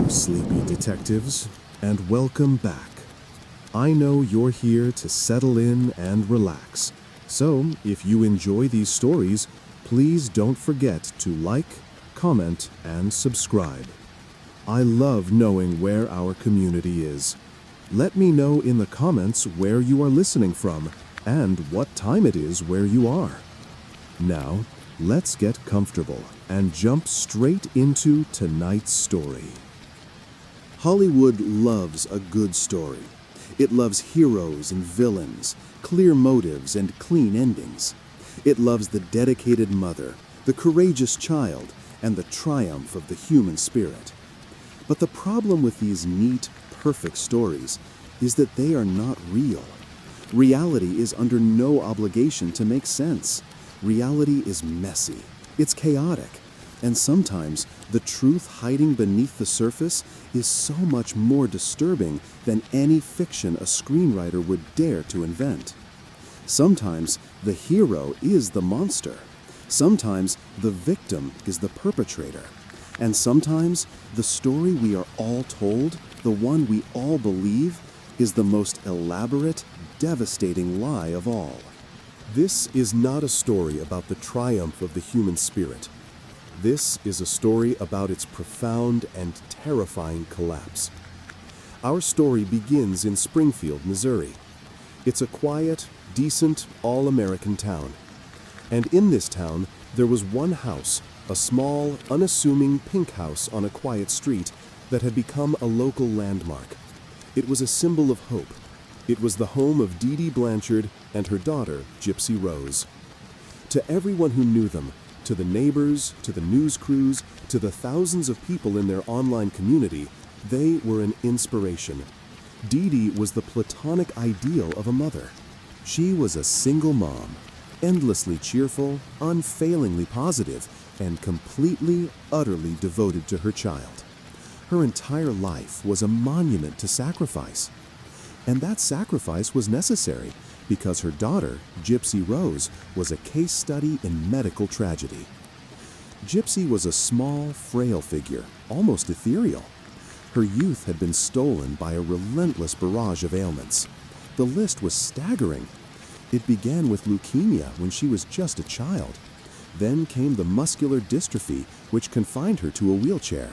sleepy detectives, and welcome back. I know you're here to settle in and relax, so if you enjoy these stories, please don't forget to like, comment, and subscribe. I love knowing where our community is. Let me know in the comments where you are listening from and what time it is where you are. Now, let's get comfortable and jump straight into tonight's story. Hollywood loves a good story. It loves heroes and villains, clear motives and clean endings. It loves the dedicated mother, the courageous child, and the triumph of the human spirit. But the problem with these neat, perfect stories is that they are not real. Reality is under no obligation to make sense. Reality is messy, it's chaotic, and sometimes the truth hiding beneath the surface is so much more disturbing than any fiction a screenwriter would dare to invent. Sometimes the hero is the monster. Sometimes the victim is the perpetrator. And sometimes the story we are all told, the one we all believe, is the most elaborate, devastating lie of all. This is not a story about the triumph of the human spirit. This is a story about its profound and terrifying collapse. Our story begins in Springfield, Missouri. It's a quiet, decent, all-American town. And in this town, there was one house, a small, unassuming pink house on a quiet street that had become a local landmark. It was a symbol of hope. It was the home of Dee Dee Blanchard and her daughter, Gypsy Rose. To everyone who knew them, to the neighbors, to the news crews, to the thousands of people in their online community, they were an inspiration. Dee Dee was the platonic ideal of a mother. She was a single mom, endlessly cheerful, unfailingly positive, and completely, utterly devoted to her child. Her entire life was a monument to sacrifice. And that sacrifice was necessary because her daughter, Gypsy Rose, was a case study in medical tragedy. Gypsy was a small, frail figure, almost ethereal. Her youth had been stolen by a relentless barrage of ailments. The list was staggering. It began with leukemia when she was just a child. Then came the muscular dystrophy, which confined her to a wheelchair.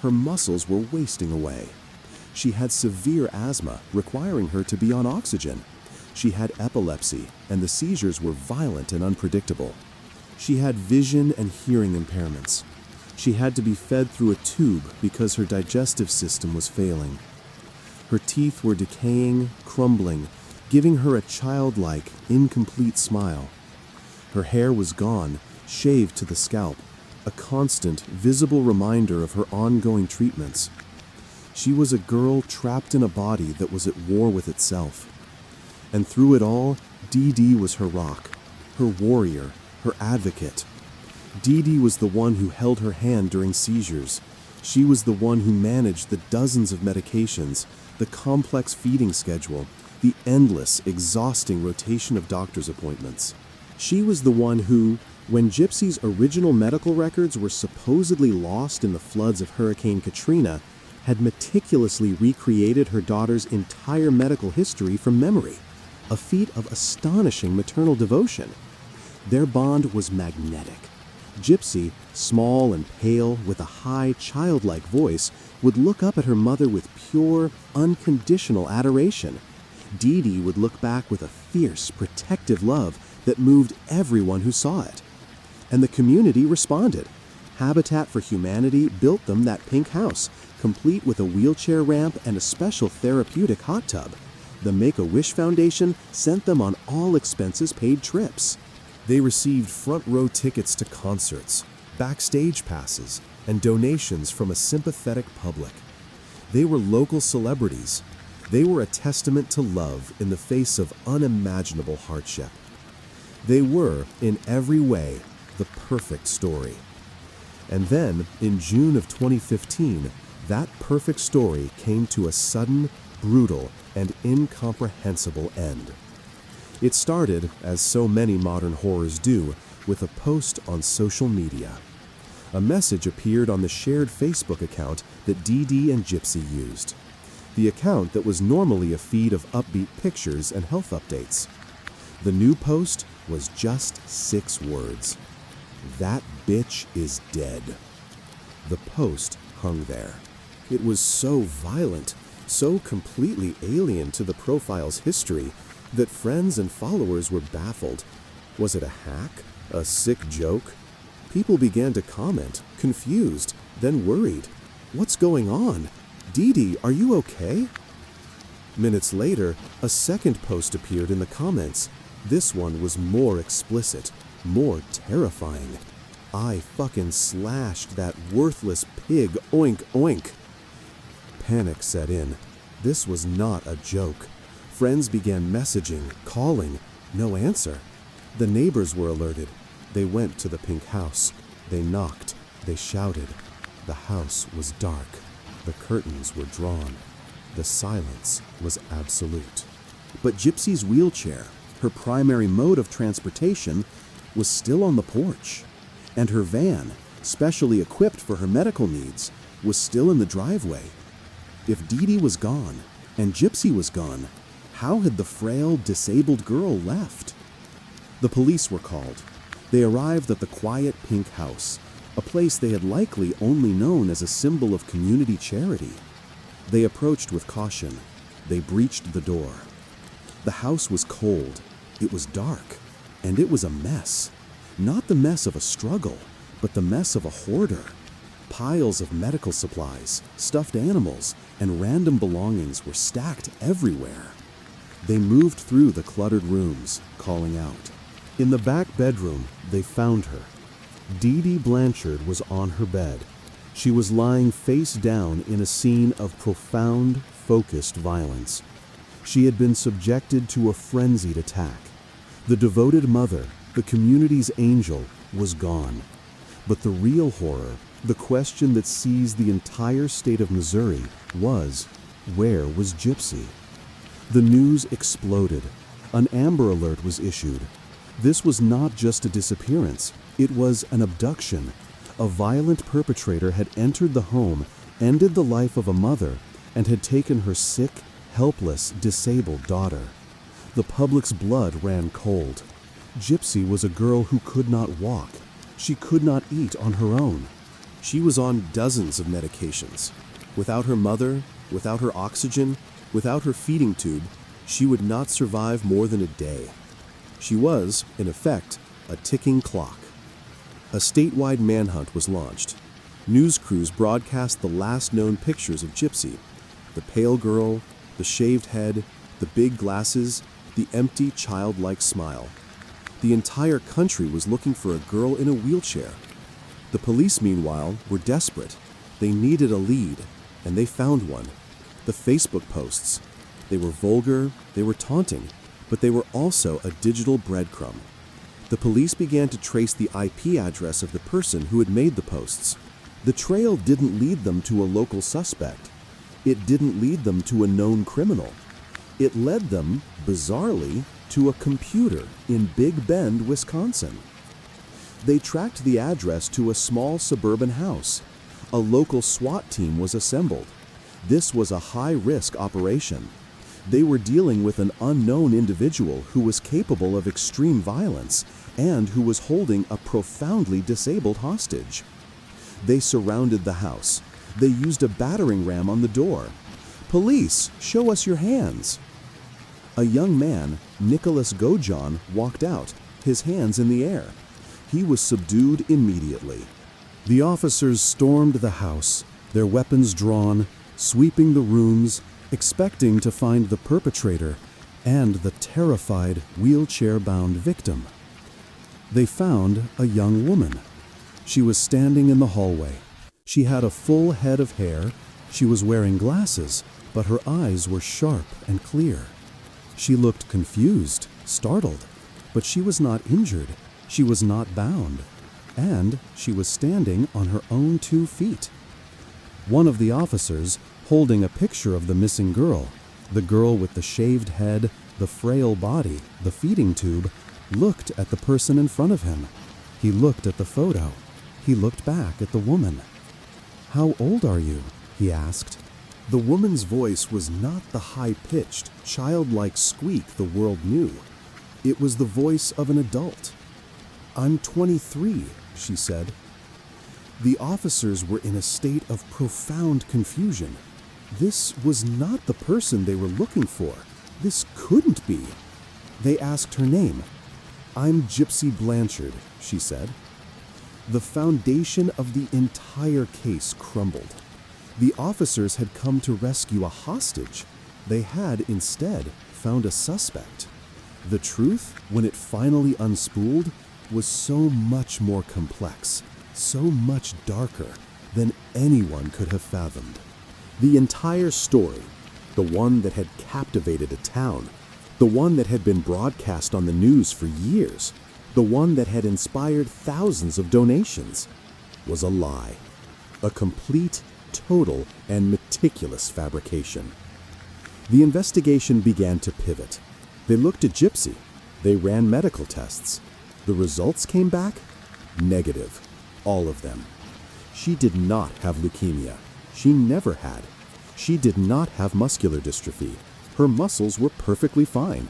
Her muscles were wasting away. She had severe asthma, requiring her to be on oxygen. She had epilepsy, and the seizures were violent and unpredictable. She had vision and hearing impairments. She had to be fed through a tube because her digestive system was failing. Her teeth were decaying, crumbling, giving her a childlike, incomplete smile. Her hair was gone, shaved to the scalp, a constant, visible reminder of her ongoing treatments. She was a girl trapped in a body that was at war with itself. And through it all, Dee Dee was her rock, her warrior, her advocate. Dee Dee was the one who held her hand during seizures. She was the one who managed the dozens of medications, the complex feeding schedule, the endless, exhausting rotation of doctor's appointments. She was the one who, when Gypsy's original medical records were supposedly lost in the floods of Hurricane Katrina, had meticulously recreated her daughter's entire medical history from memory, a feat of astonishing maternal devotion. Their bond was magnetic. Gypsy, small and pale, with a high, childlike voice, would look up at her mother with pure, unconditional adoration. Dee Dee would look back with a fierce, protective love that moved everyone who saw it. And the community responded. Habitat for Humanity built them that pink house, complete with a wheelchair ramp and a special therapeutic hot tub. The Make-A-Wish Foundation sent them on all-expenses-paid trips. They received front-row tickets to concerts, backstage passes, and donations from a sympathetic public. They were local celebrities. They were a testament to love in the face of unimaginable hardship. They were, in every way, the perfect story. And then, in June of 2015, that perfect story came to a sudden, brutal, and incomprehensible end. It started, as so many modern horrors do, with a post on social media. A message appeared on the shared Facebook account that Dee Dee and Gypsy used. The account that was normally a feed of upbeat pictures and health updates. The new post was just 6 words. "That bitch is dead." The post hung there. It was so violent, so completely alien to the profile's history, that friends and followers were baffled. Was it a hack? A sick joke? People began to comment, confused, then worried. "What's going on? Dee Dee, are you okay?" Minutes later, a second post appeared in the comments. This one was more explicit, more terrifying. "I fucking slashed that worthless pig, oink oink." Panic set in. This was not a joke. Friends began messaging, calling. No answer. The neighbors were alerted. They went to the pink house. They knocked. They shouted. The house was dark. The curtains were drawn. The silence was absolute. But Gypsy's wheelchair, her primary mode of transportation, was still on the porch. And her van, specially equipped for her medical needs, was still in the driveway. If Dee Dee was gone, and Gypsy was gone, how had the frail, disabled girl left? The police were called. They arrived at the quiet pink house, a place they had likely only known as a symbol of community charity. They approached with caution. They breached the door. The house was cold. It was dark. And it was a mess. Not the mess of a struggle, but the mess of a hoarder. Piles of medical supplies, stuffed animals, and random belongings were stacked everywhere. They moved through the cluttered rooms, calling out. In the back bedroom, they found her. Dee Dee Blanchard was on her bed. She was lying face down in a scene of profound, focused violence. She had been subjected to a frenzied attack. The devoted mother, the community's angel, was gone. But the real horror, the question that seized the entire state of Missouri, was, where was Gypsy? The news exploded. An Amber Alert was issued. This was not just a disappearance, it was an abduction. A violent perpetrator had entered the home, ended the life of a mother, and had taken her sick, helpless, disabled daughter. The public's blood ran cold. Gypsy was a girl who could not walk. She could not eat on her own. She was on dozens of medications. Without her mother, without her oxygen, without her feeding tube, she would not survive more than a day. She was, in effect, a ticking clock. A statewide manhunt was launched. News crews broadcast the last known pictures of Gypsy. The pale girl, the shaved head, the big glasses, the empty, childlike smile. The entire country was looking for a girl in a wheelchair. The police, meanwhile, were desperate. They needed a lead, and they found one. The Facebook posts. They were vulgar, they were taunting, but they were also a digital breadcrumb. The police began to trace the IP address of the person who had made the posts. The trail didn't lead them to a local suspect. It didn't lead them to a known criminal. It led them, bizarrely, to a computer in Big Bend, Wisconsin. They tracked the address to a small suburban house. A local SWAT team was assembled. This was a high-risk operation. They were dealing with an unknown individual who was capable of extreme violence and who was holding a profoundly disabled hostage. They surrounded the house. They used a battering ram on the door. "Police, show us your hands." A young man, Nicholas Gojon, walked out, his hands in the air. He was subdued immediately. The officers stormed the house, their weapons drawn, sweeping the rooms, expecting to find the perpetrator and the terrified, wheelchair-bound victim. They found a young woman. She was standing in the hallway. She had a full head of hair. She was wearing glasses, but her eyes were sharp and clear. She looked confused, startled, but she was not injured. She was not bound. And she was standing on her own 2 feet. One of the officers, holding a picture of the missing girl, the girl with the shaved head, the frail body, the feeding tube, looked at the person in front of him. He looked at the photo. He looked back at the woman. "How old are you?" he asked. The woman's voice was not the high-pitched, childlike squeak the world knew. It was the voice of an adult. "I'm 23, she said. The officers were in a state of profound confusion. This was not the person they were looking for. This couldn't be. They asked her name. "I'm Gypsy Blanchard," she said. The foundation of the entire case crumbled. The officers had come to rescue a hostage. They had, instead, found a suspect. The truth, when it finally unspooled, was so much more complex, so much darker than anyone could have fathomed. The entire story, the one that had captivated a town, the one that had been broadcast on the news for years, the one that had inspired thousands of donations, was a lie. A complete, total, and meticulous fabrication. The investigation began to pivot. They looked at Gypsy. They ran medical tests. The results came back negative. All of them. She did not have leukemia. She never had. She did not have muscular dystrophy. Her muscles were perfectly fine.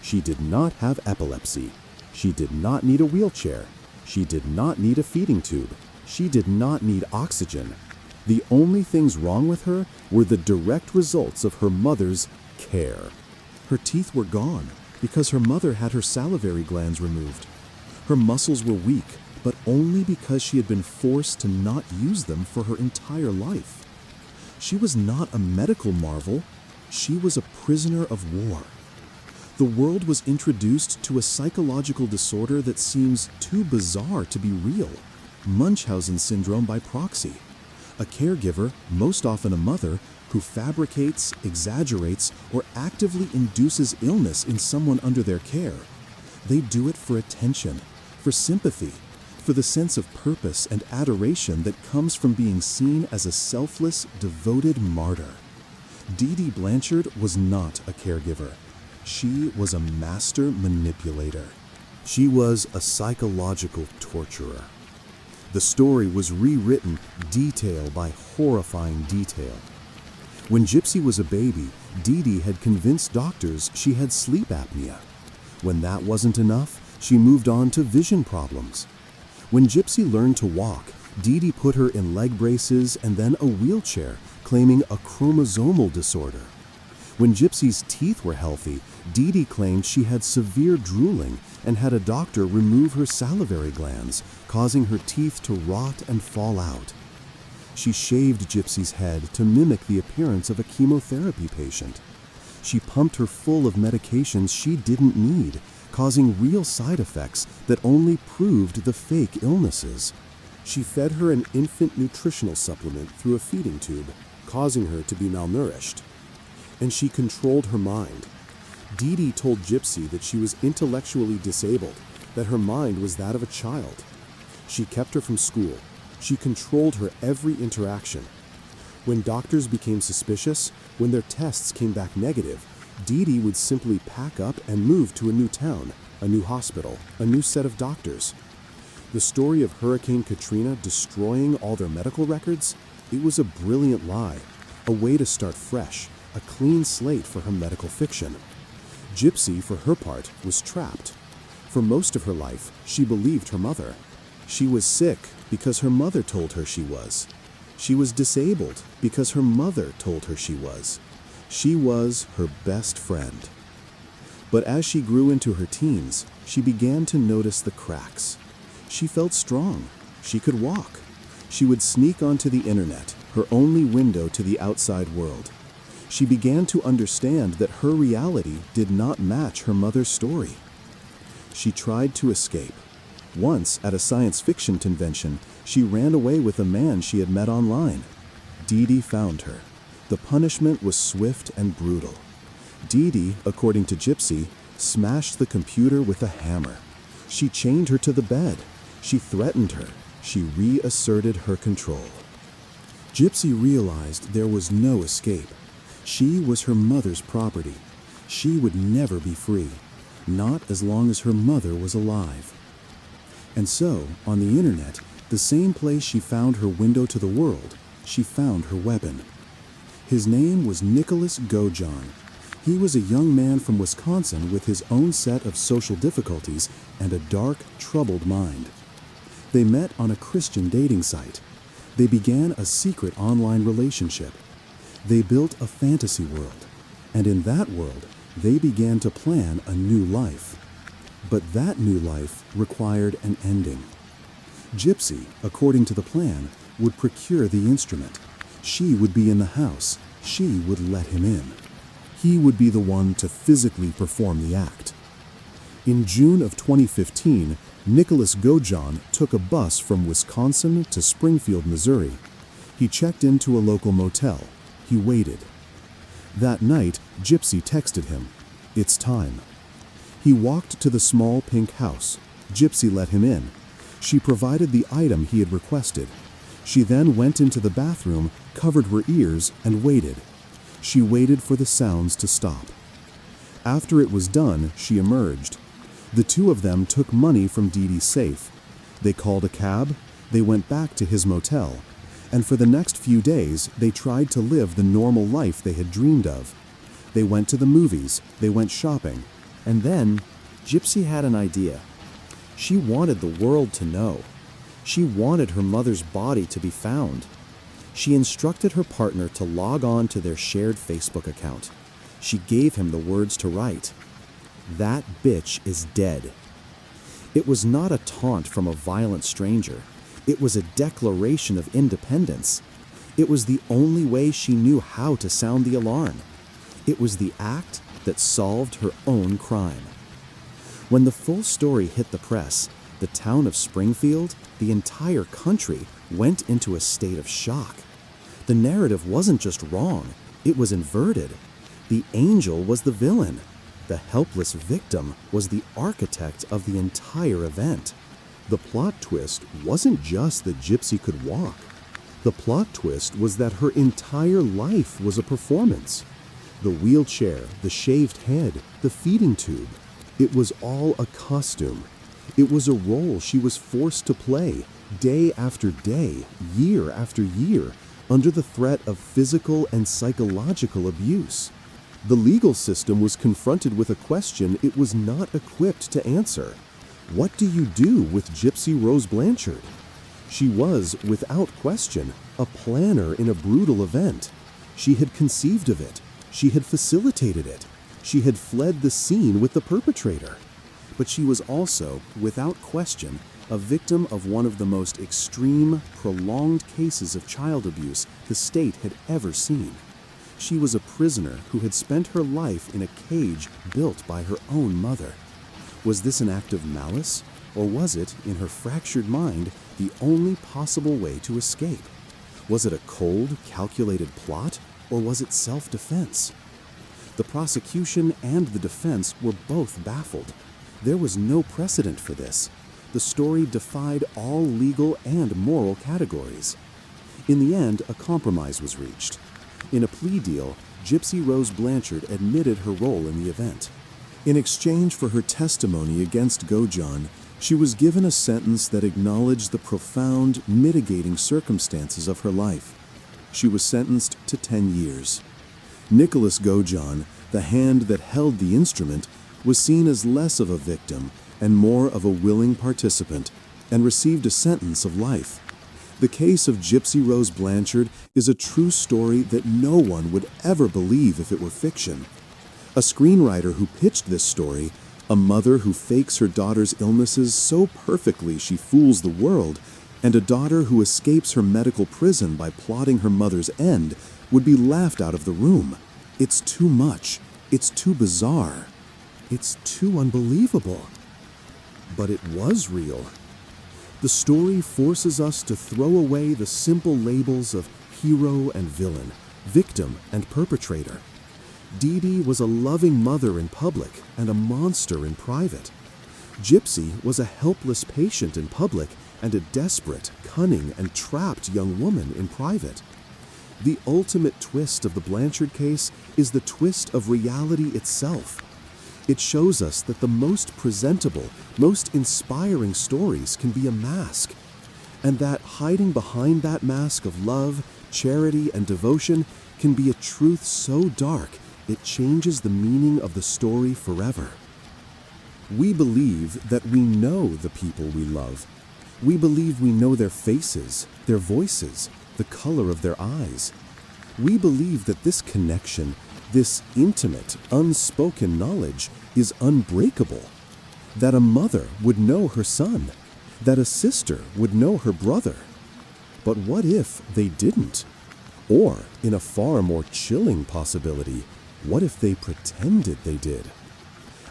She did not have epilepsy. She did not need a wheelchair. She did not need a feeding tube. She did not need oxygen. The only things wrong with her were the direct results of her mother's care. Her teeth were gone because her mother had her salivary glands removed. Her muscles were weak, but only because she had been forced to not use them for her entire life. She was not a medical marvel. She was a prisoner of war. The world was introduced to a psychological disorder that seems too bizarre to be real. Munchausen syndrome by proxy. A caregiver, most often a mother, who fabricates, exaggerates, or actively induces illness in someone under their care. They do it for attention, for sympathy, for the sense of purpose and adoration that comes from being seen as a selfless, devoted martyr. Dee Dee Blanchard was not a caregiver. She was a master manipulator. She was a psychological torturer. The story was rewritten detail by horrifying detail. When Gypsy was a baby, Dee Dee had convinced doctors she had sleep apnea. When that wasn't enough, she moved on to vision problems. When Gypsy learned to walk, Dee Dee put her in leg braces and then a wheelchair, claiming a chromosomal disorder. When Gypsy's teeth were healthy, Dee Dee claimed she had severe drooling and had a doctor remove her salivary glands, causing her teeth to rot and fall out. She shaved Gypsy's head to mimic the appearance of a chemotherapy patient. She pumped her full of medications she didn't need, causing real side effects that only proved the fake illnesses. She fed her an infant nutritional supplement through a feeding tube, causing her to be malnourished. And she controlled her mind. Dee Dee told Gypsy that she was intellectually disabled, that her mind was that of a child. She kept her from school. She controlled her every interaction. When doctors became suspicious, when their tests came back negative, Dee Dee would simply pack up and move to a new town, a new hospital, a new set of doctors. The story of Hurricane Katrina destroying all their medical records, it was a brilliant lie, a way to start fresh, a clean slate for her medical fiction. Gypsy, for her part, was trapped. For most of her life, she believed her mother. She was sick because her mother told her she was. She was disabled because her mother told her she was. She was her best friend. But as she grew into her teens, she began to notice the cracks. She felt strong. She could walk. She would sneak onto the internet, her only window to the outside world. She began to understand that her reality did not match her mother's story. She tried to escape. Once, at a science fiction convention, she ran away with a man she had met online. Dee Dee found her. The punishment was swift and brutal. Dee Dee, according to Gypsy, smashed the computer with a hammer. She chained her to the bed. She threatened her. She reasserted her control. Gypsy realized there was no escape. She was her mother's property. She would never be free, not as long as her mother was alive. And so, on the internet, The same place she found her window to the world, she found her weapon. His name was Nicholas Gojon. He was a young man from Wisconsin with his own set of social difficulties and a dark, troubled mind. They met on a Christian dating site. They began a secret online relationship. They built a fantasy world, and in that world, they began to plan a new life. But that new life required an ending. Gypsy, according to the plan, would procure the instrument. She would be in the house. She would let him in. He would be the one to physically perform the act. In June of 2015, Nicholas Gojon took a bus from Wisconsin to Springfield, Missouri. He checked into a local motel. He waited. That night, Gypsy texted him, "It's time." He walked to the small pink house. Gypsy let him in. She provided the item he had requested. She then went into the bathroom, covered her ears, and waited. She waited for the sounds to stop. After it was done, she emerged. The two of them took money from Dee Dee's safe. They called a cab, they went back to his motel, and for the next few days, they tried to live the normal life they had dreamed of. They went to the movies, they went shopping, and then Gypsy had an idea. She wanted the world to know. She wanted her mother's body to be found. She instructed her partner to log on to their shared Facebook account. She gave him the words to write. "That bitch is dead." It was not a taunt from a violent stranger. It was a declaration of independence. It was the only way she knew how to sound the alarm. It was the act that solved her own crime. When the full story hit the press, the town of Springfield, the entire country, went into a state of shock. The narrative wasn't just wrong, it was inverted. The angel was the villain. The helpless victim was the architect of the entire event. The plot twist wasn't just that Gypsy could walk. The plot twist was that her entire life was a performance. The wheelchair, the shaved head, the feeding tube. It was all a costume. It was a role she was forced to play, day after day, year after year, under the threat of physical and psychological abuse. The legal system was confronted with a question it was not equipped to answer. What do you do with Gypsy Rose Blanchard? She was, without question, a planner in a brutal event. She had conceived of it. She had facilitated it. She had fled the scene with the perpetrator. But she was also, without question, a victim of one of the most extreme, prolonged cases of child abuse the state had ever seen. She was a prisoner who had spent her life in a cage built by her own mother. Was this an act of malice, or was it, in her fractured mind, the only possible way to escape? Was it a cold, calculated plot, or was it self-defense? The prosecution and the defense were both baffled. There was no precedent for this. The story defied all legal and moral categories. In the end, a compromise was reached. In a plea deal, Gypsy Rose Blanchard admitted her role in the event. In exchange for her testimony against Gojon, she was given a sentence that acknowledged the profound, mitigating circumstances of her life. She was sentenced to 10 years. Nicholas Gojon, the hand that held the instrument, was seen as less of a victim and more of a willing participant, and received a sentence of life. The case of Gypsy Rose Blanchard is a true story that no one would ever believe if it were fiction. A screenwriter who pitched this story, a mother who fakes her daughter's illnesses so perfectly she fools the world, and a daughter who escapes her medical prison by plotting her mother's end, would be laughed out of the room. It's too much. It's too bizarre. It's too unbelievable. But it was real. The story forces us to throw away the simple labels of hero and villain, victim and perpetrator. Dee Dee was a loving mother in public and a monster in private. Gypsy was a helpless patient in public and a desperate, cunning, and trapped young woman in private. The ultimate twist of the Blanchard case is the twist of reality itself. It shows us that the most presentable, most inspiring stories can be a mask. and that hiding behind that mask of love, charity, and devotion can be a truth so dark it changes the meaning of the story forever. We believe that we know the people we love. We believe we know their faces, their voices, the color of their eyes. We believe that this connection, this intimate, unspoken knowledge, is unbreakable. That a mother would know her son, that a sister would know her brother. But what if they didn't? Or, in a far more chilling possibility, what if they pretended they did?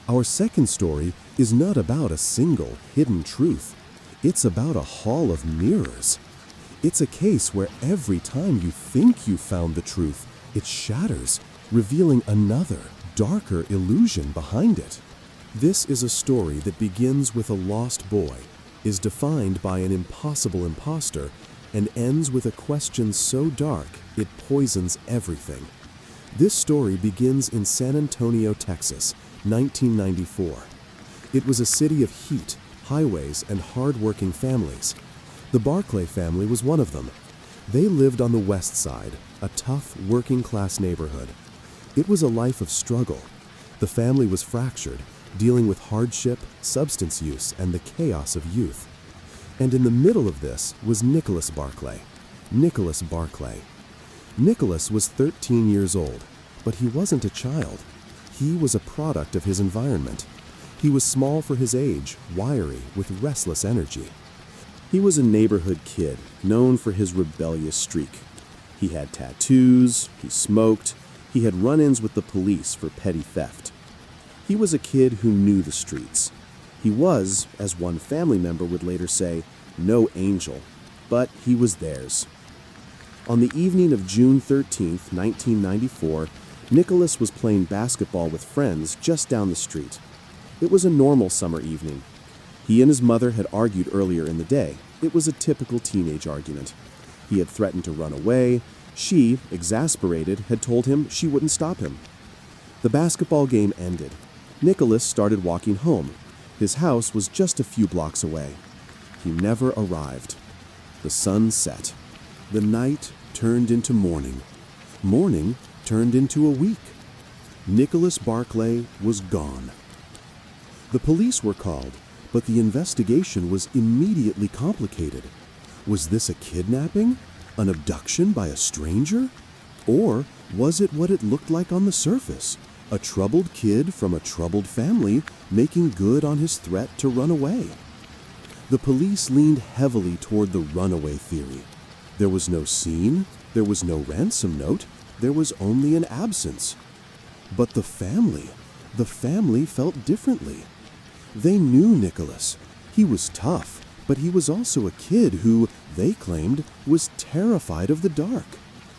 Our second story is not about a single hidden truth. It's about a hall of mirrors. It's a case where every time you think you found the truth, it shatters, revealing another, darker illusion behind it. This is a story that begins with a lost boy, is defined by an impossible imposter, and ends with a question so dark it poisons everything. This story begins in San Antonio, Texas, 1994. It was a city of heat, highways, and hard-working families. The Barclay family was one of them. They lived on the West Side, a tough, working-class neighborhood. It was a life of struggle. The family was fractured, dealing with hardship, substance use, and the chaos of youth. And in the middle of this was Nicholas Barclay. Nicholas Barclay. Nicholas was 13 years old, but he wasn't a child. He was a product of his environment. He was small for his age, wiry, with restless energy. He was a neighborhood kid, known for his rebellious streak. He had tattoos, he smoked, he had run-ins with the police for petty theft. He was a kid who knew the streets. He was, as one family member would later say, no angel, but he was theirs. On the evening of June 13, 1994, Nicholas was playing basketball with friends just down the street. It was a normal summer evening. He and his mother had argued earlier in the day. It was a typical teenage argument. He had threatened to run away. She, exasperated, had told him she wouldn't stop him. The basketball game ended. Nicholas started walking home. His house was just a few blocks away. He never arrived. The sun set. The night turned into morning. Morning turned into a week. Nicholas Barclay was gone. The police were called, but the investigation was immediately complicated. Was this a kidnapping? An abduction by a stranger? Or was it what it looked like on the surface? A troubled kid from a troubled family making good on his threat to run away? The police leaned heavily toward the runaway theory. There was no scene, there was no ransom note, there was only an absence. But the family felt differently. They knew Nicholas. He was tough, but he was also a kid who, they claimed, was terrified of the dark.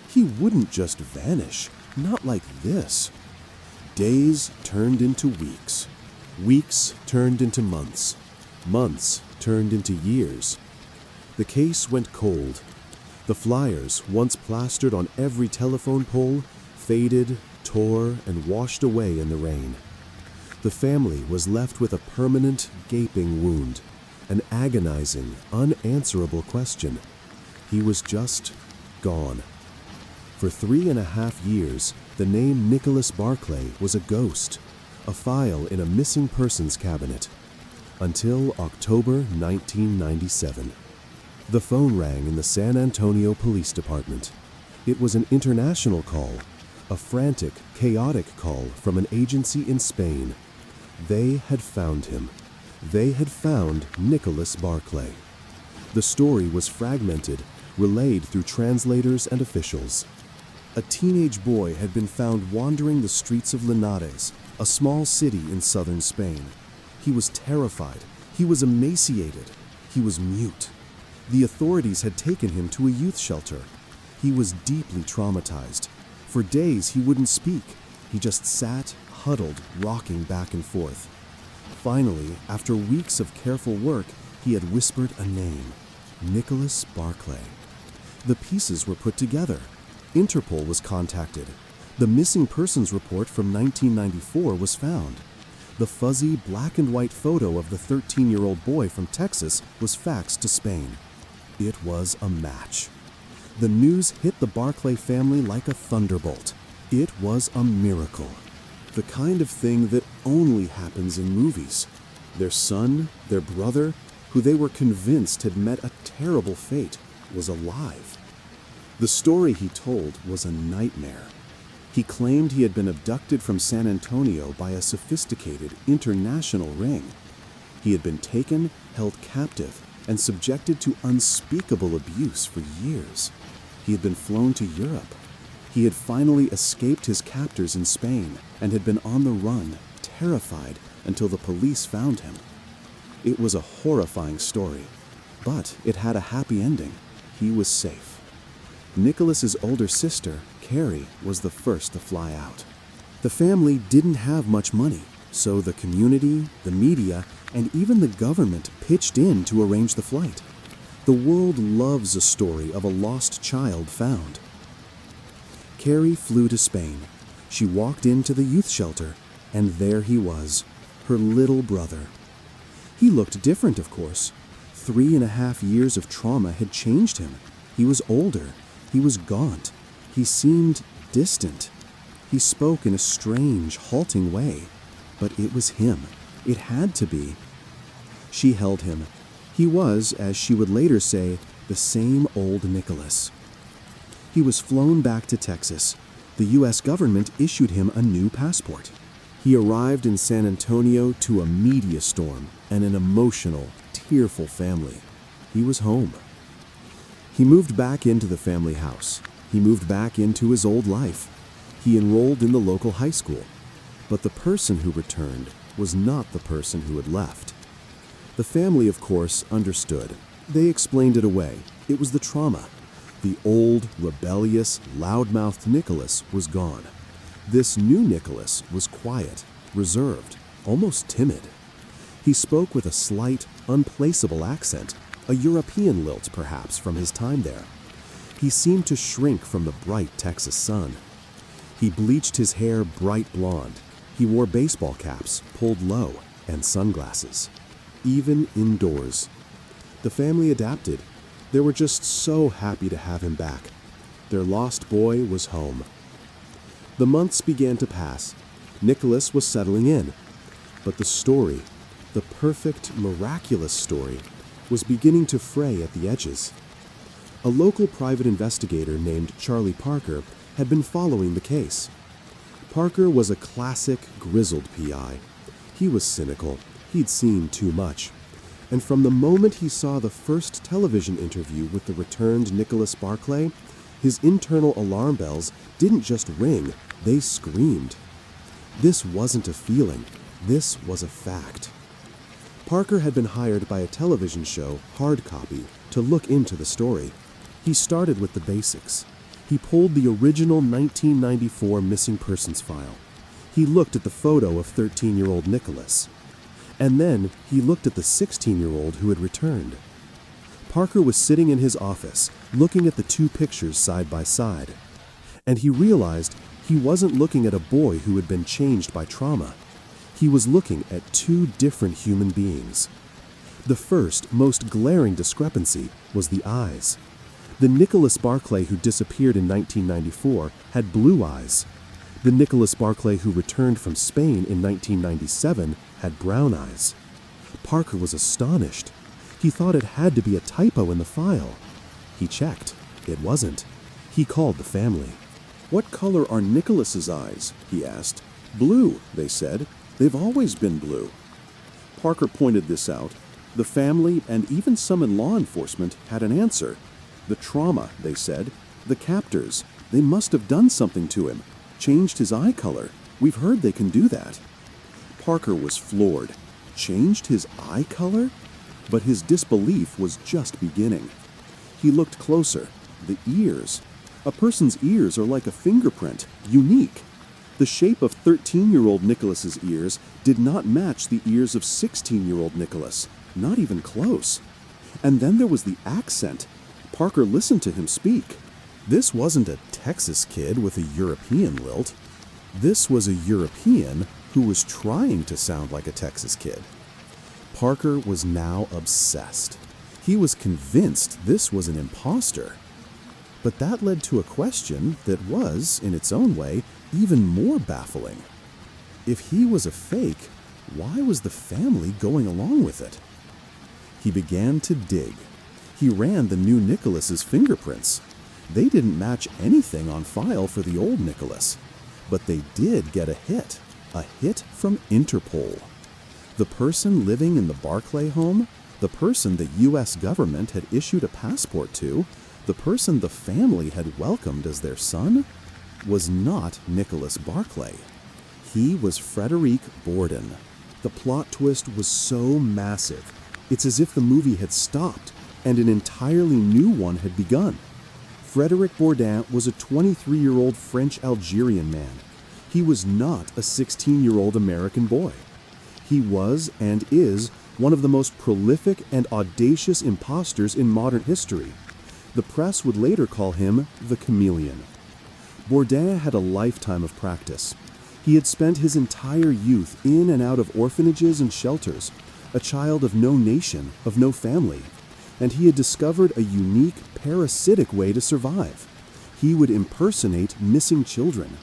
He wouldn't just vanish, not like this. Days turned into weeks. Weeks turned into months. Months turned into years. The case went cold. The flyers, once plastered on every telephone pole, faded, tore, and washed away in the rain. The family was left with a permanent, gaping wound, an agonizing, unanswerable question. He was just gone. For 3.5 years, the name Nicholas Barclay was a ghost, a file in a missing persons cabinet, until October 1997. The phone rang in the San Antonio Police Department. It was an international call, a frantic, chaotic call from an agency in Spain. They had found him. They had found Nicholas Barclay. The story was fragmented, relayed through translators and officials. A teenage boy had been found wandering the streets of Linares, a small city in southern Spain. He was terrified. He was emaciated. He was mute. The authorities had taken him to a youth shelter. He was deeply traumatized. For days he wouldn't speak. He just sat, huddled, rocking back and forth. Finally, after weeks of careful work, he had whispered a name: Nicholas Barclay. The pieces were put together. Interpol was contacted. The missing persons report from 1994 was found. The fuzzy black and white photo of the 13-year-old boy from Texas was faxed to Spain. It was a match. The news hit the Barclay family like a thunderbolt. It was a miracle. The kind of thing that only happens in movies. Their son, their brother, who they were convinced had met a terrible fate, was alive. The story he told was a nightmare. He claimed he had been abducted from San Antonio by a sophisticated international ring. He had been taken, held captive, and subjected to unspeakable abuse for years. He had been flown to Europe. He had finally escaped his captors in Spain and had been on the run, terrified, until the police found him. It was a horrifying story, but it had a happy ending. He was safe. Nicholas's older sister, Carrie, was the first to fly out. The family didn't have much money, so the community, the media, and even the government pitched in to arrange the flight. The world loves a story of a lost child found. Carrie flew to Spain. She walked into the youth shelter, and there he was, her little brother. He looked different, of course. 3.5 years of trauma had changed him. He was older. He was gaunt. He seemed distant. He spoke in a strange, halting way. But it was him. It had to be. She held him. He was, as she would later say, the same old Nicholas. He was flown back to Texas. The U.S. government issued him a new passport. He arrived in San Antonio to a media storm and an emotional, tearful family. He was home. He moved back into the family house. He moved back into his old life. He enrolled in the local high school. But the person who returned was not the person who had left. The family, of course, understood. They explained it away. It was the trauma. The old, rebellious, loudmouthed Nicholas was gone. This new Nicholas was quiet, reserved, almost timid. He spoke with a slight, unplaceable accent, a European lilt perhaps from his time there. He seemed to shrink from the bright Texas sun. He bleached his hair bright blonde. He wore baseball caps, pulled low, and sunglasses. Even indoors. The family adapted. They were just so happy to have him back. Their lost boy was home. The months began to pass. Nicholas was settling in. But the story, the perfect, miraculous story, was beginning to fray at the edges. A local private investigator named Charlie Parker had been following the case. Parker was a classic, grizzled PI. He was cynical. He'd seen too much. And from the moment he saw the first television interview with the returned Nicholas Barclay, his internal alarm bells didn't just ring, they screamed. This wasn't a feeling. This was a fact. Parker had been hired by a television show, Hard Copy, to look into the story. He started with the basics. He pulled the original 1994 missing persons file. He looked at the photo of 13-year-old Nicholas. And then he looked at the 16-year-old who had returned. Parker was sitting in his office, looking at the two pictures side by side. And he realized he wasn't looking at a boy who had been changed by trauma. He was looking at two different human beings. The first, most glaring discrepancy was the eyes. The Nicholas Barclay who disappeared in 1994 had blue eyes. The Nicholas Barclay who returned from Spain in 1997 had brown eyes. Parker was astonished. He thought it had to be a typo in the file. He checked. It wasn't. He called the family. "What color are Nicholas's eyes?" he asked. "Blue," they said. "They've always been blue." Parker pointed this out. The family, and even some in law enforcement, had an answer. The trauma, they said. The captors. They must have done something to him. Changed his eye color. We've heard they can do that. Parker was floored. Changed his eye color? But his disbelief was just beginning. He looked closer. The ears. A person's ears are like a fingerprint, unique. The shape of 13-year-old Nicholas's ears did not match the ears of 16-year-old Nicholas, not even close. And then there was the accent. Parker listened to him speak. This wasn't a Texas kid with a European lilt. This was a European who was trying to sound like a Texas kid. Parker was now obsessed. He was convinced this was an imposter. But that led to a question that was, in its own way, even more baffling. If he was a fake, why was the family going along with it? He began to dig. He ran the new Nicholas's fingerprints. They didn't match anything on file for the old Nicholas, but they did get a hit from Interpol. The person living in the Barclay home, the person the U.S. government had issued a passport to, the person the family had welcomed as their son, was not Nicholas Barclay. He was Frederic Borden. The plot twist was so massive, it's as if the movie had stopped and an entirely new one had begun. Frederic Borden was a 23-year-old French-Algerian man. He was not a 16-year-old American boy. He was and is one of the most prolific and audacious imposters in modern history. The press would later call him the chameleon. Borden had a lifetime of practice. He had spent his entire youth in and out of orphanages and shelters, a child of no nation, of no family, and he had discovered a unique, parasitic way to survive. He would impersonate missing children.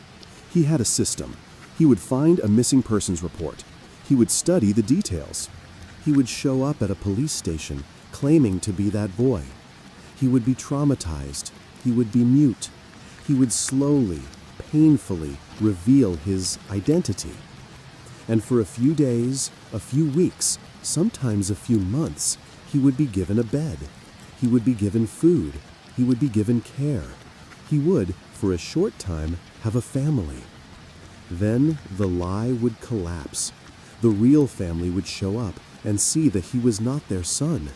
He had a system. He would find a missing persons report. He would study the details. He would show up at a police station, claiming to be that boy. He would be traumatized. He would be mute. He would slowly, painfully reveal his identity. And for a few days, a few weeks, sometimes a few months, he would be given a bed. He would be given food. He would be given care. He would, for a short time, have a family. Then the lie would collapse. The real family would show up and see that he was not their son.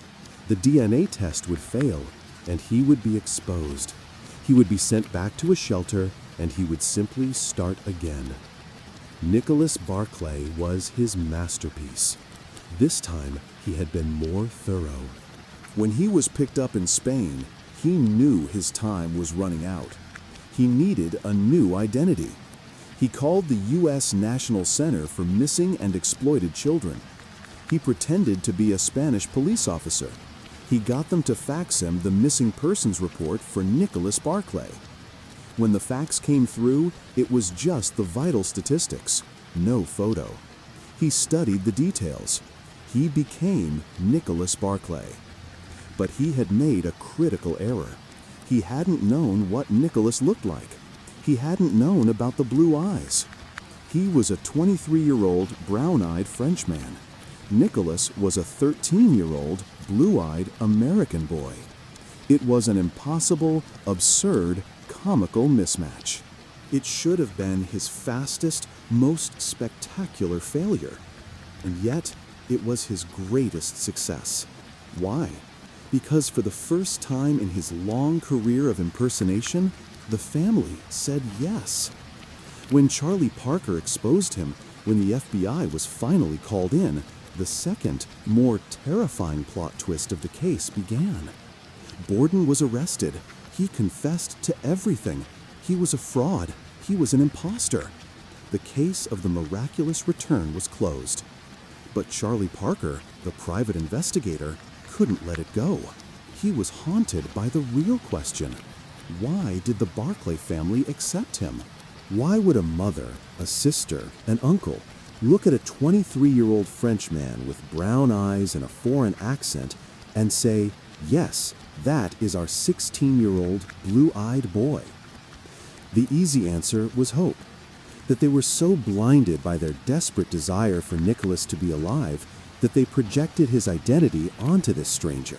The DNA test would fail, and he would be exposed. He would be sent back to a shelter, and he would simply start again. Nicholas Barclay was his masterpiece. This time, he had been more thorough. When he was picked up in Spain, he knew his time was running out. He needed a new identity. He called the U.S. National Center for Missing and Exploited Children. He pretended to be a Spanish police officer. He got them to fax him the missing persons report for Nicholas Barclay. When the fax came through, it was just the vital statistics, no photo. He studied the details. He became Nicholas Barclay. But he had made a critical error. He hadn't known what Nicholas looked like. He hadn't known about the blue eyes. He was a 23-year-old brown-eyed Frenchman. Nicholas was a 13-year-old blue-eyed American boy. It was an impossible, absurd, comical mismatch. It should have been his fastest, most spectacular failure. And yet, it was his greatest success. Why? Because for the first time in his long career of impersonation, the family said yes. When Charlie Parker exposed him, when the FBI was finally called in, the second, more terrifying plot twist of the case began. Borden was arrested. He confessed to everything. He was a fraud. He was an imposter. The case of the miraculous return was closed. But Charlie Parker, the private investigator, couldn't let it go. He was haunted by the real question. Why did the Barclay family accept him? Why would a mother, a sister, an uncle look at a 23-year-old Frenchman with brown eyes and a foreign accent and say, yes, that is our 16-year-old blue-eyed boy? The easy answer was hope. That they were so blinded by their desperate desire for Nicholas to be alive that they projected his identity onto this stranger.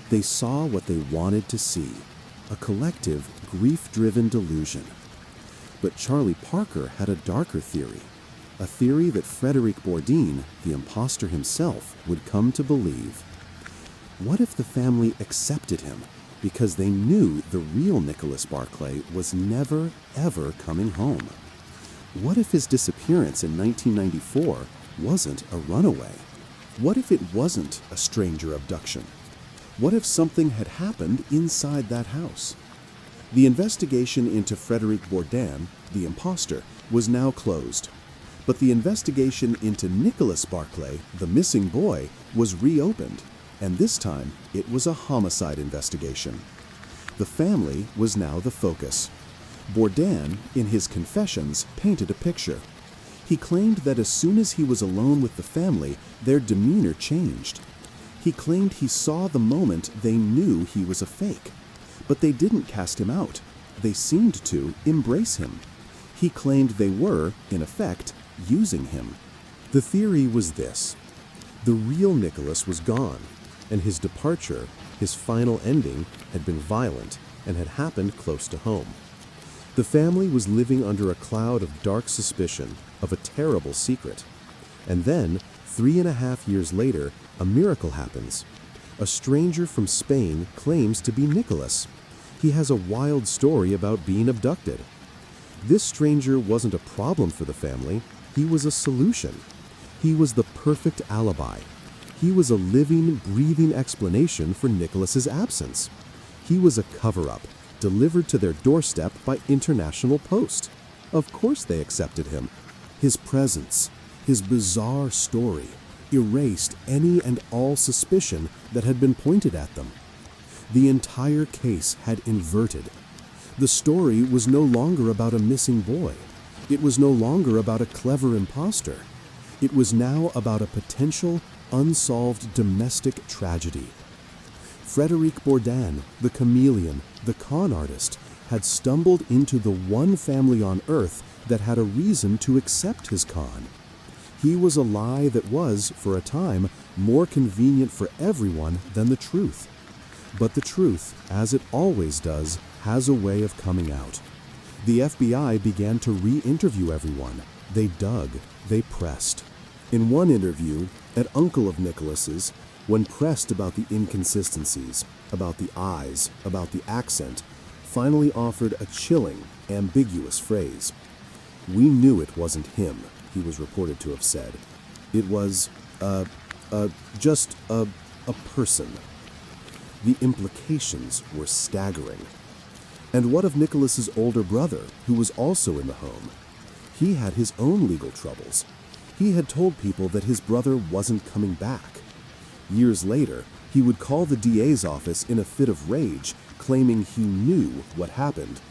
They saw what they wanted to see, a collective, grief-driven delusion. But Charlie Parker had a darker theory, a theory that Frederic Borden, the imposter himself, would come to believe. What if the family accepted him because they knew the real Nicholas Barclay was never, ever coming home? What if his disappearance in 1994 wasn't a runaway? What if it wasn't a stranger abduction? What if something had happened inside that house? The investigation into Frederic Borden, the imposter, was now closed. But the investigation into Nicholas Barclay, the missing boy, was reopened. And this time, it was a homicide investigation. The family was now the focus. Bourdain, in his confessions, painted a picture. He claimed that as soon as he was alone with the family, their demeanor changed. He claimed he saw the moment they knew he was a fake. But they didn't cast him out. They seemed to embrace him. He claimed they were, in effect, using him. The theory was this: the real Nicholas was gone, and his departure, his final ending, had been violent and had happened close to home. The family was living under a cloud of dark suspicion of a terrible secret. And then, 3.5 years later, a miracle happens. A stranger from Spain claims to be Nicholas. He has a wild story about being abducted. This stranger wasn't a problem for the family. He was a solution. He was the perfect alibi. He was a living, breathing explanation for Nicholas's absence. He was a cover-up, delivered to their doorstep by international post. Of course they accepted him. His presence, his bizarre story, erased any and all suspicion that had been pointed at them. The entire case had inverted. The story was no longer about a missing boy. It was no longer about a clever imposter. It was now about a potential, unsolved domestic tragedy. Frédéric Bourdain, the chameleon, the con artist, had stumbled into the one family on Earth that had a reason to accept his con. He was a lie that was, for a time, more convenient for everyone than the truth. But the truth, as it always does, has a way of coming out. The FBI began to re-interview everyone. They dug, they pressed. In one interview, an uncle of Nicholas's, when pressed about the inconsistencies, about the eyes, about the accent, finally offered a chilling, ambiguous phrase. "We knew it wasn't him," he was reported to have said. "It was, just a person." The implications were staggering. And what of Nicholas's older brother, who was also in the home? He had his own legal troubles. He had told people that his brother wasn't coming back. Years later, he would call the DA's office in a fit of rage, claiming he knew what happened.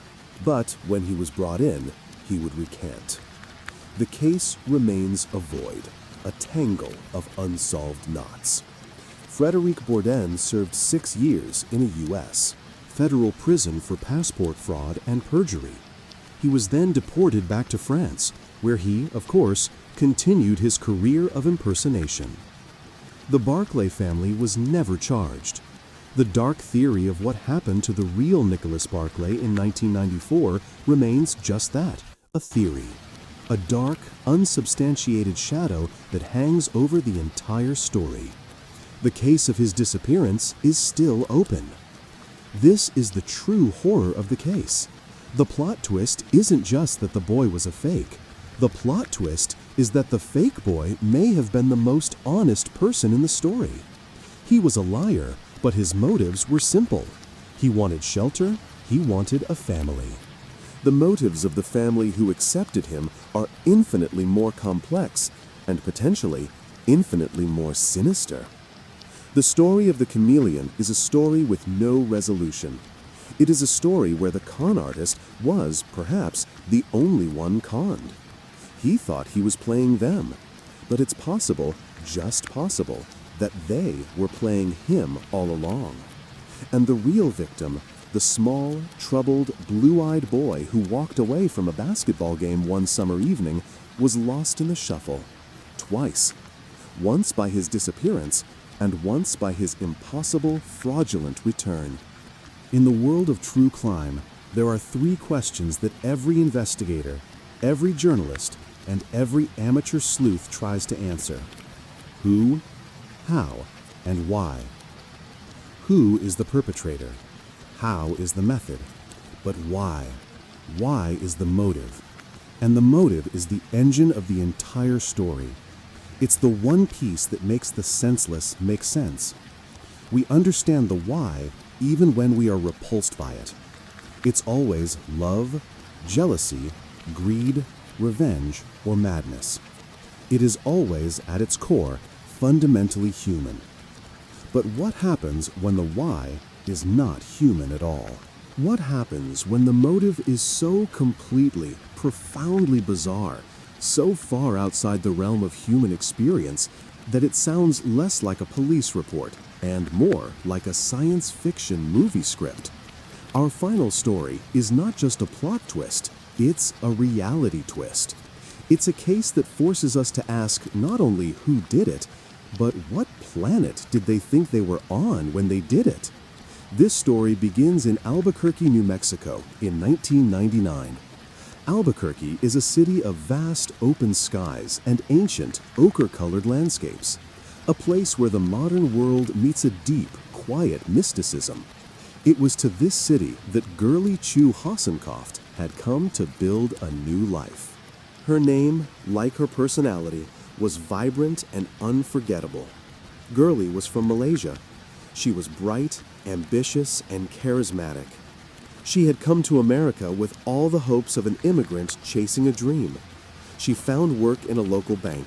But when he was brought in, he would recant. The case remains a void, a tangle of unsolved knots. Frédéric Bourdain served 6 years in a U.S. federal prison for passport fraud and perjury. He was then deported back to France, where he, of course, continued his career of impersonation. The Barclay family was never charged. The dark theory of what happened to the real Nicholas Barclay in 1994 remains just that, a theory. A dark, unsubstantiated shadow that hangs over the entire story. The case of his disappearance is still open. This is the true horror of the case. The plot twist isn't just that the boy was a fake. The plot twist is that the fake boy may have been the most honest person in the story. He was a liar, but his motives were simple. He wanted shelter, he wanted a family. The motives of the family who accepted him are infinitely more complex and potentially infinitely more sinister. The story of the chameleon is a story with no resolution. It is a story where the con artist was, perhaps, the only one conned. He thought he was playing them, but it's possible, just possible, that they were playing him all along. And the real victim, the small, troubled, blue-eyed boy who walked away from a basketball game one summer evening, was lost in the shuffle. Twice. Once by his disappearance, and once by his impossible, fraudulent return. In the world of true crime, there are 3 questions that every investigator, every journalist, and every amateur sleuth tries to answer. Who, how, and why? Who is the perpetrator? How is the method? But why? Why is the motive? And the motive is the engine of the entire story. It's the one piece that makes the senseless make sense. We understand the why even when we are repulsed by it. It's always love, jealousy, greed, revenge, or madness. It is always, at its core, fundamentally human. But what happens when the why is not human at all? What happens when the motive is so completely, profoundly bizarre, so far outside the realm of human experience that it sounds less like a police report and more like a science fiction movie script? Our final story is not just a plot twist, it's a reality twist. It's a case that forces us to ask not only who did it, but what planet did they think they were on when they did it? This story begins in Albuquerque, New Mexico in 1999. Albuquerque is a city of vast open skies and ancient ochre-colored landscapes, a place where the modern world meets a deep, quiet mysticism. It was to this city that Girlie Chu Hassenkoft had come to build a new life. Her name, like her personality, was vibrant and unforgettable. Girlie was from Malaysia. She was bright, ambitious, and charismatic. She had come to America with all the hopes of an immigrant chasing a dream. She found work in a local bank.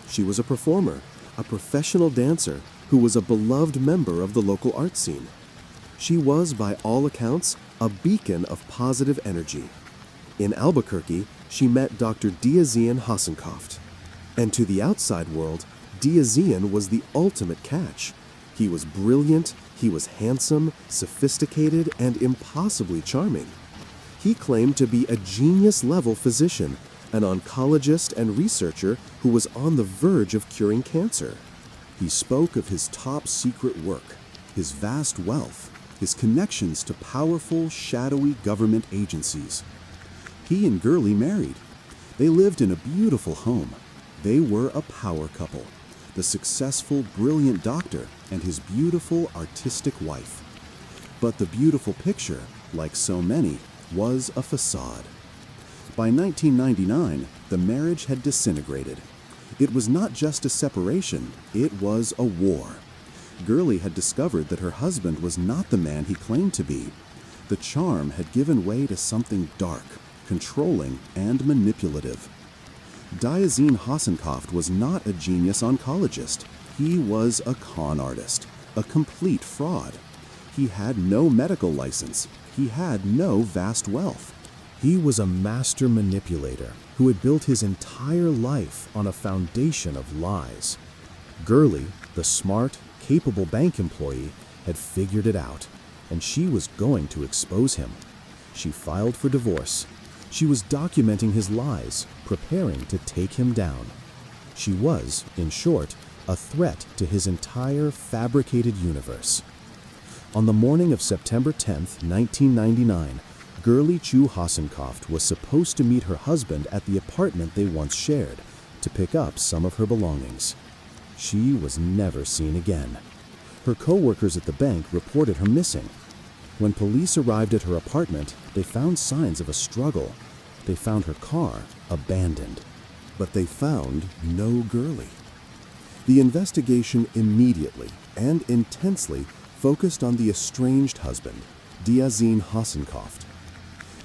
She was a performer, a professional dancer who was a beloved member of the local art scene. She was, by all accounts, a beacon of positive energy. In Albuquerque, she met Dr. Diazian Hassenkoft. And to the outside world, Diazian was the ultimate catch. He was brilliant, he was handsome, sophisticated, and impossibly charming. He claimed to be a genius-level physician, an oncologist and researcher who was on the verge of curing cancer. He spoke of his top-secret work, his vast wealth, his connections to powerful, shadowy government agencies. He and Girlie married. They lived in a beautiful home. They were a power couple, the successful, brilliant doctor and his beautiful, artistic wife. But the beautiful picture, like so many, was a facade. By 1999, the marriage had disintegrated. It was not just a separation, it was a war. Girlie had discovered that her husband was not the man he claimed to be. The charm had given way to something dark, controlling, and manipulative. Diazian Hassenkoft was not a genius oncologist. He was a con artist, a complete fraud. He had no medical license. He had no vast wealth. He was a master manipulator who had built his entire life on a foundation of lies. Girlie, the smart, capable bank employee, had figured it out, and she was going to expose him. She filed for divorce. She was documenting his lies, preparing to take him down. She was, in short, a threat to his entire fabricated universe. On the morning of September 10th, 1999, Girlie Chu Hassenkoft was supposed to meet her husband at the apartment they once shared to pick up some of her belongings. She was never seen again. Her co-workers at the bank reported her missing. When police arrived at her apartment, they found signs of a struggle. They found her car abandoned. But they found no Girlie. The investigation immediately and intensely focused on the estranged husband, Diazian Hassenkoft.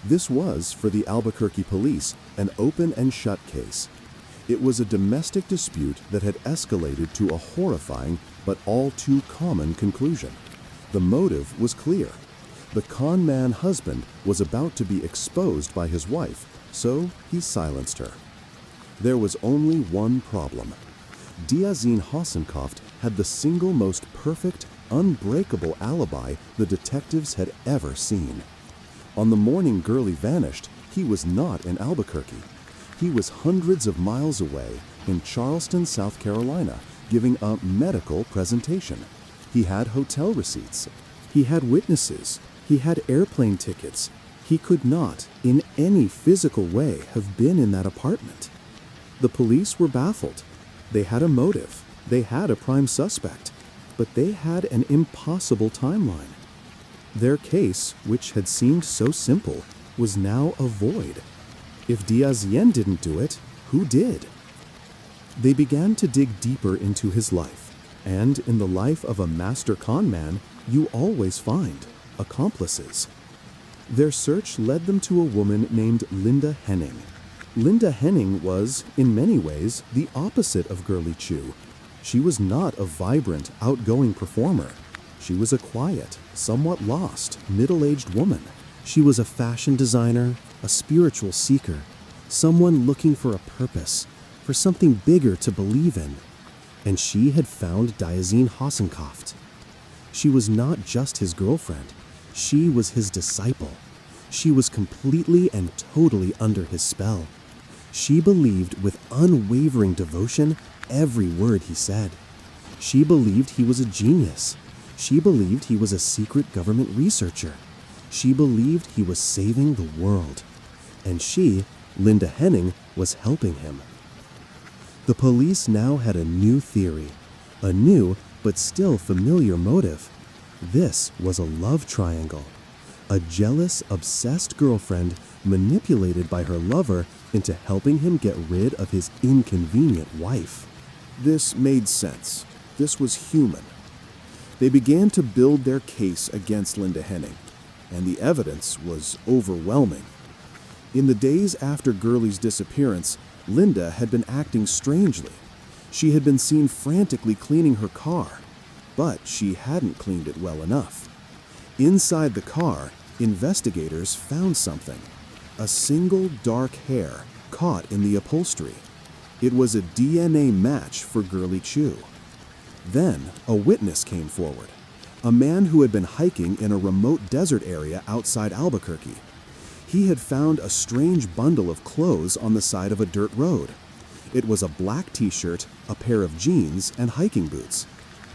This was, for the Albuquerque police, an open and shut case. It was a domestic dispute that had escalated to a horrifying but all too common conclusion. The motive was clear. The con man husband was about to be exposed by his wife, so he silenced her. There was only one problem. Diazian Hassenkoft had the single most perfect, unbreakable alibi the detectives had ever seen. On the morning Girlie vanished, he was not in Albuquerque. He was hundreds of miles away in Charleston, South Carolina, giving a medical presentation. He had hotel receipts. He had witnesses. He had airplane tickets. He could not, in any physical way, have been in that apartment. The police were baffled. They had a motive. They had a prime suspect. But they had an impossible timeline. Their case, which had seemed so simple, was now a void. If Diazian didn't do it, who did? They began to dig deeper into his life, and in the life of a master con man, you always find accomplices. Their search led them to a woman named Linda Henning. Linda Henning was, in many ways, the opposite of Girlie Chu. She was not a vibrant, outgoing performer. She was a quiet, somewhat lost, middle-aged woman. She was a fashion designer, a spiritual seeker, someone looking for a purpose, for something bigger to believe in. And she had found Diazine Hassenkaft. She was not just his girlfriend. She was his disciple. She was completely and totally under his spell. She believed with unwavering devotion every word he said. She believed he was a genius. She believed he was a secret government researcher. She believed he was saving the world. And she, Linda Henning, was helping him. The police now had a new theory, a new but still familiar motive. This was a love triangle. A jealous, obsessed girlfriend manipulated by her lover into helping him get rid of his inconvenient wife. This made sense. This was human. They began to build their case against Linda Henning, and the evidence was overwhelming. In the days after Gurley's disappearance, Linda had been acting strangely. She had been seen frantically cleaning her car, but she hadn't cleaned it well enough. Inside the car, investigators found something. A single dark hair caught in the upholstery. It was a DNA match for Gurley Chu. Then, a witness came forward. A man who had been hiking in a remote desert area outside Albuquerque. He had found a strange bundle of clothes on the side of a dirt road. It was a black t-shirt, a pair of jeans, and hiking boots.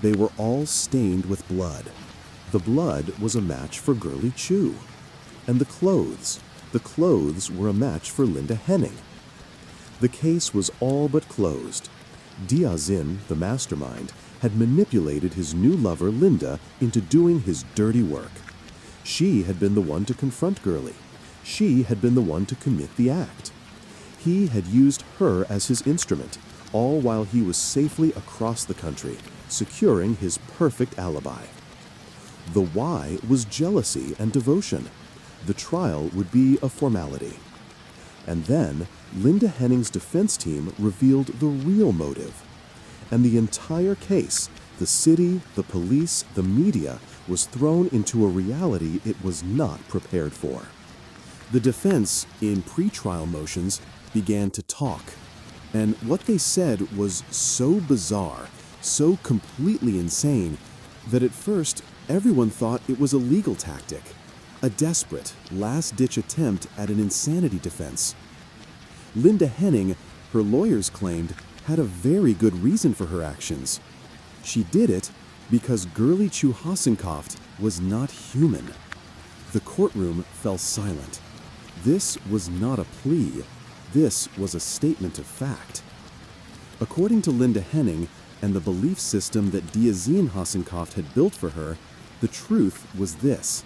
They were all stained with blood. The blood was a match for Gurley Chu. And the clothes were a match for Linda Henning. The case was all but closed. Diazine, the mastermind, had manipulated his new lover Linda into doing his dirty work. She had been the one to confront Gurley. She had been the one to commit the act. He had used her as his instrument, all while he was safely across the country, securing his perfect alibi. The why was jealousy and devotion. The trial would be a formality. And then, Linda Henning's defense team revealed the real motive. And the entire case, the city, the police, the media, was thrown into a reality it was not prepared for. The defense, in pretrial motions, began to talk. And what they said was so bizarre, so completely insane, that at first everyone thought it was a legal tactic, a desperate, last-ditch attempt at an insanity defense. Linda Henning, her lawyers claimed, had a very good reason for her actions. She did it because Gurley Chu Hassenkaft was not human. The courtroom fell silent. This was not a plea. This was a statement of fact. According to Linda Henning and the belief system that Diazine Hassenkaft had built for her, the truth was this.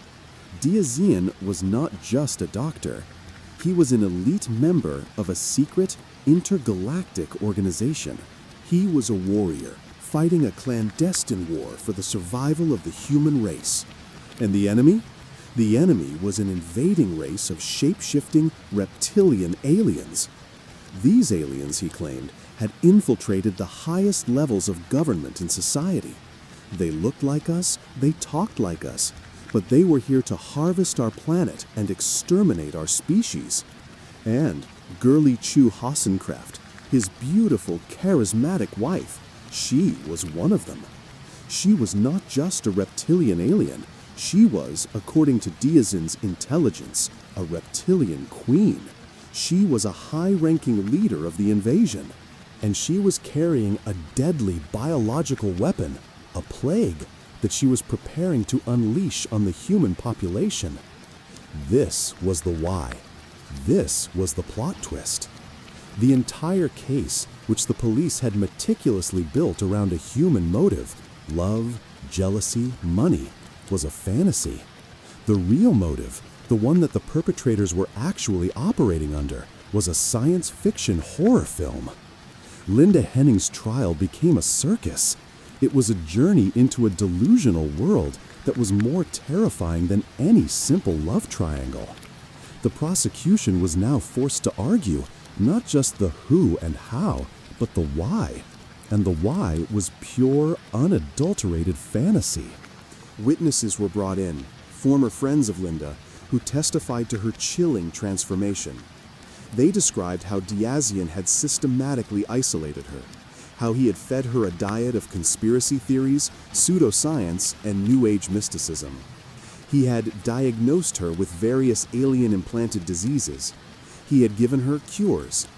Diazine was not just a doctor. He was an elite member of a secret, intergalactic organization. He was a warrior, fighting a clandestine war for the survival of the human race. And the enemy? The enemy was an invading race of shape-shifting reptilian aliens. These aliens, he claimed, had infiltrated the highest levels of government and society. They looked like us, they talked like us, but they were here to harvest our planet and exterminate our species. And Gurley Chu Hassenkaft, his beautiful, charismatic wife, she was one of them. She was not just a reptilian alien. She was, according to Diazine's intelligence, a reptilian queen. She was a high-ranking leader of the invasion, and she was carrying a deadly biological weapon, a plague, that she was preparing to unleash on the human population. This was the why. This was the plot twist. The entire case, which the police had meticulously built around a human motive, love, jealousy, money, was a fantasy. The real motive, the one that the perpetrators were actually operating under, was a science fiction horror film. Linda Henning's trial became a circus. It was a journey into a delusional world that was more terrifying than any simple love triangle. The prosecution was now forced to argue not just the who and how, but the why. and the why was pure, unadulterated fantasy. Witnesses were brought in, former friends of Linda, who testified to her chilling transformation. They described how Diazian had systematically isolated her, how he had fed her a diet of conspiracy theories, pseudoscience, and New Age mysticism. He had diagnosed her with various alien-implanted diseases. He had given her cures.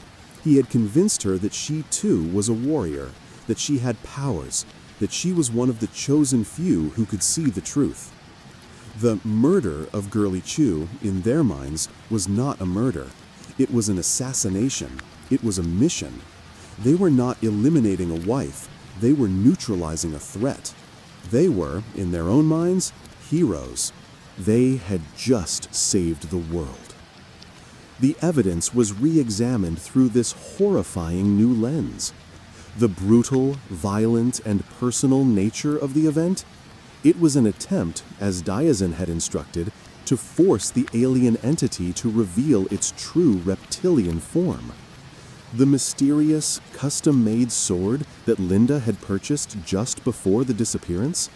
He had convinced her that she too was a warrior, that she had powers, that she was one of the chosen few who could see the truth. The murder of Girly Chew, in their minds, was not a murder. It was an assassination. It was a mission. They were not eliminating a wife. They were neutralizing a threat. They were, in their own minds, heroes. They had just saved the world. The evidence was re-examined through this horrifying new lens. The brutal, violent, and personal nature of the event? It was an attempt, as Diazian had instructed, to force the alien entity to reveal its true reptilian form. The mysterious, custom-made sword that Linda had purchased just before the disappearance?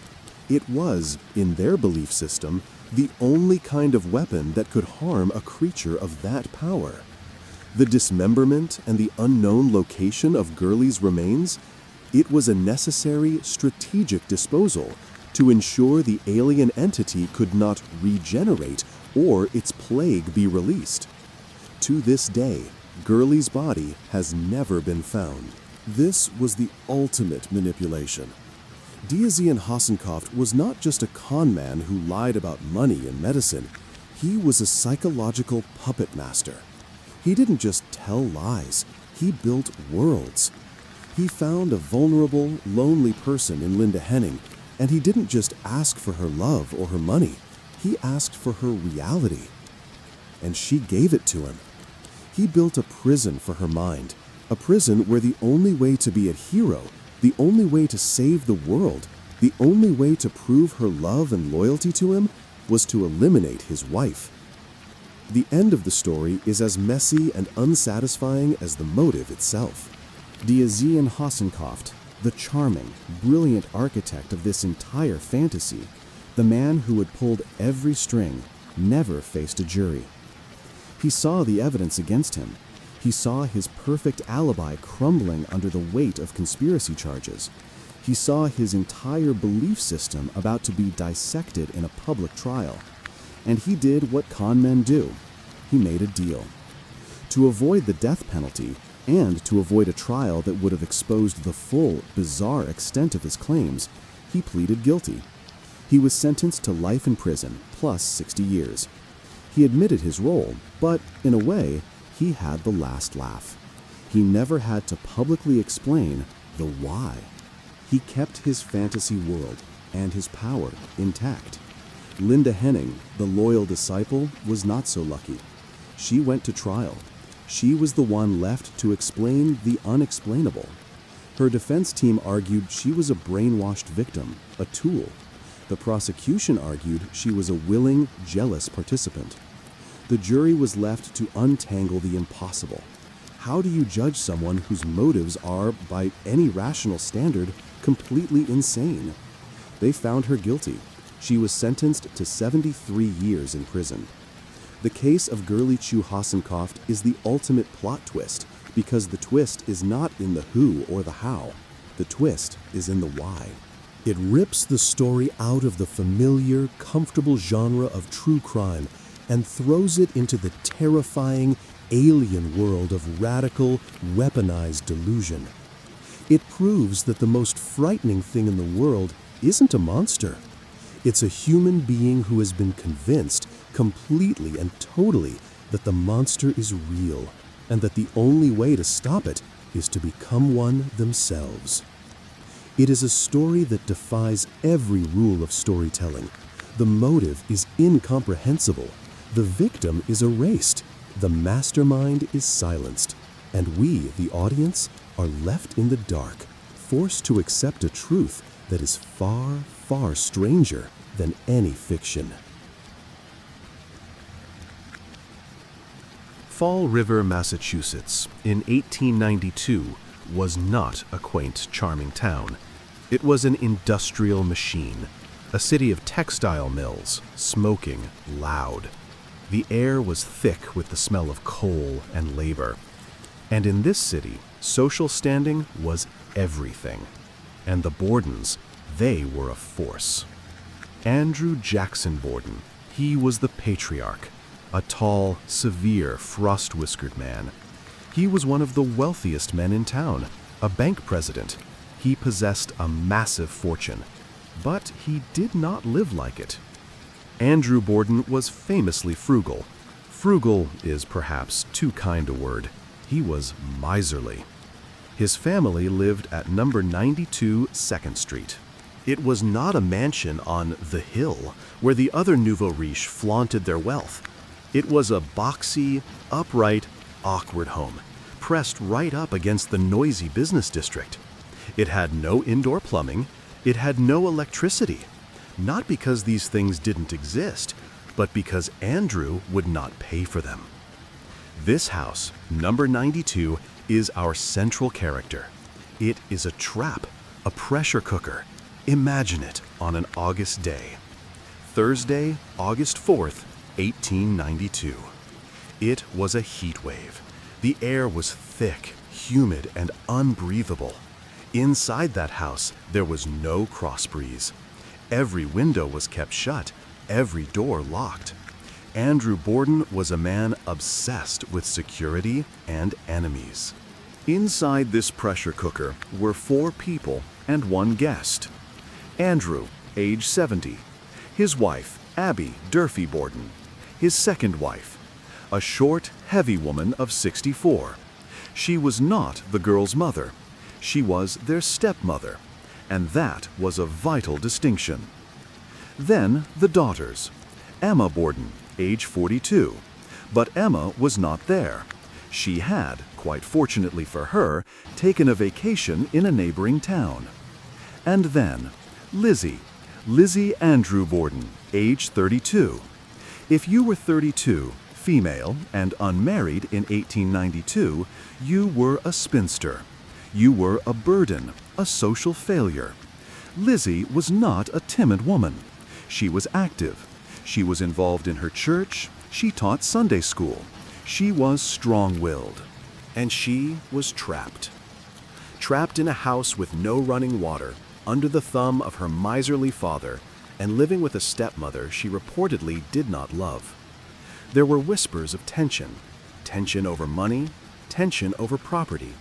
It was, in their belief system, the only kind of weapon that could harm a creature of that power. The dismemberment and the unknown location of Girly's remains? It was a necessary, strategic disposal to ensure the alien entity could not regenerate or its plague be released. To this day, Girly's body has never been found. This was the ultimate manipulation. Diazian Hassenkopf was not just a con man who lied about money and medicine. He was a psychological puppet master. He didn't just tell lies, he built worlds. He found a vulnerable, lonely person in Linda Henning, and he didn't just ask for her love or her money, he asked for her reality. And she gave it to him. He built a prison for her mind, a prison where the only way to be a hero, the only way to save the world, the only way to prove her love and loyalty to him was to eliminate his wife. The end of the story is as messy and unsatisfying as the motive itself. Diazian Hassenkopf, the charming, brilliant architect of this entire fantasy, the man who had pulled every string, never faced a jury. He saw the evidence against him. He saw his perfect alibi crumbling under the weight of conspiracy charges. He saw his entire belief system about to be dissected in a public trial. And he did what con men do. He made a deal. To avoid the death penalty, and to avoid a trial that would have exposed the full, bizarre extent of his claims, he pleaded guilty. He was sentenced to life in prison, plus 60 years. He admitted his role, but, in a way, he had the last laugh. He never had to publicly explain the why. He kept his fantasy world and his power intact. Linda Henning, the loyal disciple, was not so lucky. She went to trial. She was the one left to explain the unexplainable. Her defense team argued she was a brainwashed victim, a tool. The prosecution argued she was a willing, jealous participant. The jury was left to untangle the impossible. How do you judge someone whose motives are, by any rational standard, completely insane? They found her guilty. She was sentenced to 73 years in prison. The case of Girly Chew Hassenkopf is the ultimate plot twist, because the twist is not in the who or the how. The twist is in the why. It rips the story out of the familiar, comfortable genre of true crime and throws it into the terrifying, alien world of radical, weaponized delusion. It proves that the most frightening thing in the world isn't a monster. It's a human being who has been convinced, completely and totally, that the monster is real, and that the only way to stop it is to become one themselves. It is a story that defies every rule of storytelling. The motive is incomprehensible. The victim is erased. The mastermind is silenced. And we, the audience, are left in the dark, forced to accept a truth that is far, far stranger than any fiction. Fall River, Massachusetts, in 1892, was not a quaint, charming town. It was an industrial machine, a city of textile mills, smoking, loud. The air was thick with the smell of coal and labor. And in this city, social standing was everything. And the Bordens, they were a force. Andrew Jackson Borden, he was the patriarch, a tall, severe, frost-whiskered man. He was one of the wealthiest men in town, a bank president. He possessed a massive fortune, but he did not live like it. Andrew Borden was famously frugal. Frugal is perhaps too kind a word. He was miserly. His family lived at number 92 2nd Street. It was not a mansion on the hill where the other nouveau riche flaunted their wealth. It was a boxy, upright, awkward home, pressed right up against the noisy business district. It had no indoor plumbing. It had no electricity. Not because these things didn't exist, but because Andrew would not pay for them. This house, number 92, is our central character. It is a trap, a pressure cooker. Imagine it on an August day. Thursday, August 4th, 1892. It was a heat wave. The air was thick, humid, and unbreathable. Inside that house, there was no cross breeze. Every window was kept shut, every door locked. Andrew Borden was a man obsessed with security and enemies. Inside this pressure cooker were 4 people and 1 guest. Andrew, age 70. His wife, Abby Durfee Borden. His second wife, a short, heavy woman of 64. She was not the girl's mother. She was their stepmother, and that was a vital distinction. Then the daughters. Emma Borden, age 42. But Emma was not there. She had, quite fortunately for her, taken a vacation in a neighboring town. And then Lizzie Andrew Borden, age 32. If you were 32, female, and unmarried in 1892, you were a spinster. You were a burden, a social failure. Lizzie was not a timid woman. She was active. She was involved in her church. She taught Sunday school. She was strong-willed. And she was trapped. Trapped in a house with no running water, under the thumb of her miserly father, and living with a stepmother she reportedly did not love. There were whispers of tension. Tension over money, tension over property.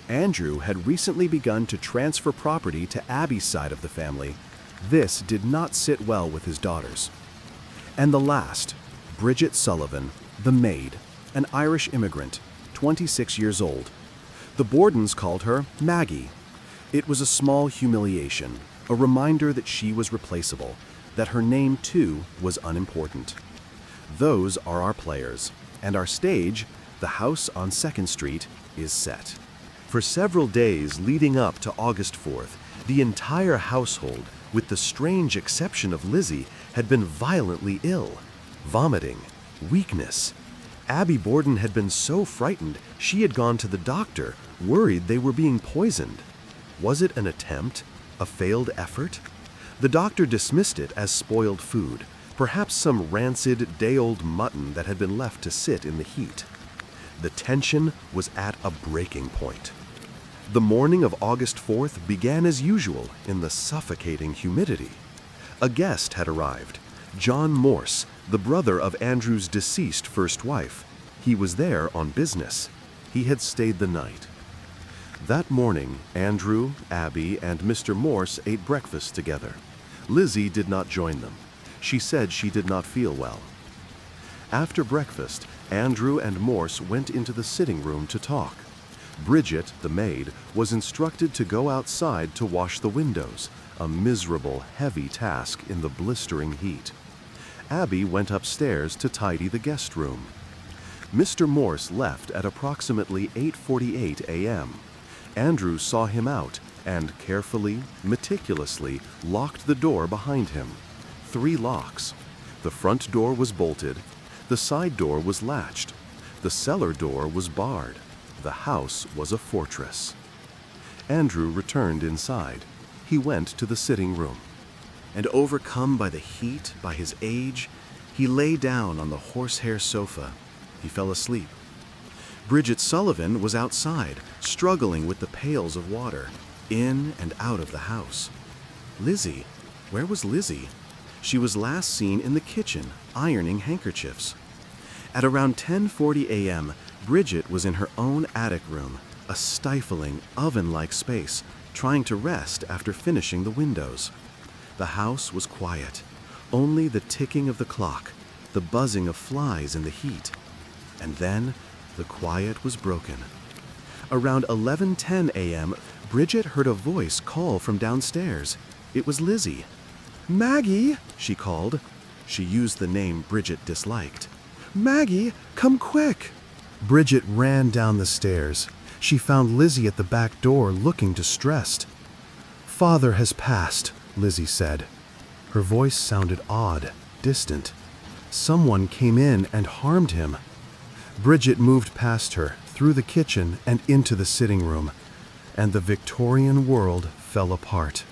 Andrew had recently begun to transfer property to Abby's side of the family. This did not sit well with his daughters. And the last, Bridget Sullivan, the maid, an Irish immigrant, 26 years old. The Bordens called her Maggie. It was a small humiliation, a reminder that she was replaceable, that her name too was unimportant. Those are our players, and our stage, the house on 2nd Street, is set. For several days leading up to August 4th, the entire household, with the strange exception of Lizzie, had been violently ill. Vomiting, weakness. Abby Borden had been so frightened she had gone to the doctor, worried they were being poisoned. Was it an attempt? A failed effort? The doctor dismissed it as spoiled food, perhaps some rancid, day-old mutton that had been left to sit in the heat. The tension was at a breaking point. The morning of August 4th began as usual in the suffocating humidity. A guest had arrived, John Morse, the brother of Andrew's deceased first wife. He was there on business. He had stayed the night. That morning, Andrew, Abby, and Mr. Morse ate breakfast together. Lizzie did not join them. She said she did not feel well. After breakfast, Andrew and Morse went into the sitting room to talk. Bridget, the maid, was instructed to go outside to wash the windows, a miserable, heavy task in the blistering heat. Abby went upstairs to tidy the guest room. Mr. Morse left at approximately 8:48 a.m. Andrew saw him out and carefully, meticulously locked the door behind him. 3 locks. The front door was bolted. The side door was latched. The cellar door was barred. The house was a fortress. Andrew returned inside. He went to the sitting room. And overcome by the heat, by his age, he lay down on the horsehair sofa. He fell asleep. Bridget Sullivan was outside, struggling with the pails of water, in and out of the house. Lizzie? Where was Lizzie? She was last seen in the kitchen, ironing handkerchiefs. At around 10:40 a.m., Bridget was in her own attic room, a stifling, oven-like space, trying to rest after finishing the windows. The house was quiet, only the ticking of the clock, the buzzing of flies in the heat. And then, the quiet was broken. Around 11:10 a.m., Bridget heard a voice call from downstairs. It was Lizzie. "Maggie," she called. She used the name Bridget disliked. "Maggie, come quick." Bridget ran down the stairs. She found Lizzie at the back door looking distressed. "Father has passed," Lizzie said. Her voice sounded odd, distant. Someone came in and harmed him. Bridget moved past her, through the kitchen and into the sitting room, and the Victorian world fell apart.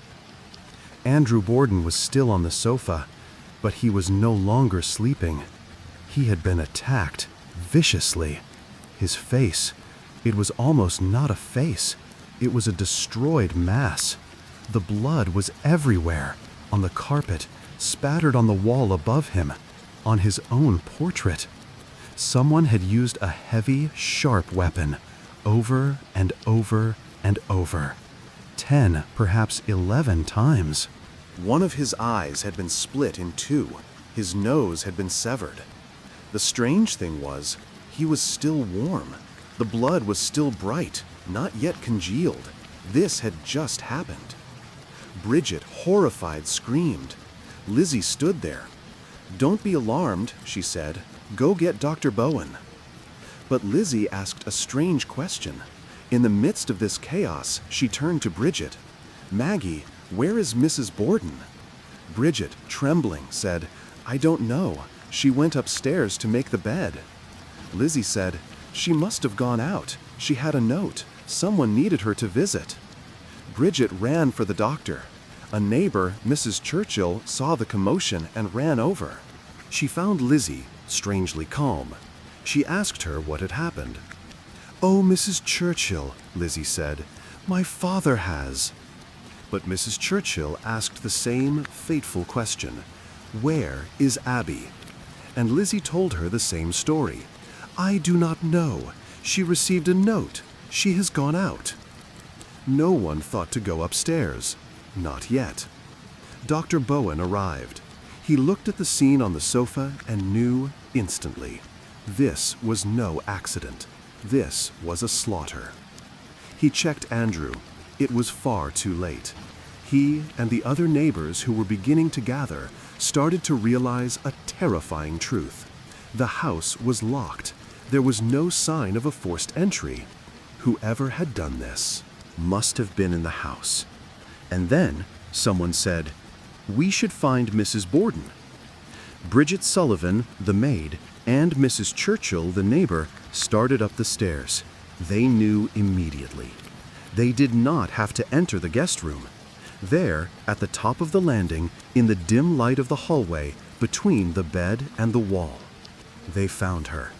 Andrew Borden was still on the sofa, but he was no longer sleeping. He had been attacked, viciously. His face, it was almost not a face. It was a destroyed mass. The blood was everywhere, on the carpet, spattered on the wall above him, on his own portrait. Someone had used a heavy, sharp weapon, over and over and over. 10, perhaps 11 times. One of his eyes had been split in two. His nose had been severed. The strange thing was, he was still warm. The blood was still bright, not yet congealed. This had just happened. Bridget, horrified, screamed. Lizzie stood there. "Don't be alarmed," she said. "Go get Dr. Bowen." But Lizzie asked a strange question. In the midst of this chaos, she turned to Bridget. "Maggie, where is Mrs. Borden?" Bridget, trembling, said, "I don't know. She went upstairs to make the bed." Lizzie said, "She must have gone out. She had a note. Someone needed her to visit." Bridget ran for the doctor. A neighbor, Mrs. Churchill, saw the commotion and ran over. She found Lizzie, strangely calm. She asked her what had happened. "Oh, Mrs. Churchill," Lizzie said, "my father has." But Mrs. Churchill asked the same fateful question. "Where is Abby?" And Lizzie told her the same story. "I do not know. She received a note. She has gone out." No one thought to go upstairs. Not yet. Dr. Bowen arrived. He looked at the scene on the sofa and knew instantly. This was no accident. This was a slaughter. He checked Andrew. It was far too late. He and the other neighbors who were beginning to gather started to realize a terrifying truth. The house was locked. There was no sign of a forced entry. Whoever had done this must have been in the house. And then someone said, "We should find Mrs. Borden." Bridget Sullivan, the maid, and Mrs. Churchill, the neighbor, started up the stairs. They knew immediately. They did not have to enter the guest room. There, at the top of the landing, in the dim light of the hallway, between the bed and the wall, they found her.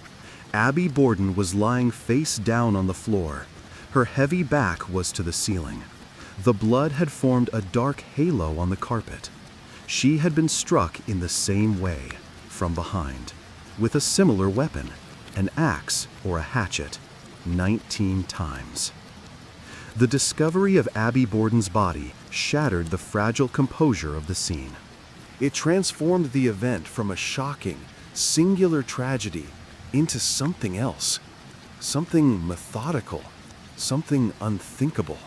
Abby Borden was lying face down on the floor. Her heavy back was to the ceiling. The blood had formed a dark halo on the carpet. She had been struck in the same way, from behind, with a similar weapon, an axe or a hatchet, 19 times. The discovery of Abby Borden's body shattered the fragile composure of the scene. It transformed the event from a shocking, singular tragedy into something else, something methodical, something unthinkable.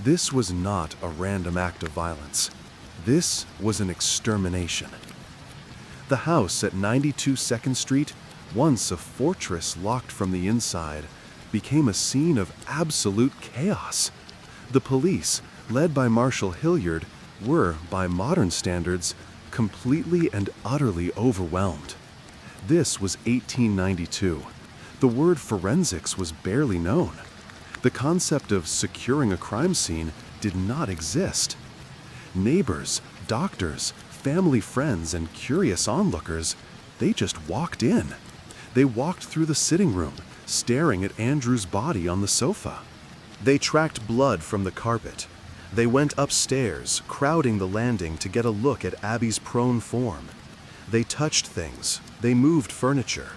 This was not a random act of violence. This was an extermination. The house at 92 2nd Street, once a fortress locked from the inside, became a scene of absolute chaos. The police, led by Marshal Hilliard, were, by modern standards, completely and utterly overwhelmed. This was 1892. The word forensics was barely known. The concept of securing a crime scene did not exist. Neighbors, doctors, family friends, and curious onlookers, they just walked in. They walked through the sitting room, staring at Andrew's body on the sofa. They tracked blood from the carpet. They went upstairs, crowding the landing to get a look at Abby's prone form. They touched things. They moved furniture.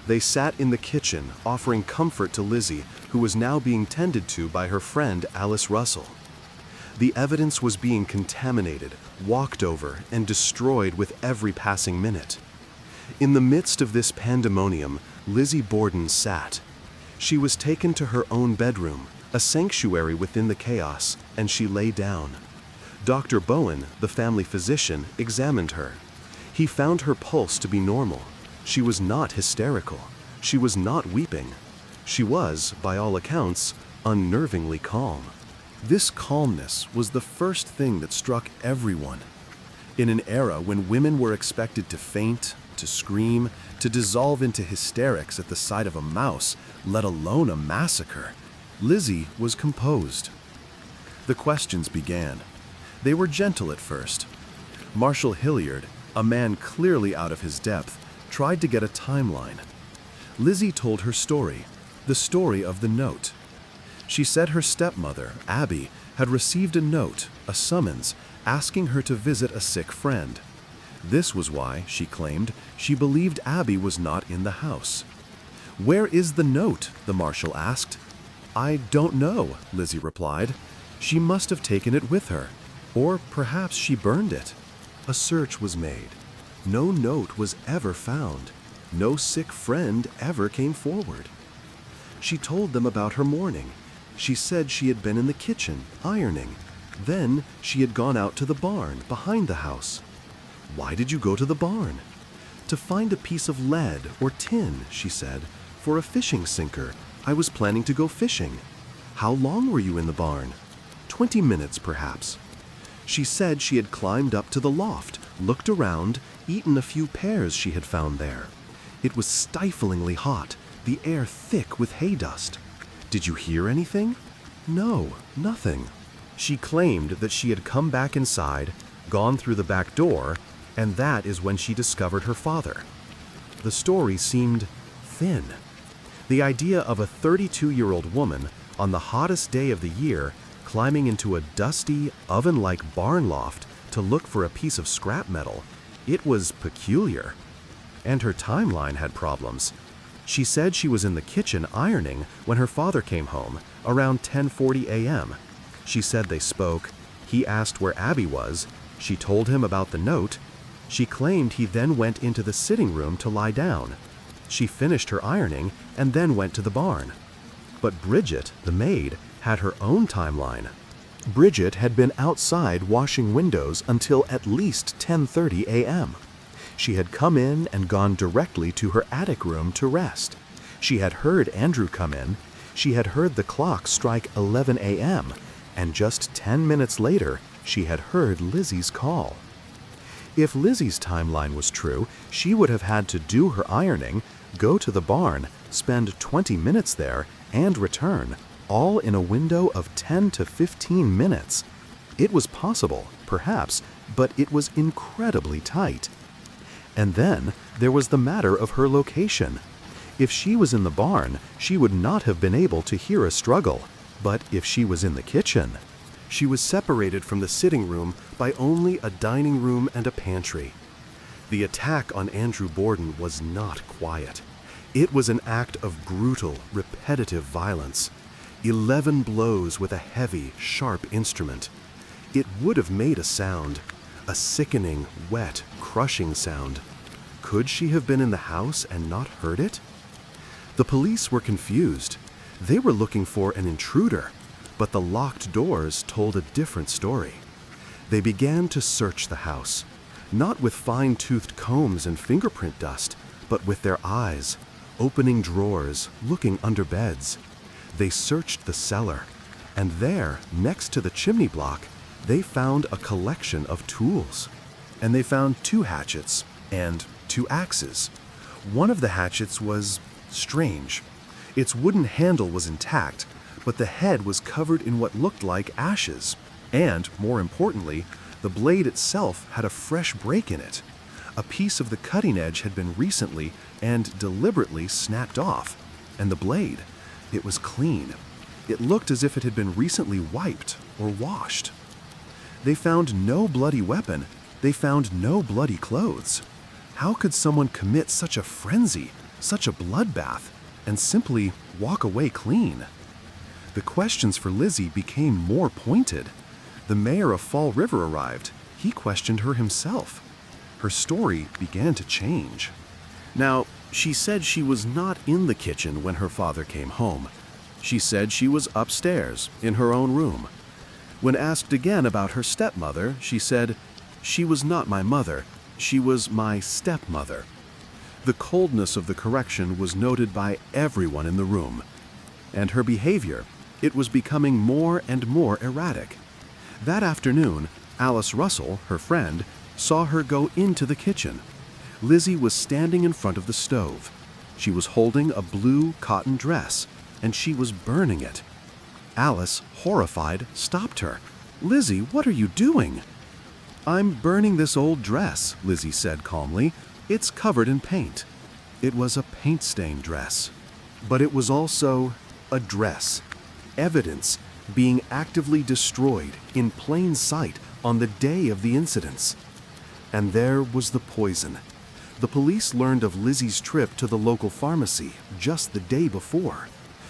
They sat in the kitchen, offering comfort to Lizzie, who was now being tended to by her friend Alice Russell. The evidence was being contaminated, walked over, and destroyed with every passing minute. In the midst of this pandemonium, Lizzie Borden sat. She was taken to her own bedroom, a sanctuary within the chaos, and she lay down. Dr. Bowen, the family physician, examined her. He found her pulse to be normal. She was not hysterical. She was not weeping. She was, by all accounts, unnervingly calm. This calmness was the first thing that struck everyone. In an era when women were expected to faint, to scream, to dissolve into hysterics at the sight of a mouse, let alone a massacre, Lizzie was composed. The questions began. They were gentle at first. Marshall Hilliard, a man clearly out of his depth, tried to get a timeline. Lizzie told her story, the story of the note. She said her stepmother, Abby, had received a note, a summons, asking her to visit a sick friend. This was why, she claimed, she believed Abby was not in the house. "Where is the note?" the marshal asked. "I don't know," Lizzie replied. "She must have taken it with her, or perhaps she burned it." A search was made. No note was ever found. No sick friend ever came forward. She told them about her morning. She said she had been in the kitchen, ironing. Then she had gone out to the barn behind the house. "Why did you go to the barn?" "To find a piece of lead or tin," she said, "for a fishing sinker. I was planning to go fishing." "How long were you in the barn?" 20 minutes, perhaps." She said she had climbed up to the loft, looked around, eaten a few pears she had found there. It was stiflingly hot, the air thick with hay dust. "Did you hear anything?" "No, nothing." She claimed that she had come back inside, gone through the back door, and that is when she discovered her father. The story seemed thin. The idea of a 32-year-old woman on the hottest day of the year climbing into a dusty, oven-like barn loft to look for a piece of scrap metal, it was peculiar. And her timeline had problems. She said she was in the kitchen ironing when her father came home, around 10:40 a.m. She said they spoke. He asked where Abby was. She told him about the note. She claimed he then went into the sitting room to lie down. She finished her ironing and then went to the barn. But Bridget, the maid, had her own timeline. Bridget had been outside washing windows until at least 10:30 a.m. She had come in and gone directly to her attic room to rest. She had heard Andrew come in. She had heard the clock strike 11 a.m. And just 10 minutes later, she had heard Lizzie's call. If Lizzie's timeline was true, she would have had to do her ironing, go to the barn, spend 20 minutes there, and return, all in a window of 10 to 15 minutes. It was possible, perhaps, but it was incredibly tight. And then there was the matter of her location. If she was in the barn, she would not have been able to hear a struggle. But if she was in the kitchen, she was separated from the sitting room by only a dining room and a pantry. The attack on Andrew Borden was not quiet. It was an act of brutal, repetitive violence. 11 blows with a heavy, sharp instrument. It would have made a sound, a sickening, wet, crushing sound. Could she have been in the house and not heard it? The police were confused. They were looking for an intruder, but the locked doors told a different story. They began to search the house, not with fine-toothed combs and fingerprint dust, but with their eyes, opening drawers, looking under beds. They searched the cellar, and there, next to the chimney block, they found a collection of tools. And they found 2 hatchets and 2 axes. One of the hatchets was strange. Its wooden handle was intact, but the head was covered in what looked like ashes, and, more importantly, the blade itself had a fresh break in it. A piece of the cutting edge had been recently and deliberately snapped off, and the blade, it was clean. It looked as if it had been recently wiped or washed. They found no bloody weapon. They found no bloody clothes. How could someone commit such a frenzy, such a bloodbath, and simply walk away clean? The questions for Lizzie became more pointed. The mayor of Fall River arrived. He questioned her himself. Her story began to change. Now, she said she was not in the kitchen when her father came home. She said she was upstairs, in her own room. When asked again about her stepmother, she said, "She was not my mother, she was my stepmother." The coldness of the correction was noted by everyone in the room. And her behavior, it was becoming more and more erratic. That afternoon, Alice Russell, her friend, saw her go into the kitchen. Lizzie was standing in front of the stove. She was holding a blue cotton dress, and she was burning it. Alice, horrified, stopped her. "Lizzie, what are you doing?" "I'm burning this old dress," Lizzie said calmly. "It's covered in paint." It was a paint-stained dress. But it was also a dress. Evidence being actively destroyed in plain sight on the day of the incidents. And there was the poison. The police learned of Lizzie's trip to the local pharmacy just the day before.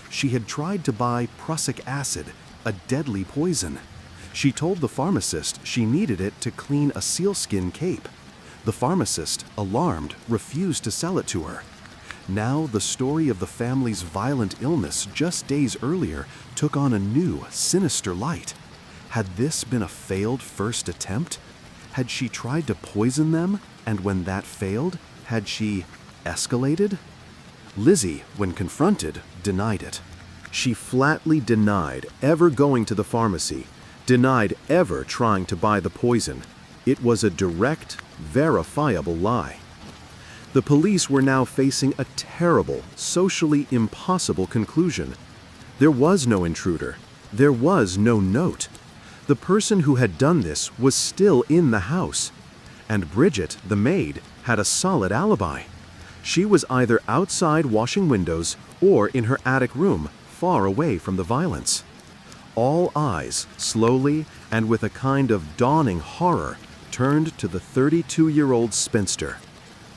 She had tried to buy prussic acid, a deadly poison. She told the pharmacist she needed it to clean a sealskin cape. The pharmacist, alarmed, refused to sell it to her. Now the story of the family's violent illness just days earlier took on a new, sinister light. Had this been a failed first attempt? Had she tried to poison them, and when that failed, had she escalated? Lizzie, when confronted, denied it. She flatly denied ever going to the pharmacy, denied ever trying to buy the poison. It was a direct, verifiable lie. The police were now facing a terrible, socially impossible conclusion. There was no intruder. There was no note. The person who had done this was still in the house. And Bridget, the maid, had a solid alibi. She was either outside washing windows or in her attic room, far away from the violence. All eyes, slowly and with a kind of dawning horror, turned to the 32-year-old spinster,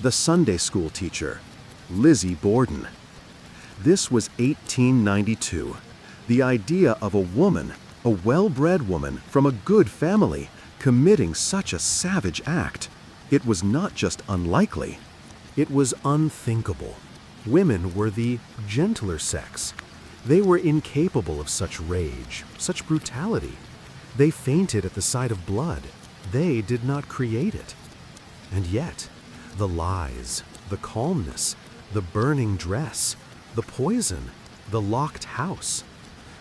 the Sunday school teacher, Lizzie Borden. This was 1892. The idea of a woman, a well-bred woman from a good family, committing such a savage act. It was not just unlikely, it was unthinkable. Women were the gentler sex. They were incapable of such rage, such brutality. They fainted at the sight of blood. They did not create it. And yet, the lies, the calmness, the burning dress, the poison, the locked house.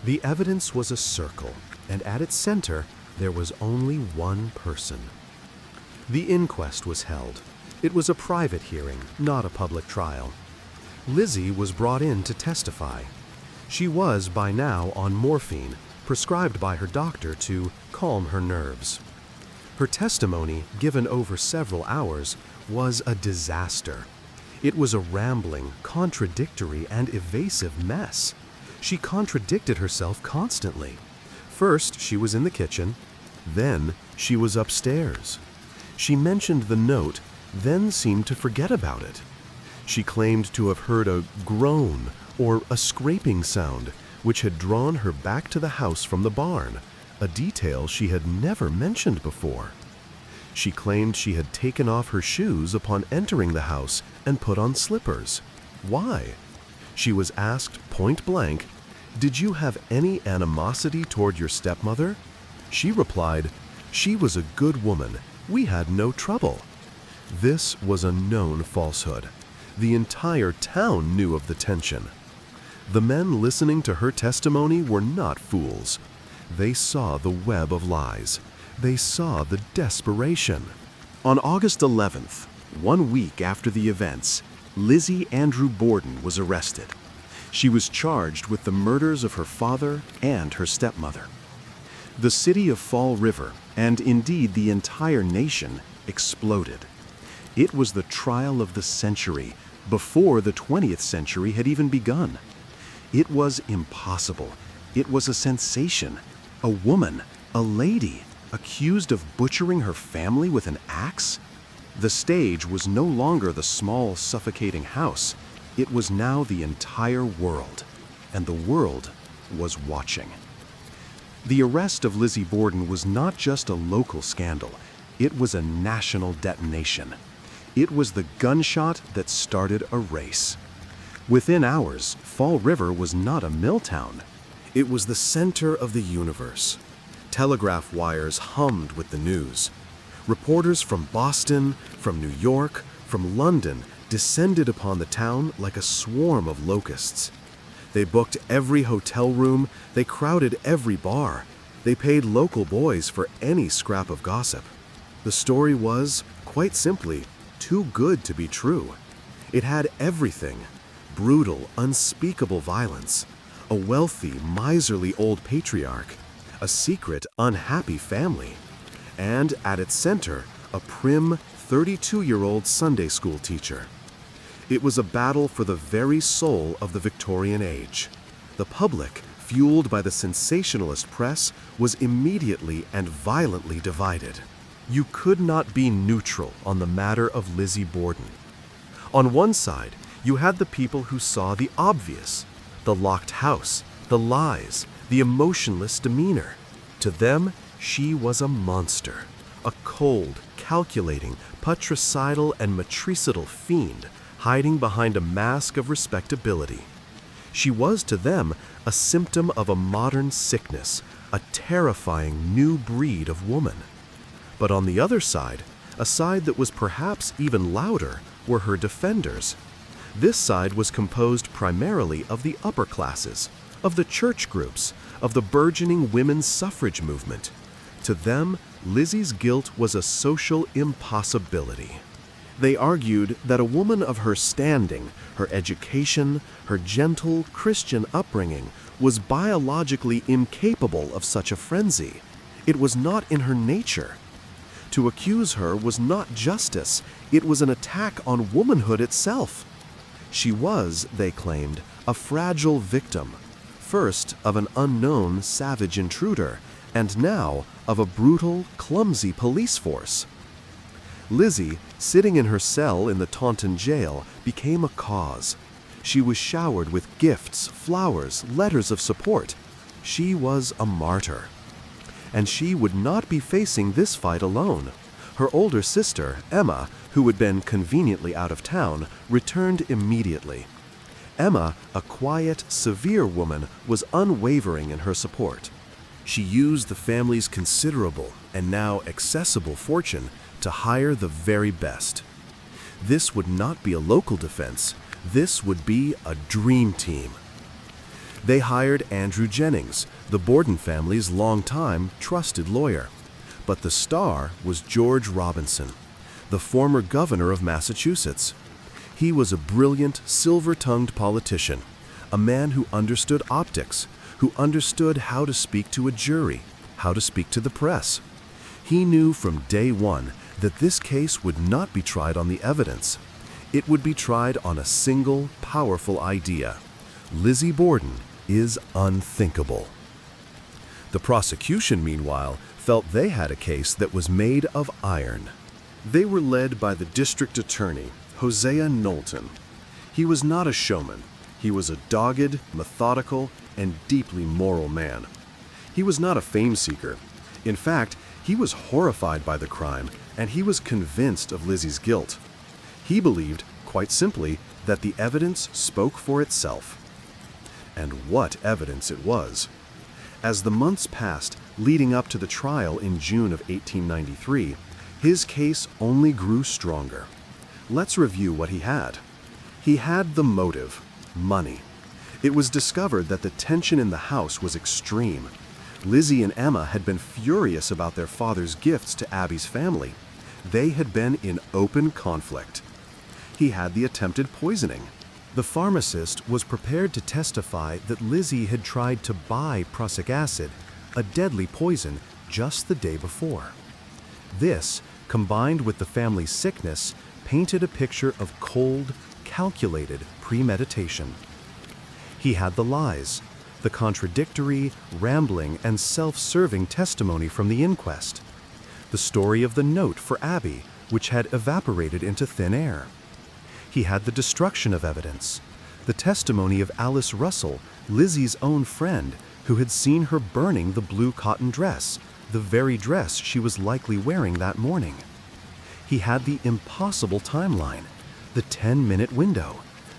The evidence was a circle, and at its center, there was only one person. The inquest was held. It was a private hearing, not a public trial. Lizzie was brought in to testify. She was, by now, on morphine, prescribed by her doctor to calm her nerves. Her testimony, given over several hours, was a disaster. It was a rambling, contradictory, and evasive mess. She contradicted herself constantly. First, she was in the kitchen. Then, she was upstairs. She mentioned the note, then seemed to forget about it. She claimed to have heard a groan or a scraping sound, which had drawn her back to the house from the barn, a detail she had never mentioned before. She claimed she had taken off her shoes upon entering the house and put on slippers. Why? She was asked point blank, "Did you have any animosity toward your stepmother?" She replied, "She was a good woman. We had no trouble." This was a known falsehood. The entire town knew of the tension. The men listening to her testimony were not fools. They saw the web of lies. They saw the desperation. On August 11th, 1 week after the events, Lizzie Andrew Borden was arrested. She was charged with the murders of her father and her stepmother. The city of Fall River, and indeed the entire nation, exploded. It was the trial of the century, before the 20th century had even begun. It was impossible. It was a sensation. A woman, a lady, accused of butchering her family with an axe? The stage was no longer the small, suffocating house. It was now the entire world, and the world was watching. The arrest of Lizzie Borden was not just a local scandal. It was a national detonation. It was the gunshot that started a race. Within hours, Fall River was not a mill town. It was the center of the universe. Telegraph wires hummed with the news. Reporters from Boston, from New York, from London descended upon the town like a swarm of locusts. They booked every hotel room, they crowded every bar. They paid local boys for any scrap of gossip. The story was, quite simply, too good to be true. It had everything: brutal, unspeakable violence, a wealthy, miserly old patriarch, a secret, unhappy family, and at its center, a prim, 32-year-old Sunday school teacher. It was a battle for the very soul of the Victorian age. The public, fueled by the sensationalist press, was immediately and violently divided. You could not be neutral on the matter of Lizzie Borden. On one side, you had the people who saw the obvious: the locked house, the lies, the emotionless demeanor. To them, she was a monster, a cold, calculating, patricidal, and matricidal fiend hiding behind a mask of respectability. She was to them a symptom of a modern sickness, a terrifying new breed of woman. But on the other side, a side that was perhaps even louder, were her defenders. This side was composed primarily of the upper classes, of the church groups, of the burgeoning women's suffrage movement. To them, Lizzie's guilt was a social impossibility. They argued that a woman of her standing, her education, her gentle Christian upbringing, was biologically incapable of such a frenzy. It was not in her nature. To accuse her was not justice, it was an attack on womanhood itself. She was, they claimed, a fragile victim, first of an unknown savage intruder, and now of a brutal, clumsy police force. Lizzie, sitting in her cell in the Taunton jail, became a cause. She was showered with gifts, flowers, letters of support. She was a martyr. And she would not be facing this fight alone. Her older sister, Emma, who had been conveniently out of town, returned immediately. Emma, a quiet, severe woman, was unwavering in her support. She used the family's considerable and now accessible fortune to hire the very best. This would not be a local defense. This would be a dream team. They hired Andrew Jennings, the Borden family's longtime trusted lawyer. But the star was George Robinson, the former governor of Massachusetts. He was a brilliant, silver-tongued politician, a man who understood optics, who understood how to speak to a jury, how to speak to the press. He knew from day one that this case would not be tried on the evidence. It would be tried on a single, powerful idea. Lizzie Borden is unthinkable. The prosecution, meanwhile, felt they had a case that was made of iron. They were led by the district attorney, Hosea Knowlton. He was not a showman. He was a dogged, methodical, and deeply moral man. He was not a fame seeker. In fact, he was horrified by the crime, and he was convinced of Lizzie's guilt. He believed, quite simply, that the evidence spoke for itself. And what evidence it was! As the months passed, leading up to the trial in June of 1893, his case only grew stronger. Let's review what he had. He had the motive: money. It was discovered that the tension in the house was extreme. Lizzie and Emma had been furious about their father's gifts to Abby's family. They had been in open conflict. He had the attempted poisoning. The pharmacist was prepared to testify that Lizzie had tried to buy prussic acid, a deadly poison, just the day before. This, combined with the family's sickness, painted a picture of cold, calculated premeditation. He had the lies, the contradictory, rambling, and self-serving testimony from the inquest, the story of the note for Abby, which had evaporated into thin air. He had the destruction of evidence, the testimony of Alice Russell, Lizzie's own friend, who had seen her burning the blue cotton dress, the very dress she was likely wearing that morning. He had the impossible timeline, the 10-minute window,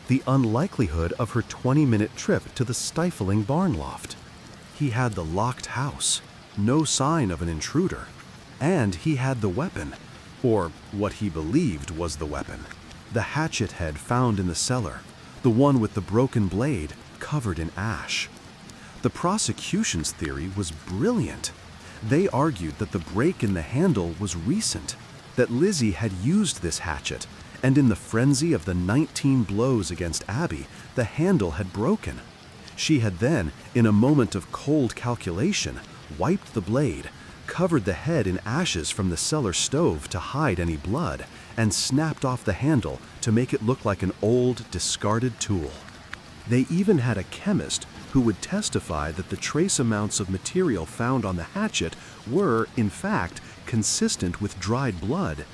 the unlikelihood of her 20-minute trip to the stifling barn loft. He had the locked house, no sign of an intruder, and he had the weapon, or what he believed was the weapon, the hatchet head found in the cellar, the one with the broken blade covered in ash. The prosecution's theory was brilliant. They argued that the break in the handle was recent, that Lizzie had used this hatchet, and in the frenzy of the 19 blows against Abby, the handle had broken. She had then, in a moment of cold calculation, wiped the blade, covered the head in ashes from the cellar stove to hide any blood, and snapped off the handle to make it look like an old, discarded tool. They even had a chemist who would testify that the trace amounts of material found on the hatchet were, in fact, consistent with dried blood.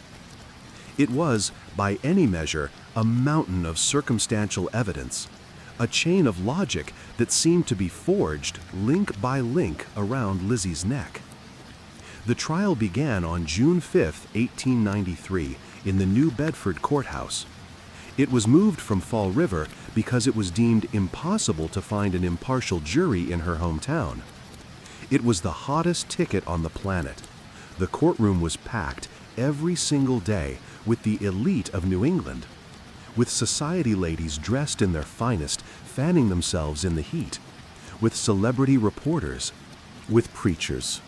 It was, by any measure, a mountain of circumstantial evidence, a chain of logic that seemed to be forged link by link around Lizzie's neck. The trial began on June 5, 1893, in the New Bedford courthouse. It was moved from Fall River because it was deemed impossible to find an impartial jury in her hometown. It was the hottest ticket on the planet. The courtroom was packed every single day with the elite of New England, with society ladies dressed in their finest, fanning themselves in the heat, with celebrity reporters, with preachers.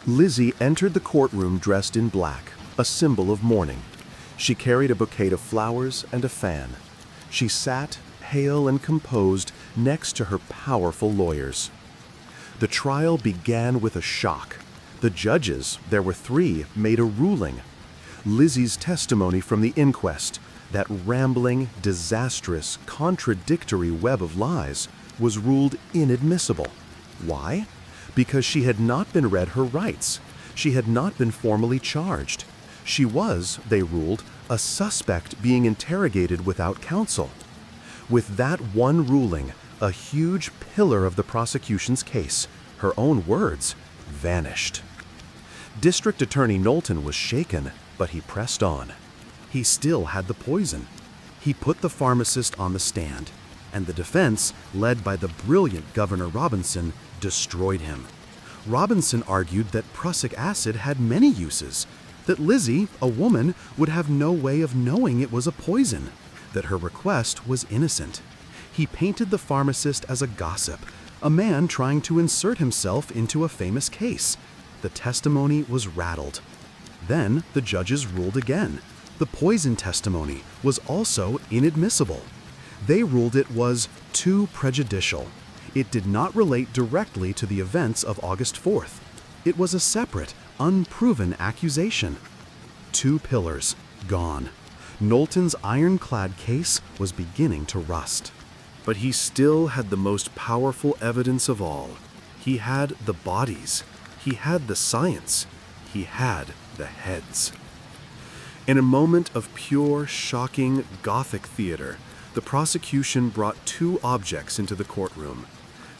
Lizzie entered the courtroom dressed in black, a symbol of mourning. She carried a bouquet of flowers and a fan. She sat, pale and composed, next to her powerful lawyers. The trial began with a shock. The judges, there were 3, made a ruling. Lizzie's testimony from the inquest, that rambling, disastrous, contradictory web of lies, was ruled inadmissible. Why? Because she had not been read her rights. She had not been formally charged. She was, they ruled, a suspect being interrogated without counsel. With that one ruling, a huge pillar of the prosecution's case, her own words, vanished. District Attorney Knowlton was shaken, but he pressed on. He still had the poison. He put the pharmacist on the stand, and the defense, led by the brilliant Governor Robinson, destroyed him. Robinson argued that prussic acid had many uses, that Lizzie, a woman, would have no way of knowing it was a poison, that her request was innocent. He painted the pharmacist as a gossip, a man trying to insert himself into a famous case. The testimony was rattled. Then the judges ruled again. The poison testimony was also inadmissible. They ruled it was too prejudicial. It did not relate directly to the events of August 4th. It was a separate, unproven accusation. 2 pillars, gone. Knowlton's ironclad case was beginning to rust. But he still had the most powerful evidence of all. He had the bodies. He had the science. He had the heads. In a moment of pure, shocking, Gothic theater, the prosecution brought 2 objects into the courtroom.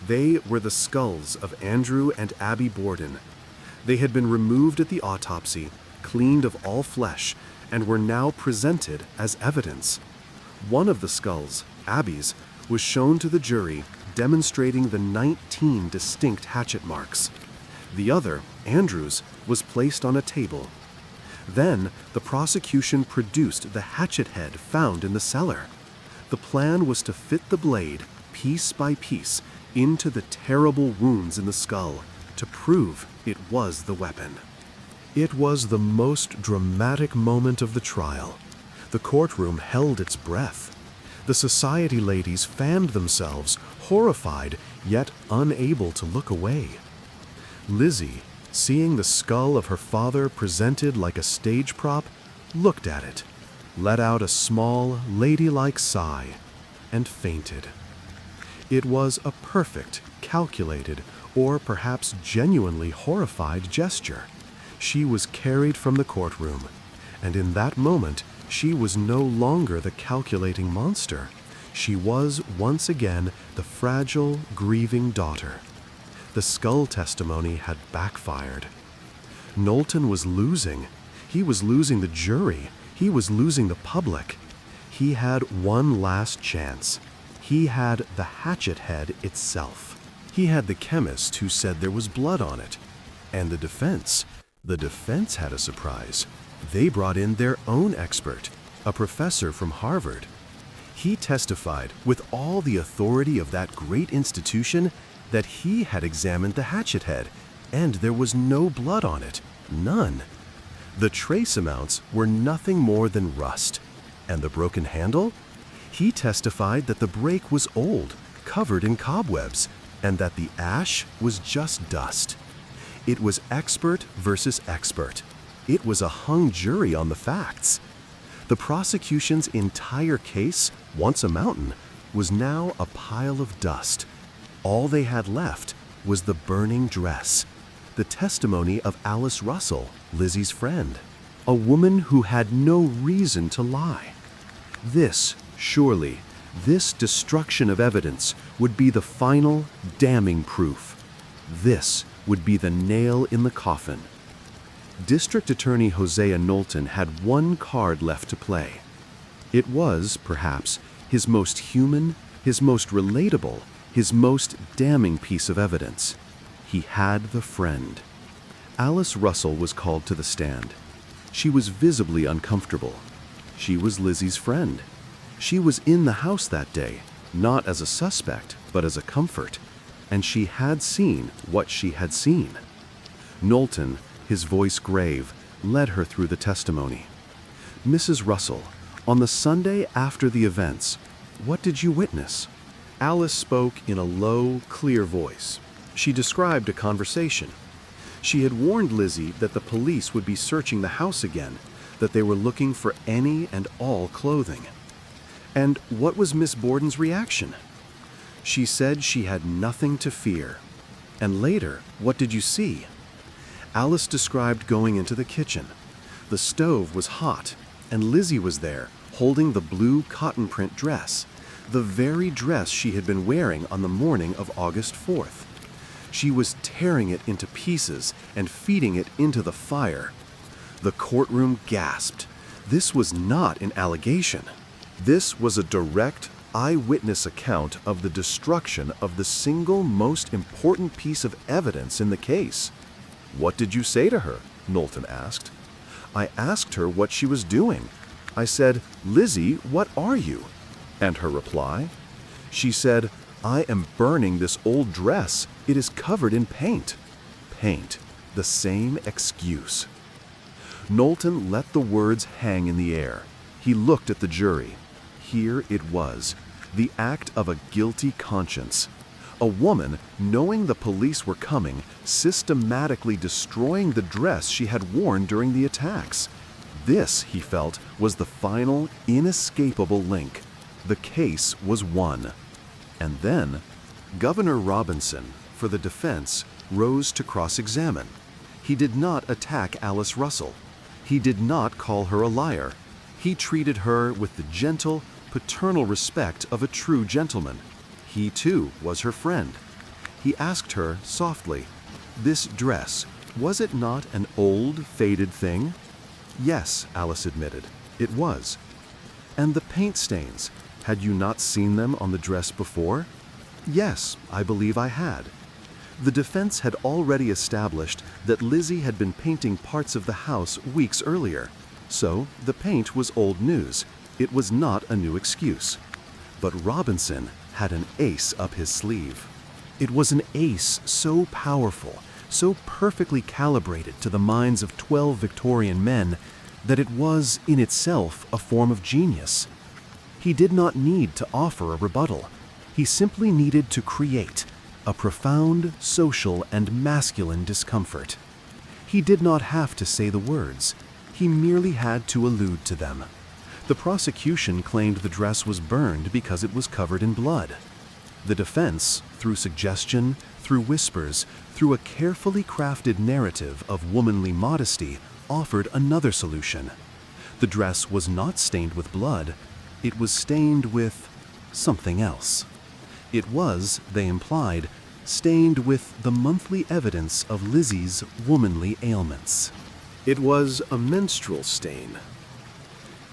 They were the skulls of Andrew and Abby Borden. They had been removed at the autopsy, cleaned of all flesh, and were now presented as evidence. One of the skulls, Abby's, was shown to the jury, demonstrating the 19 distinct hatchet marks. The other, Andrew's, was placed on a table. Then, the prosecution produced the hatchet head found in the cellar. The plan was to fit the blade, piece by piece, into the terrible wounds in the skull, to prove it was the weapon. It was the most dramatic moment of the trial. The courtroom held its breath. The society ladies fanned themselves, horrified, yet unable to look away. Lizzie, seeing the skull of her father presented like a stage prop, looked at it, let out a small, ladylike sigh, and fainted. It was a perfect, calculated, or perhaps genuinely horrified gesture. She was carried from the courtroom, and in that moment, she was no longer the calculating monster. She was once again the fragile, grieving daughter. The skull testimony had backfired. Knowlton was losing. He was losing the jury. He was losing the public. He had one last chance. He had the hatchet head itself. He had the chemist who said there was blood on it. And the defense had a surprise. They brought in their own expert, a professor from Harvard. He testified with all the authority of that great institution that he had examined the hatchet head, and there was no blood on it, none. The trace amounts were nothing more than rust. And the broken handle? He testified that the break was old, covered in cobwebs, and that the ash was just dust. It was expert versus expert. It was a hung jury on the facts. The prosecution's entire case, once a mountain, was now a pile of dust. All they had left was the burning dress, the testimony of Alice Russell, Lizzie's friend, a woman who had no reason to lie. Surely, this destruction of evidence would be the final, damning proof. This would be the nail in the coffin. District Attorney Hosea Knowlton had one card left to play. It was, perhaps, his most human, his most relatable, his most damning piece of evidence. He had the friend. Alice Russell was called to the stand. She was visibly uncomfortable. She was Lizzie's friend. She was in the house that day, not as a suspect, but as a comfort, and she had seen what she had seen. Knowlton, his voice grave, led her through the testimony. Mrs. Russell, on the Sunday after the events, what did you witness? Alice spoke in a low, clear voice. She described a conversation. She had warned Lizzie that the police would be searching the house again, that they were looking for any and all clothing. And what was Miss Borden's reaction? She said she had nothing to fear. And later, what did you see? Alice described going into the kitchen. The stove was hot, and Lizzie was there, holding the blue cotton print dress, the very dress she had been wearing on the morning of August 4th. She was tearing it into pieces and feeding it into the fire. The courtroom gasped. This was not an allegation. This was a direct eyewitness account of the destruction of the single most important piece of evidence in the case. What did you say to her? Knowlton asked. I asked her what she was doing. I said, Lizzie, what are you? And her reply? She said, I am burning this old dress. It is covered in paint. Paint. The same excuse. Knowlton let the words hang in the air. He looked at the jury. Here it was, the act of a guilty conscience. A woman, knowing the police were coming, systematically destroying the dress she had worn during the attacks. This, he felt, was the final, inescapable link. The case was won. And then, Governor Robinson, for the defense, rose to cross-examine. He did not attack Alice Russell. He did not call her a liar. He treated her with the gentle, paternal respect of a true gentleman. He, too, was her friend. He asked her softly, this dress, was it not an old, faded thing? Yes, Alice admitted, it was. And the paint stains, had you not seen them on the dress before? Yes, I believe I had. The defense had already established that Lizzie had been painting parts of the house weeks earlier, so the paint was old news. It was not a new excuse. But Robinson had an ace up his sleeve. It was an ace so powerful, so perfectly calibrated to the minds of 12 Victorian men, that it was, in itself, a form of genius. He did not need to offer a rebuttal. He simply needed to create a profound social and masculine discomfort. He did not have to say the words. He merely had to allude to them. The prosecution claimed the dress was burned because it was covered in blood. The defense, through suggestion, through whispers, through a carefully crafted narrative of womanly modesty, offered another solution. The dress was not stained with blood. It was stained with something else. It was, they implied, stained with the monthly evidence of Lizzie's womanly ailments. It was a menstrual stain.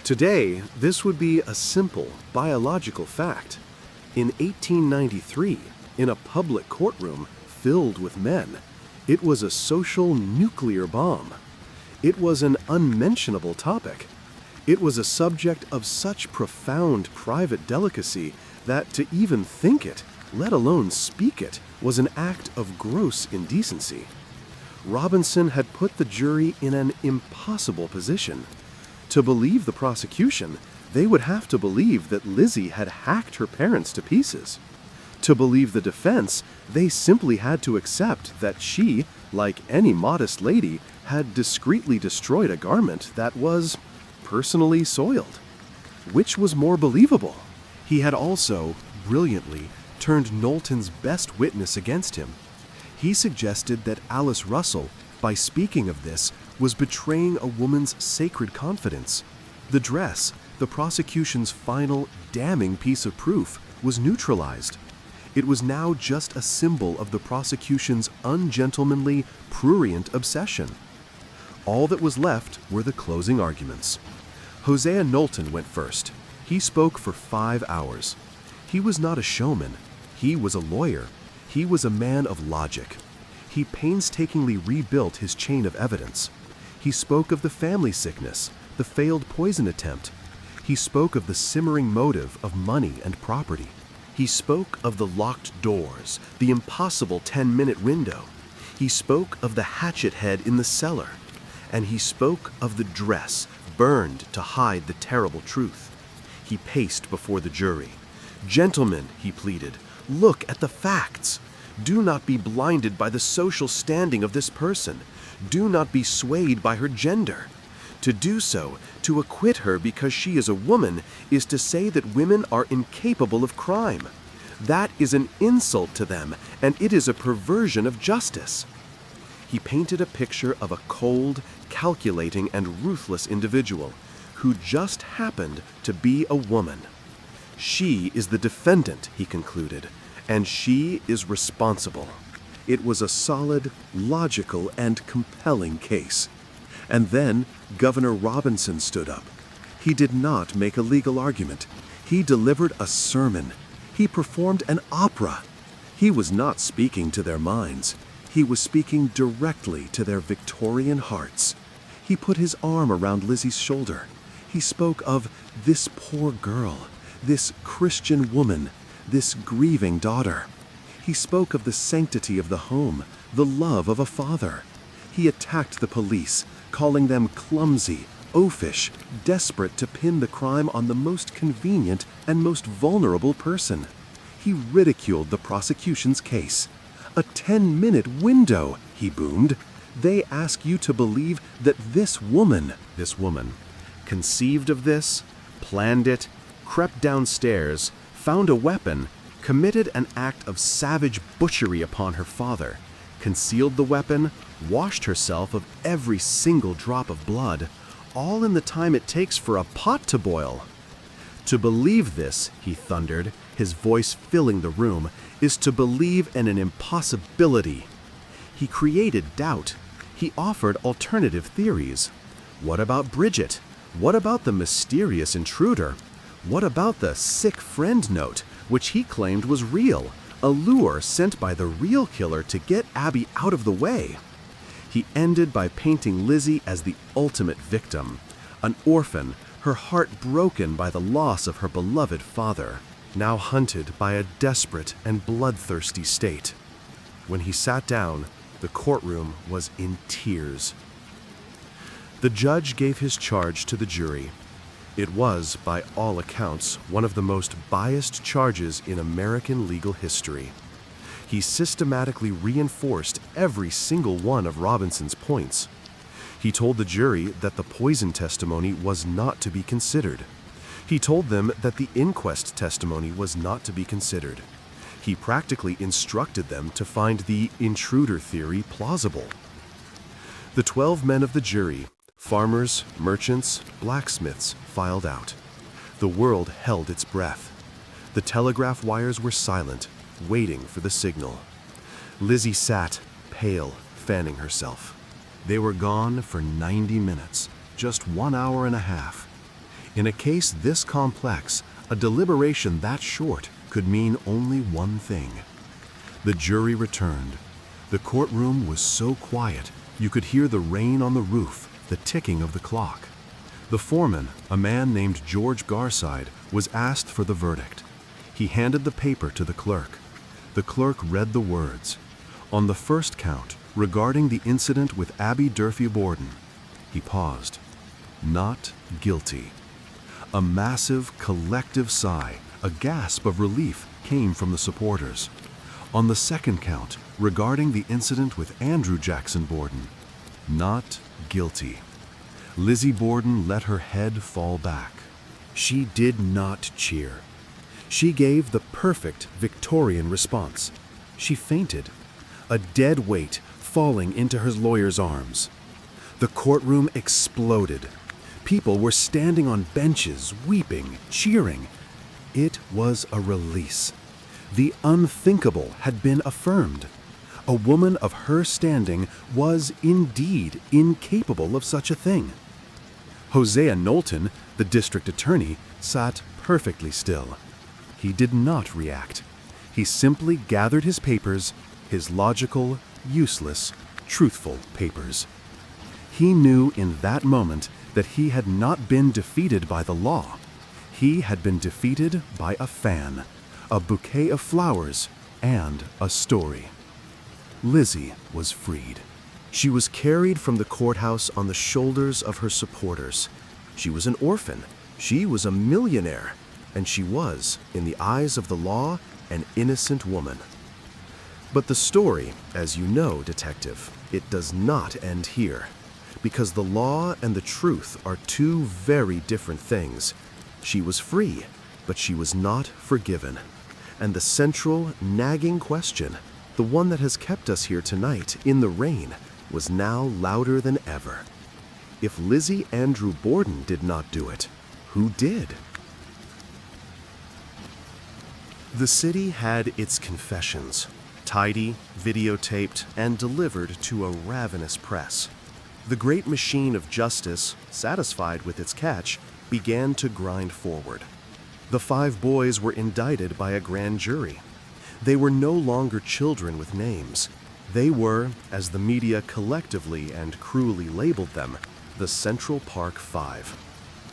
Today, this would be a simple biological fact. In 1893, in a public courtroom filled with men, it was a social nuclear bomb. It was an unmentionable topic. It was a subject of such profound private delicacy that to even think it, let alone speak it, was an act of gross indecency. Robinson had put the jury in an impossible position. To believe the prosecution, they would have to believe that Lizzie had hacked her parents to pieces. To believe the defense, they simply had to accept that she, like any modest lady, had discreetly destroyed a garment that was personally soiled. Which was more believable? He had also, brilliantly, turned Knowlton's best witness against him. He suggested that Alice Russell, by speaking of this, was betraying a woman's sacred confidence. The dress, the prosecution's final damning piece of proof, was neutralized. It was now just a symbol of the prosecution's ungentlemanly, prurient obsession. All that was left were the closing arguments. Hosea Knowlton went first. He spoke for 5 hours. He was not a showman. He was a lawyer. He was a man of logic. He painstakingly rebuilt his chain of evidence. He spoke of the family sickness, the failed poison attempt. He spoke of the simmering motive of money and property. He spoke of the locked doors, the impossible 10-minute window. He spoke of the hatchet head in the cellar. And he spoke of the dress burned to hide the terrible truth. He paced before the jury. "Gentlemen," he pleaded, "look at the facts. Do not be blinded by the social standing of this person. Do not be swayed by her gender. To do so, to acquit her because she is a woman, is to say that women are incapable of crime. That is an insult to them, and it is a perversion of justice." He painted a picture of a cold, calculating, and ruthless individual who just happened to be a woman. She is the defendant, he concluded, and she is responsible. It was a solid, logical, and compelling case. And then Governor Robinson stood up. He did not make a legal argument. He delivered a sermon. He performed an opera. He was not speaking to their minds. He was speaking directly to their Victorian hearts. He put his arm around Lizzie's shoulder. He spoke of this poor girl, this Christian woman, this grieving daughter. He spoke of the sanctity of the home, the love of a father. He attacked the police, calling them clumsy, oafish, desperate to pin the crime on the most convenient and most vulnerable person. He ridiculed the prosecution's case. "A 10-minute window," he boomed. "They ask you to believe that this woman, conceived of this, planned it, crept downstairs, found a weapon, committed an act of savage butchery upon her father, concealed the weapon, washed herself of every single drop of blood, all in the time it takes for a pot to boil. To believe this," he thundered, his voice filling the room, "is to believe in an impossibility." He created doubt. He offered alternative theories. What about Bridget? What about the mysterious intruder? What about the sick friend note, which he claimed was real, a lure sent by the real killer to get Abby out of the way? He ended by painting Lizzie as the ultimate victim, an orphan, her heart broken by the loss of her beloved father, now hunted by a desperate and bloodthirsty state. When he sat down, the courtroom was in tears. The judge gave his charge to the jury. It was, by all accounts, one of the most biased charges in American legal history. He systematically reinforced every single one of Robinson's points. He told the jury that the poison testimony was not to be considered. He told them that the inquest testimony was not to be considered. He practically instructed them to find the intruder theory plausible. The 12 men of the jury, farmers, merchants, blacksmiths, filed out. The world held its breath. The telegraph wires were silent, waiting for the signal. Lizzie sat, pale, fanning herself. They were gone for 90 minutes, just 1 hour and a half. In a case this complex, a deliberation that short could mean only one thing. The jury returned. The courtroom was so quiet, you could hear the rain on the roof, the ticking of the clock. The foreman, a man named George Garside, was asked for the verdict. He handed the paper to the clerk. The clerk read the words. On the first count, regarding the incident with Abby Durfee Borden, he paused. Not guilty. A massive, collective sigh, a gasp of relief came from the supporters. On the second count, regarding the incident with Andrew Jackson Borden, not guilty. Lizzie Borden let her head fall back. She did not cheer. She gave the perfect Victorian response. She fainted, a dead weight falling into her lawyer's arms. The courtroom exploded. People were standing on benches, weeping, cheering. It was a release. The unthinkable had been affirmed. A woman of her standing was indeed incapable of such a thing. Hosea Knowlton, the district attorney, sat perfectly still. He did not react. He simply gathered his papers, his logical, useless, truthful papers. He knew in that moment that he had not been defeated by the law. He had been defeated by a fan, a bouquet of flowers, and a story. Lizzie was freed. She was carried from the courthouse on the shoulders of her supporters. She was an orphan. She was a millionaire. And she was, in the eyes of the law, an innocent woman. But the story, as you know, Detective, it does not end here. Because the law and the truth are two very different things. She was free, but she was not forgiven. And the central, nagging question, the one that has kept us here tonight in the rain, was now louder than ever. If Lizzie Andrew Borden did not do it, who did? The city had its confessions, tidy, videotaped, and delivered to a ravenous press. The great machine of justice, satisfied with its catch, began to grind forward. The 5 boys were indicted by a grand jury. They were no longer children with names. They were, as the media collectively and cruelly labeled them, the Central Park Five.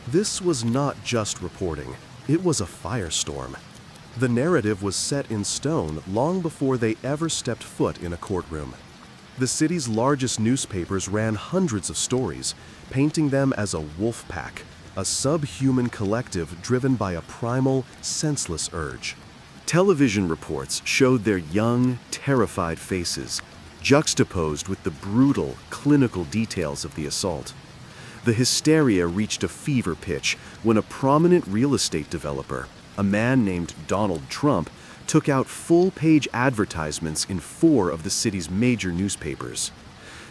This was not just reporting, it was a firestorm. The narrative was set in stone long before they ever stepped foot in a courtroom. The city's largest newspapers ran hundreds of stories, painting them as a wolf pack, a subhuman collective driven by a primal, senseless urge. Television reports showed their young, terrified faces, juxtaposed with the brutal, clinical details of the assault. The hysteria reached a fever pitch when a prominent real estate developer, a man named Donald Trump, took out full-page advertisements in 4 of the city's major newspapers.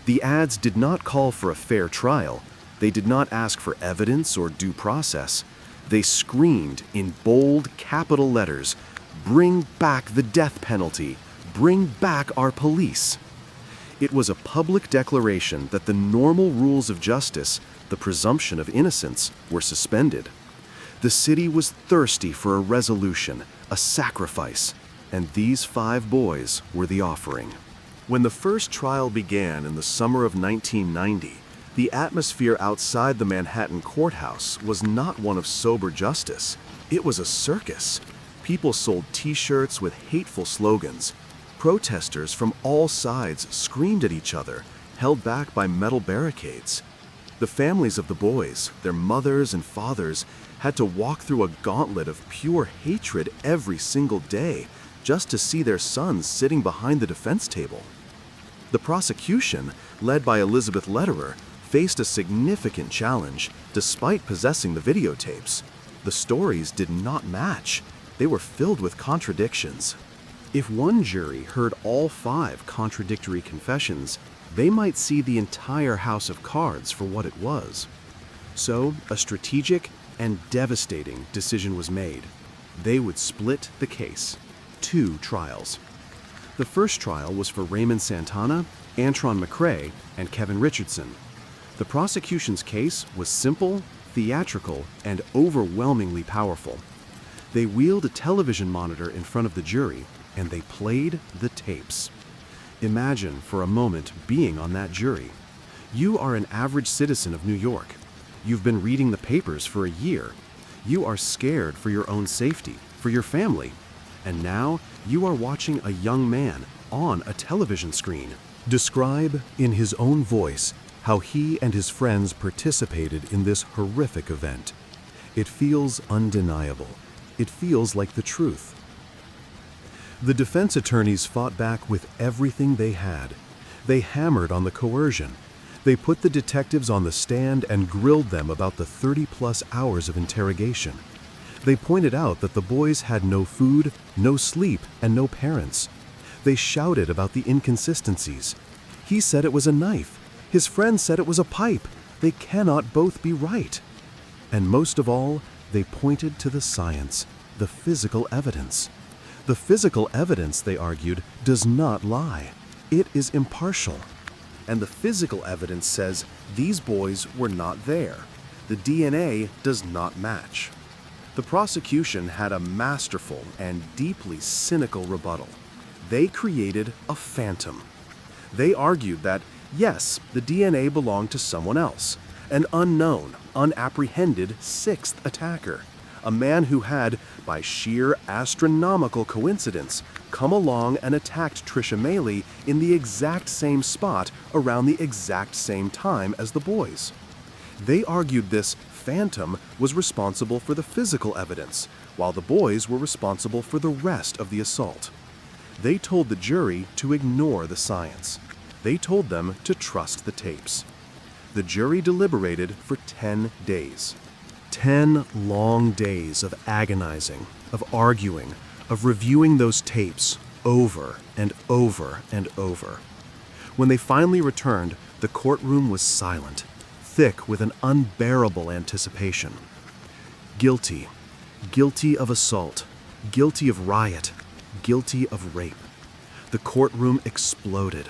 The ads did not call for a fair trial. They did not ask for evidence or due process. They screamed in bold, capital letters, "Bring back the death penalty! Bring back our police!" It was a public declaration that the normal rules of justice, the presumption of innocence, were suspended. The city was thirsty for a resolution, a sacrifice, and these 5 boys were the offering. When the first trial began in the summer of 1990, the atmosphere outside the Manhattan courthouse was not one of sober justice. It was a circus. People sold T-shirts with hateful slogans. Protesters from all sides screamed at each other, held back by metal barricades. The families of the boys, their mothers and fathers, had to walk through a gauntlet of pure hatred every single day just to see their sons sitting behind the defense table. The prosecution, led by Elizabeth Lederer, faced a significant challenge despite possessing the videotapes. The stories did not match. They were filled with contradictions. If one jury heard all 5 contradictory confessions, they might see the entire house of cards for what it was. So, a strategic and devastating decision was made. They would split the case. 2 trials. The first trial was for Raymond Santana, Antron McCrae, and Kevin Richardson. The prosecution's case was simple, theatrical, and overwhelmingly powerful. They wheeled a television monitor in front of the jury, and they played the tapes. Imagine for a moment being on that jury. You are an average citizen of New York. You've been reading the papers for a year. You are scared for your own safety, for your family. And now you are watching a young man on a television screen describe in his own voice how he and his friends participated in this horrific event. It feels undeniable. It feels like the truth. The defense attorneys fought back with everything they had. They hammered on the coercion. They put the detectives on the stand and grilled them about the 30-plus hours of interrogation. They pointed out that the boys had no food, no sleep, and no parents. They shouted about the inconsistencies. He said it was a knife. His friend said it was a pipe. They cannot both be right. And most of all, they pointed to the science, the physical evidence. The physical evidence, they argued, does not lie. It is impartial. And the physical evidence says these boys were not there. The DNA does not match. The prosecution had a masterful and deeply cynical rebuttal. They created a phantom. They argued that, yes, the DNA belonged to someone else, an unknown, unapprehended 6th attacker, a man who had, by sheer astronomical coincidence, come along and attacked Trisha Maley in the exact same spot around the exact same time as the boys. They argued this phantom was responsible for the physical evidence, while the boys were responsible for the rest of the assault. They told the jury to ignore the science. They told them to trust the tapes. The jury deliberated for 10 days. 10 long days of agonizing, of arguing, of reviewing those tapes over and over and over. When they finally returned, the courtroom was silent, thick with an unbearable anticipation. Guilty. Guilty of assault. Guilty of riot. Guilty of rape. The courtroom exploded.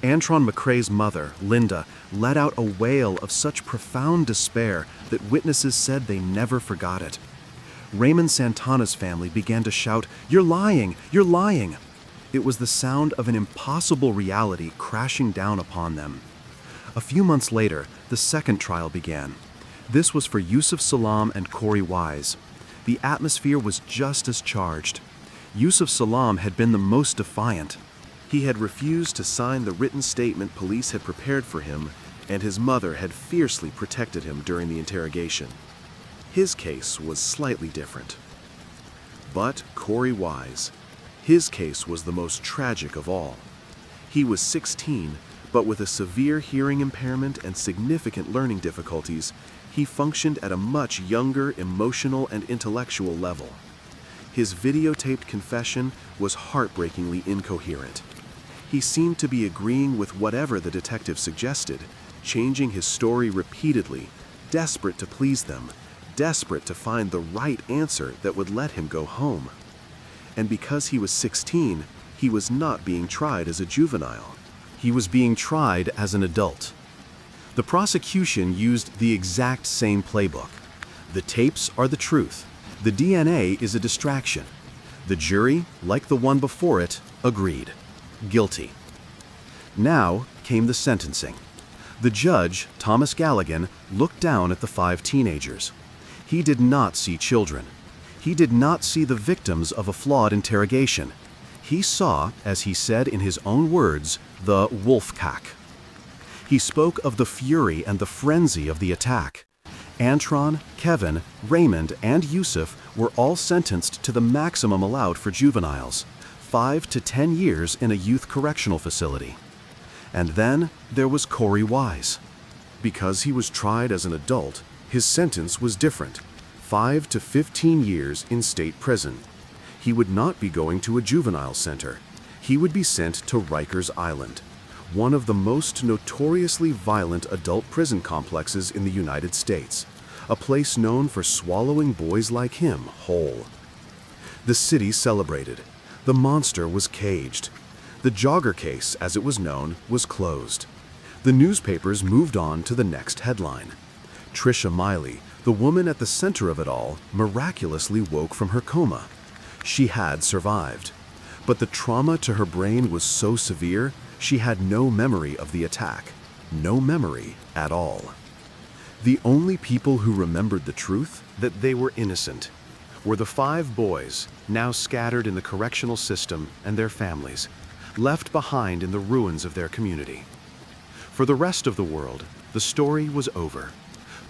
Antron McCrae's mother, Linda, let out a wail of such profound despair that witnesses said they never forgot it. Raymond Santana's family began to shout, "You're lying! You're lying!" It was the sound of an impossible reality crashing down upon them. A few months later, the second trial began. This was for Yusuf Salam and Corey Wise. The atmosphere was just as charged. Yusuf Salam had been the most defiant. He had refused to sign the written statement police had prepared for him, and his mother had fiercely protected him during the interrogation. His case was slightly different. But Corey Wise, his case was the most tragic of all. He was 16, but with a severe hearing impairment and significant learning difficulties, he functioned at a much younger emotional and intellectual level. His videotaped confession was heartbreakingly incoherent. He seemed to be agreeing with whatever the detective suggested, changing his story repeatedly, desperate to please them, desperate to find the right answer that would let him go home. And because he was 16, he was not being tried as a juvenile. He was being tried as an adult. The prosecution used the exact same playbook. The tapes are the truth. The DNA is a distraction. The jury, like the one before it, agreed. Guilty. Now came the sentencing. The judge, Thomas Galligan, looked down at the 5 teenagers. He did not see children. He did not see the victims of a flawed interrogation. He saw, as he said in his own words, the wolf pack. He spoke of the fury and the frenzy of the attack. Antron, Kevin, Raymond, and Yusuf were all sentenced to the maximum allowed for juveniles, 5 to 10 years in a youth correctional facility. And then there was Corey Wise. Because he was tried as an adult, his sentence was different, 5 to 15 years in state prison. He would not be going to a juvenile center. He would be sent to Rikers Island, one of the most notoriously violent adult prison complexes in the United States, a place known for swallowing boys like him whole. The city celebrated. The monster was caged. The jogger case, as it was known, was closed. The newspapers moved on to the next headline. Trisha Miley, the woman at the center of it all, miraculously woke from her coma. She had survived. But the trauma to her brain was so severe, she had no memory of the attack. No memory at all. The only people who remembered the truth, that they were innocent, were the 5 boys, now scattered in the correctional system, and their families, left behind in the ruins of their community. For the rest of the world, the story was over.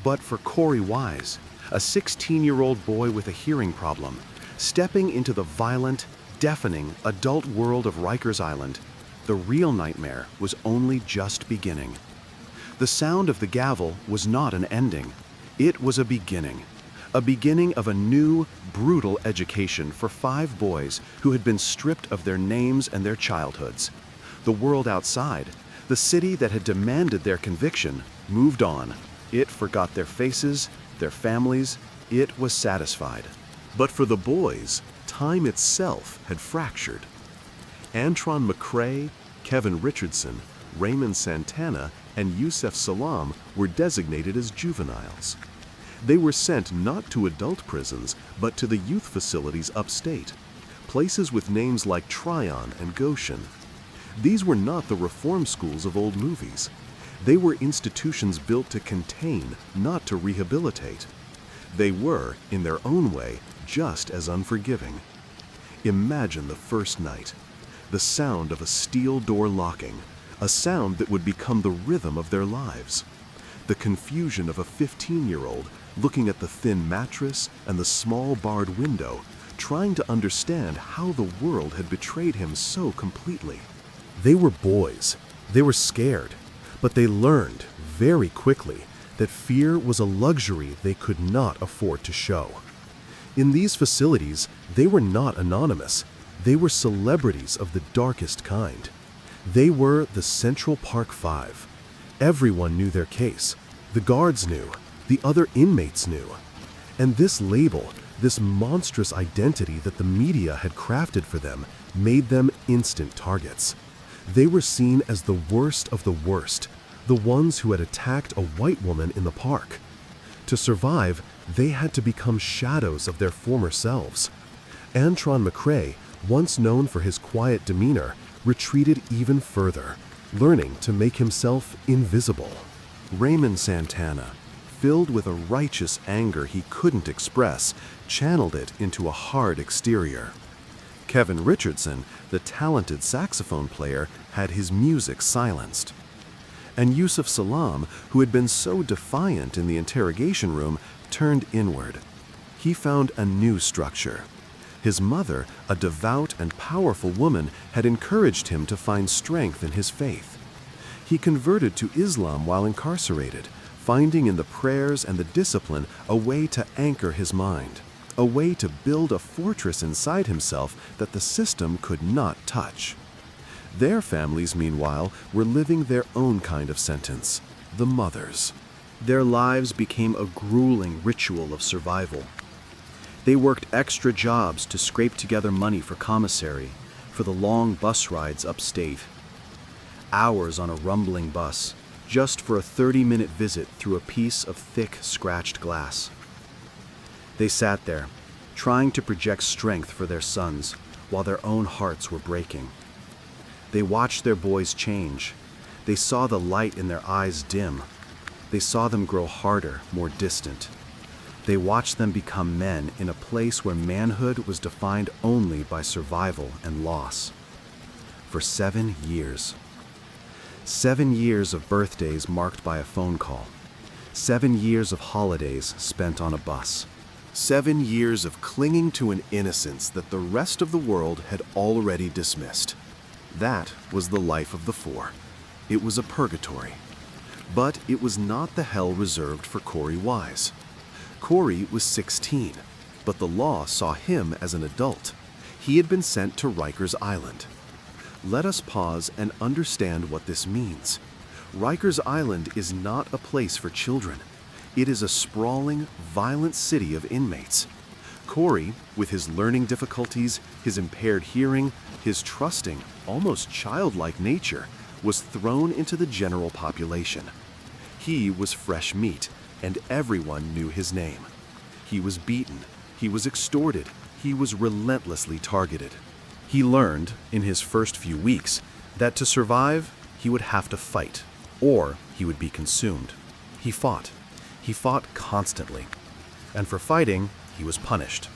But for Corey Wise, a 16-year-old boy with a hearing problem, stepping into the violent, deafening adult world of Rikers Island, the real nightmare was only just beginning. The sound of the gavel was not an ending. It was a beginning of a new, brutal education for 5 boys who had been stripped of their names and their childhoods. The world outside, the city that had demanded their conviction, moved on. It forgot their faces, their families. It was satisfied. But for the boys, time itself had fractured. Antron McCrae, Kevin Richardson, Raymond Santana, and Yusef Salam were designated as juveniles. They were sent not to adult prisons, but to the youth facilities upstate, places with names like Tryon and Goshen. These were not the reform schools of old movies. They were institutions built to contain, not to rehabilitate. They were, in their own way, just as unforgiving. Imagine the first night. The sound of a steel door locking, a sound that would become the rhythm of their lives. The confusion of a 15-year-old looking at the thin mattress and the small barred window, trying to understand how the world had betrayed him so completely. They were boys. They were scared, but they learned very quickly that fear was a luxury they could not afford to show. In these facilities, they were not anonymous. They were celebrities of the darkest kind. They were the Central Park Five. Everyone knew their case. The guards knew. The other inmates knew. And this label, this monstrous identity that the media had crafted for them, made them instant targets. They were seen as the worst of the worst, the ones who had attacked a white woman in the park. To survive, they had to become shadows of their former selves. Antron McCrae, once known for his quiet demeanor, retreated even further, learning to make himself invisible. Raymond Santana, filled with a righteous anger he couldn't express, channeled it into a hard exterior. Kevin Richardson, the talented saxophone player, had his music silenced. And Yusef Salam, who had been so defiant in the interrogation room, turned inward. He found a new structure. His mother, a devout and powerful woman, had encouraged him to find strength in his faith. He converted to Islam while incarcerated, finding in the prayers and the discipline a way to anchor his mind, a way to build a fortress inside himself that the system could not touch. Their families, meanwhile, were living their own kind of sentence, the mothers. Their lives became a grueling ritual of survival. They worked extra jobs to scrape together money for commissary, for the long bus rides upstate. Hours on a rumbling bus, just for a 30-minute visit through a piece of thick, scratched glass. They sat there, trying to project strength for their sons, while their own hearts were breaking. They watched their boys change. They saw the light in their eyes dim. They saw them grow harder, more distant. They watched them become men in a place where manhood was defined only by survival and loss. For 7 years. 7 years of birthdays marked by a phone call. 7 years of holidays spent on a bus. 7 years of clinging to an innocence that the rest of the world had already dismissed. That was the life of the four. It was a purgatory. But it was not the hell reserved for Corey Wise. Corey was 16, but the law saw him as an adult. He had been sent to Rikers Island. Let us pause and understand what this means. Rikers Island is not a place for children. It is a sprawling, violent city of inmates. Corey, with his learning difficulties, his impaired hearing, his trusting, almost childlike nature, was thrown into the general population. He was fresh meat, and everyone knew his name. He was beaten, he was extorted, he was relentlessly targeted. He learned, in his first few weeks, that to survive, he would have to fight, or he would be consumed. He fought. He fought constantly. And for fighting, he was punished.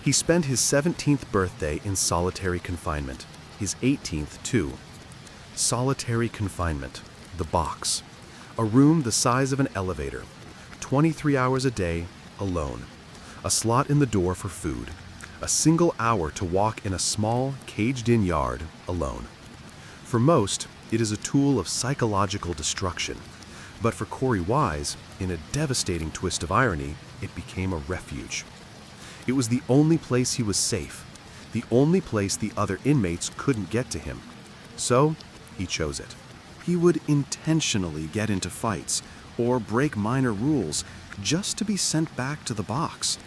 He spent his 17th birthday in solitary confinement, his 18th too. Solitary confinement, the box. A room the size of an elevator, 23 hours a day, alone. A slot in the door for food. A single hour to walk in a small, caged-in yard, alone. For most, it is a tool of psychological destruction. But for Corey Wise, in a devastating twist of irony, it became a refuge. It was the only place he was safe, the only place the other inmates couldn't get to him. So, he chose it. He would intentionally get into fights or break minor rules just to be sent back to the box.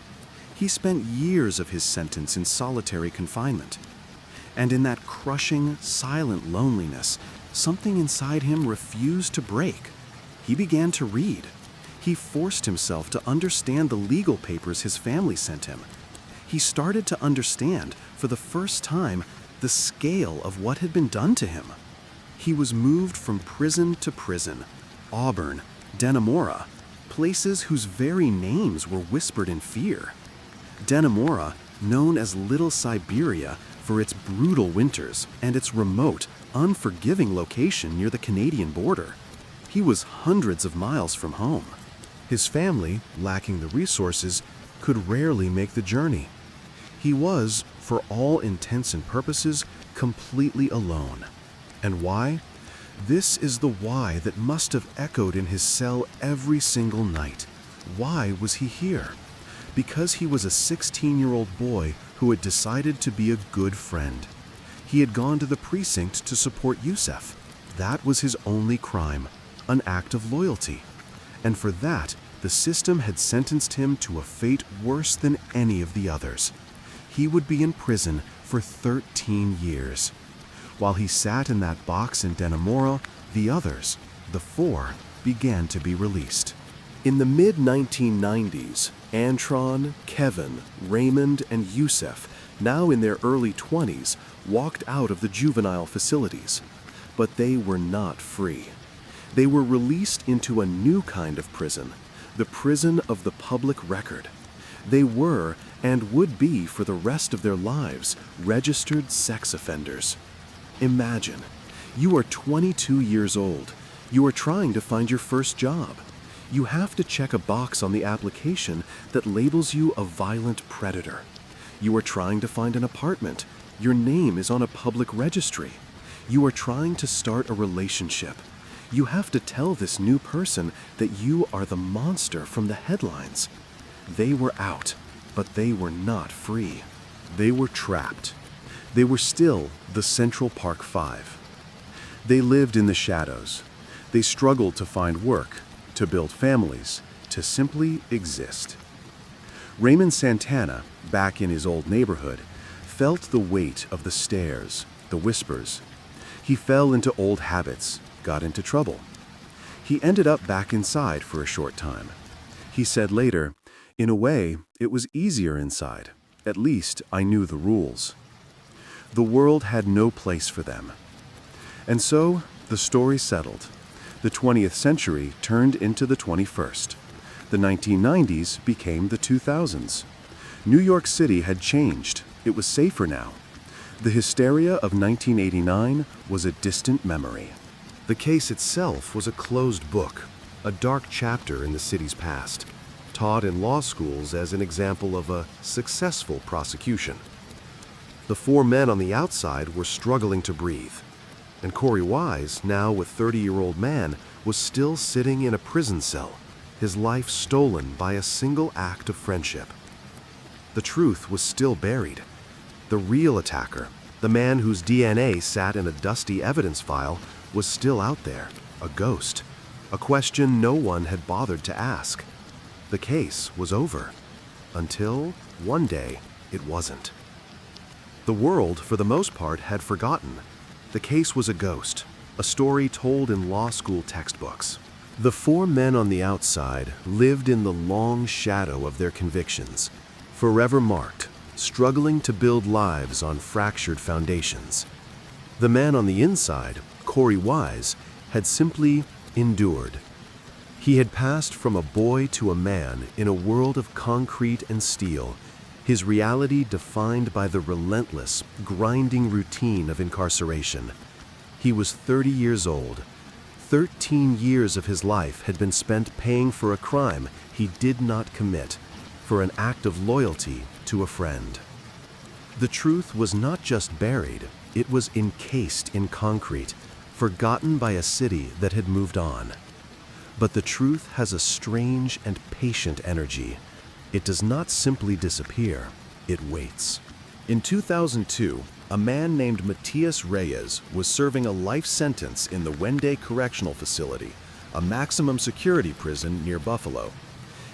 He spent years of his sentence in solitary confinement. And in that crushing, silent loneliness, something inside him refused to break. He began to read. He forced himself to understand the legal papers his family sent him. He started to understand, for the first time, the scale of what had been done to him. He was moved from prison to prison, Auburn, Dannemora, places whose very names were whispered in fear. Dannemora, known as Little Siberia for its brutal winters and its remote, unforgiving location near the Canadian border. He was hundreds of miles from home. His family, lacking the resources, could rarely make the journey. He was, for all intents and purposes, completely alone. And why? This is the why that must have echoed in his cell every single night. Why was he here? Because he was a 16-year-old boy who had decided to be a good friend. He had gone to the precinct to support Yusef. That was his only crime, an act of loyalty. And for that, the system had sentenced him to a fate worse than any of the others. He would be in prison for 13 years. While he sat in that box in Dannemora, the others, the four, began to be released. In the mid-1990s, Antron, Kevin, Raymond, and Yusef, now in their early 20s, walked out of the juvenile facilities. But they were not free. They were released into a new kind of prison, the prison of the public record. They were, and would be for the rest of their lives, registered sex offenders. Imagine, you are 22 years old. You are trying to find your first job. You have to check a box on the application that labels you a violent predator. You are trying to find an apartment. Your name is on a public registry. You are trying to start a relationship. You have to tell this new person that you are the monster from the headlines. They were out, but they were not free. They were trapped. They were still the Central Park Five. They lived in the shadows. They struggled to find work, to build families, to simply exist. Raymond Santana, back in his old neighborhood, felt the weight of the stares, the whispers. He fell into old habits, got into trouble. He ended up back inside for a short time. He said later, "In a way, it was easier inside. At least I knew the rules." The world had no place for them. And so, the story settled. The 20th century turned into the 21st. The 1990s became the 2000s. New York City had changed. It was safer now. The hysteria of 1989 was a distant memory. The case itself was a closed book, a dark chapter in the city's past, taught in law schools as an example of a successful prosecution. The four men on the outside were struggling to breathe, and Corey Wise, now a 30-year-old man, was still sitting in a prison cell, his life stolen by a single act of friendship. The truth was still buried. The real attacker, the man whose DNA sat in a dusty evidence file, was still out there, a ghost, a question no one had bothered to ask. The case was over, until one day it wasn't. The world, for the most part, had forgotten. The case was a ghost, a story told in law school textbooks. The four men on the outside lived in the long shadow of their convictions, forever marked, struggling to build lives on fractured foundations. The man on the inside, Corey Wise, had simply endured. He had passed from a boy to a man in a world of concrete and steel, his reality defined by the relentless, grinding routine of incarceration. He was 30 years old. 13 years of his life had been spent paying for a crime he did not commit, for an act of loyalty to a friend. The truth was not just buried, it was encased in concrete, forgotten by a city that had moved on. But the truth has a strange and patient energy. It does not simply disappear, it waits. In 2002, a man named Matias Reyes was serving a life sentence in the Wende Correctional Facility, a maximum security prison near Buffalo.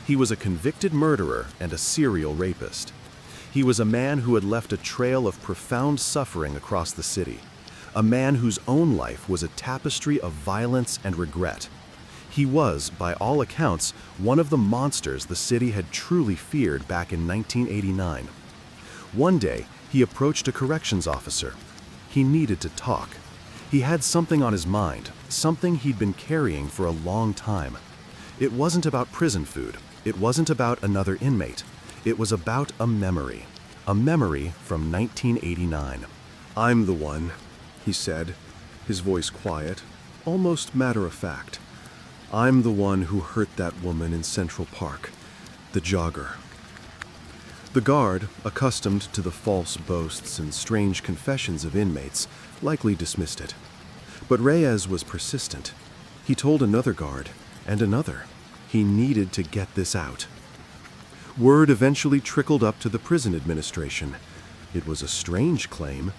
He was a convicted murderer and a serial rapist. He was a man who had left a trail of profound suffering across the city, a man whose own life was a tapestry of violence and regret. He was, by all accounts, one of the monsters the city had truly feared back in 1989. One day, he approached a corrections officer. He needed to talk. He had something on his mind, something he'd been carrying for a long time. It wasn't about prison food. It wasn't about another inmate. It was about a memory from 1989. "I'm the one," he said, his voice quiet, almost matter-of-fact. "I'm the one who hurt that woman in Central Park, the jogger." The guard, accustomed to the false boasts and strange confessions of inmates, likely dismissed it. But Reyes was persistent. He told another guard, and another. He needed to get this out. Word eventually trickled up to the prison administration. It was a strange claim.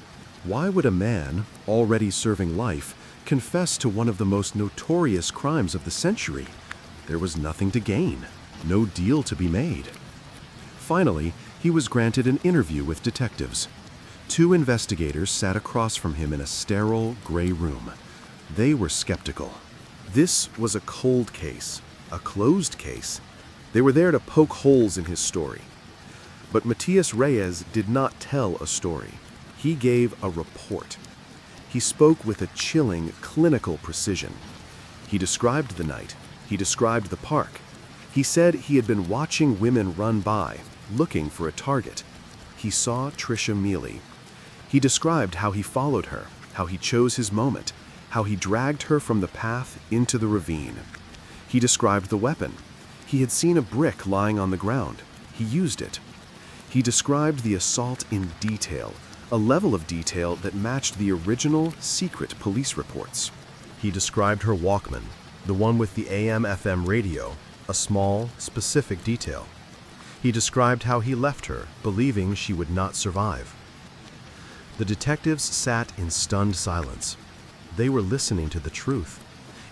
Why would a man, already serving life, confess to one of the most notorious crimes of the century? There was nothing to gain, no deal to be made. Finally, he was granted an interview with detectives. Two investigators sat across from him in a sterile, gray room. They were skeptical. This was a cold case, a closed case. They were there to poke holes in his story. But Matias Reyes did not tell a story. He gave a report. He spoke with a chilling, clinical precision. He described the night. He described the park. He said he had been watching women run by, looking for a target. He saw Trisha Mealy. He described how he followed her, how he chose his moment, how he dragged her from the path into the ravine. He described the weapon. He had seen a brick lying on the ground. He used it. He described the assault in detail, a level of detail that matched the original secret police reports. He described her Walkman, the one with the AM/FM radio, a small, specific detail. He described how he left her, believing she would not survive. The detectives sat in stunned silence. They were listening to the truth.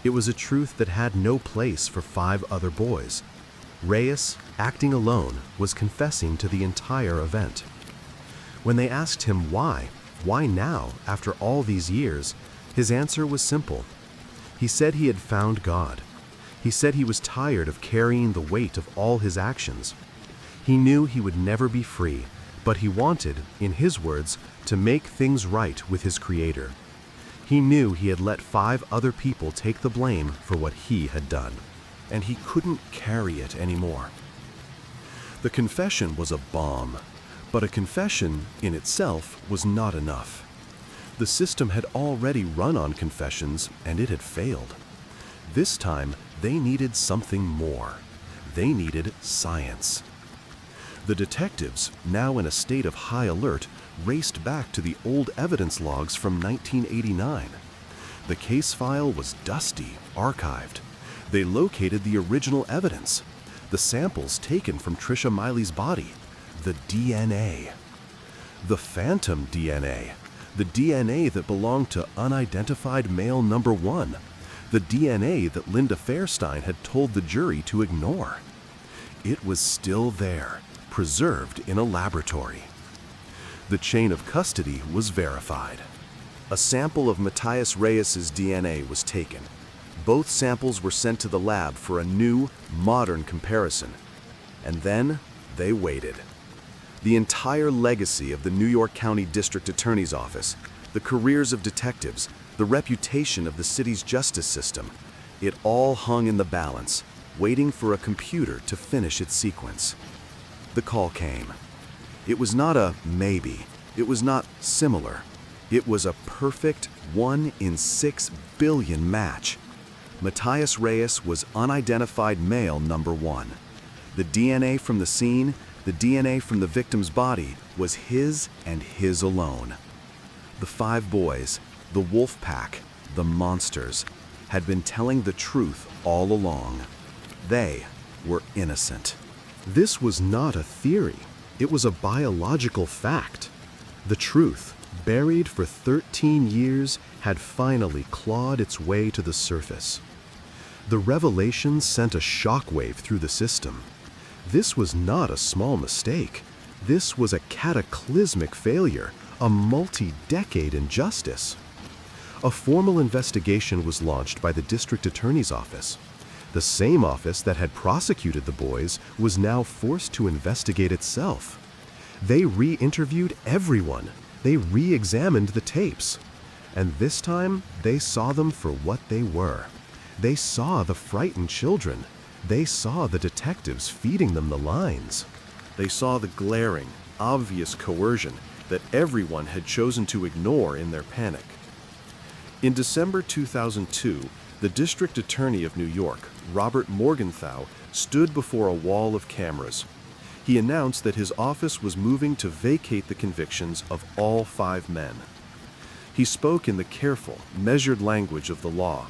It was a truth that had no place for 5 other boys. Reyes, acting alone, was confessing to the entire event. When they asked him why now, after all these years, his answer was simple. He said he had found God. He said he was tired of carrying the weight of all his actions. He knew he would never be free, but he wanted, in his words, to make things right with his Creator. He knew he had let 5 other people take the blame for what he had done, and he couldn't carry it anymore. The confession was a bomb, but a confession in itself was not enough. The system had already run on confessions, and it had failed. This time, they needed something more. They needed science. The detectives, now in a state of high alert, raced back to the old evidence logs from 1989. The case file was dusty, archived. They located the original evidence, the samples taken from Trisha Miley's body, the DNA. The phantom DNA, the DNA that belonged to unidentified male number 1, the DNA that Linda Fairstein had told the jury to ignore. It was still there, preserved in a laboratory. The chain of custody was verified. A sample of Matthias Reyes's DNA was taken. Both samples were sent to the lab for a new, modern comparison. And then they waited. The entire legacy of the New York County District Attorney's Office, the careers of detectives, the reputation of the city's justice system, it all hung in the balance, waiting for a computer to finish its sequence. The call came. It was not a maybe. It was not similar. It was a perfect 1 in 6 billion match. Matthias Reyes was unidentified male number 1. The DNA from the scene, the DNA from the victim's body, was his and his alone. The 5 boys, the wolf pack, the monsters, had been telling the truth all along. They were innocent. This was not a theory. It was a biological fact. The truth, buried for 13 years, had finally clawed its way to the surface. The revelation sent a shockwave through the system. This was not a small mistake. This was a cataclysmic failure, a multi-decade injustice. A formal investigation was launched by the district attorney's office. The same office that had prosecuted the boys was now forced to investigate itself. They re-interviewed everyone. They re-examined the tapes. And this time, they saw them for what they were. They saw the frightened children. They saw the detectives feeding them the lines. They saw the glaring, obvious coercion that everyone had chosen to ignore in their panic. In December 2002, the District Attorney of New York, Robert Morgenthau, stood before a wall of cameras. He announced that his office was moving to vacate the convictions of all 5 men. He spoke in the careful, measured language of the law.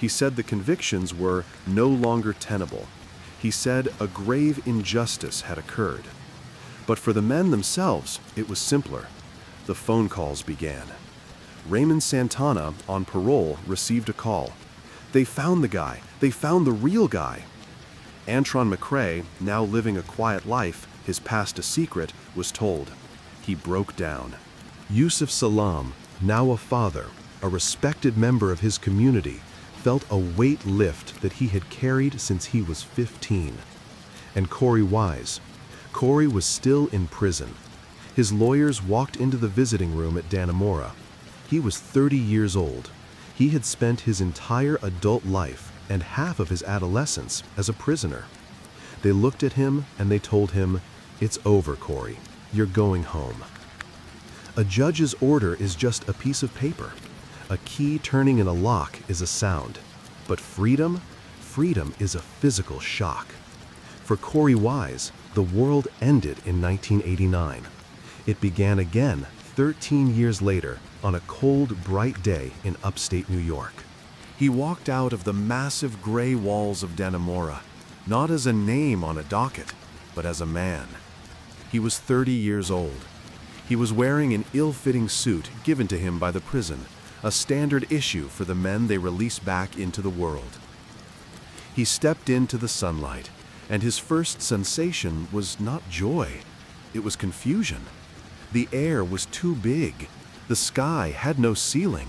He said the convictions were no longer tenable. He said a grave injustice had occurred. But for the men themselves, it was simpler. The phone calls began. Raymond Santana, on parole, received a call. They found the guy. They found the real guy. Antron McCrae, now living a quiet life, his past a secret, was told. He broke down. Yusuf Salam, now a father, a respected member of his community, felt a weight lift that he had carried since he was 15. And Corey Wise. Corey was still in prison. His lawyers walked into the visiting room at Dannemora. He was 30 years old. He had spent his entire adult life and half of his adolescence as a prisoner. They looked at him and they told him, "It's over, Corey. You're going home." A judge's order is just a piece of paper. A key turning in a lock is a sound. But freedom? Freedom is a physical shock. For Corey Wise, the world ended in 1989. It began again 13 years later on a cold, bright day in upstate New York. He walked out of the massive gray walls of Dannemora, not as a name on a docket, but as a man. He was 30 years old. He was wearing an ill-fitting suit given to him by the prison, a standard issue for the men they release back into the world. He stepped into the sunlight, and his first sensation was not joy. It was confusion. The air was too big. The sky had no ceiling.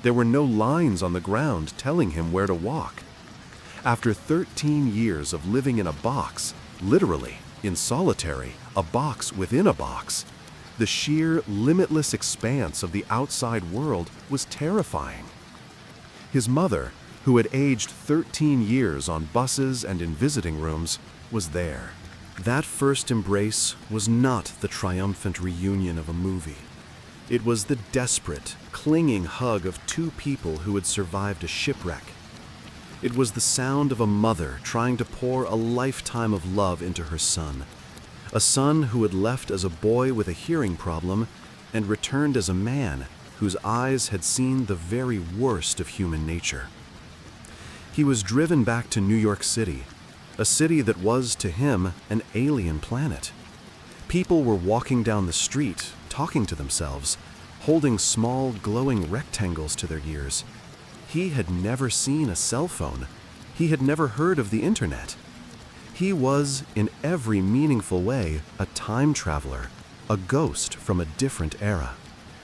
There were no lines on the ground telling him where to walk. After 13 years of living in a box, literally, in solitary, a box within a box, the sheer, limitless expanse of the outside world was terrifying. His mother, who had aged 13 years on buses and in visiting rooms, was there. That first embrace was not the triumphant reunion of a movie. It was the desperate, clinging hug of two people who had survived a shipwreck. It was the sound of a mother trying to pour a lifetime of love into her son. A son who had left as a boy with a hearing problem and returned as a man whose eyes had seen the very worst of human nature. He was driven back to New York City, a city that was, to him, an alien planet. People were walking down the street, talking to themselves, holding small, glowing rectangles to their ears. He had never seen a cell phone. He had never heard of the internet. He was, in every meaningful way, a time traveler, a ghost from a different era.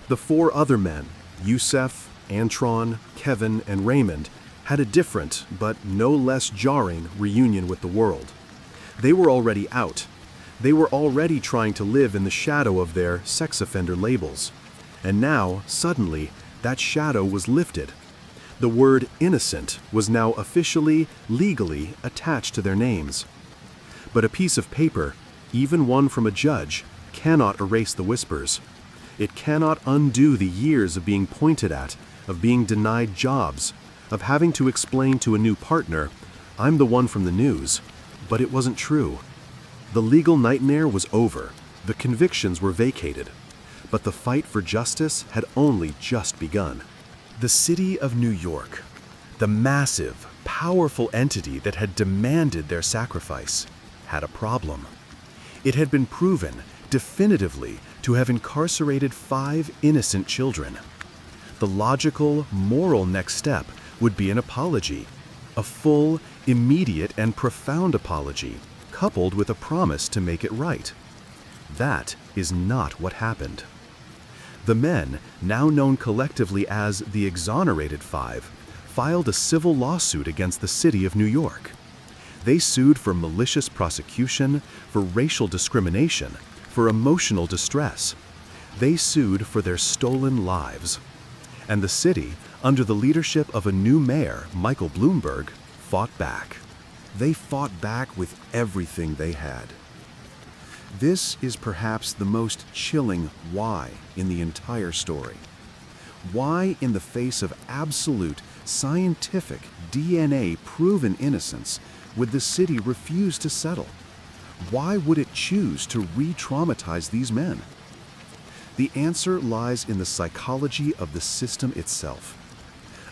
The four other men, Yusef, Antron, Kevin, and Raymond, had a different, but no less jarring, reunion with the world. They were already out. They were already trying to live in the shadow of their sex offender labels. And now, suddenly, that shadow was lifted. The word innocent was now officially, legally attached to their names. But a piece of paper, even one from a judge, cannot erase the whispers. It cannot undo the years of being pointed at, of being denied jobs, of having to explain to a new partner, "I'm the one from the news," but it wasn't true. The legal nightmare was over. The convictions were vacated. But the fight for justice had only just begun. The city of New York, the massive, powerful entity that had demanded their sacrifice, had a problem. It had been proven, definitively, to have incarcerated 5 innocent children. The logical, moral next step would be an apology, a full, immediate, and profound apology, coupled with a promise to make it right. That is not what happened. The men, now known collectively as the Exonerated Five, filed a civil lawsuit against the city of New York. They sued for malicious prosecution, for racial discrimination, for emotional distress. They sued for their stolen lives. And the city, under the leadership of a new mayor, Michael Bloomberg, fought back. They fought back with everything they had. This is perhaps the most chilling why in the entire story. Why, in the face of absolute, scientific, DNA-proven innocence, would the city refuse to settle? Why would it choose to re-traumatize these men? The answer lies in the psychology of the system itself.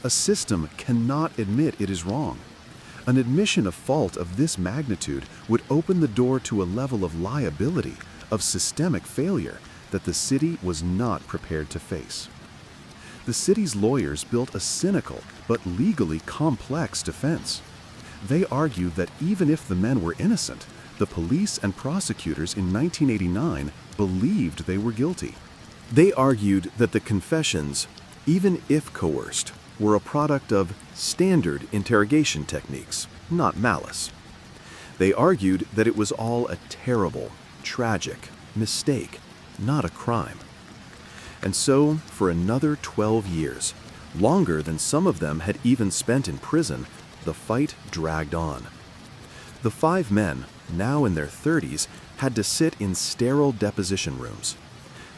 A system cannot admit it is wrong. An admission of fault of this magnitude would open the door to a level of liability, of systemic failure, that the city was not prepared to face. The city's lawyers built a cynical but legally complex defense. They argued that even if the men were innocent, the police and prosecutors in 1989 believed they were guilty. They argued that the confessions, even if coerced, were a product of standard interrogation techniques, not malice. They argued that it was all a terrible, tragic mistake, not a crime. And so, for another 12 years, longer than some of them had even spent in prison, the fight dragged on. The 5 men, now in their 30s, had to sit in sterile deposition rooms.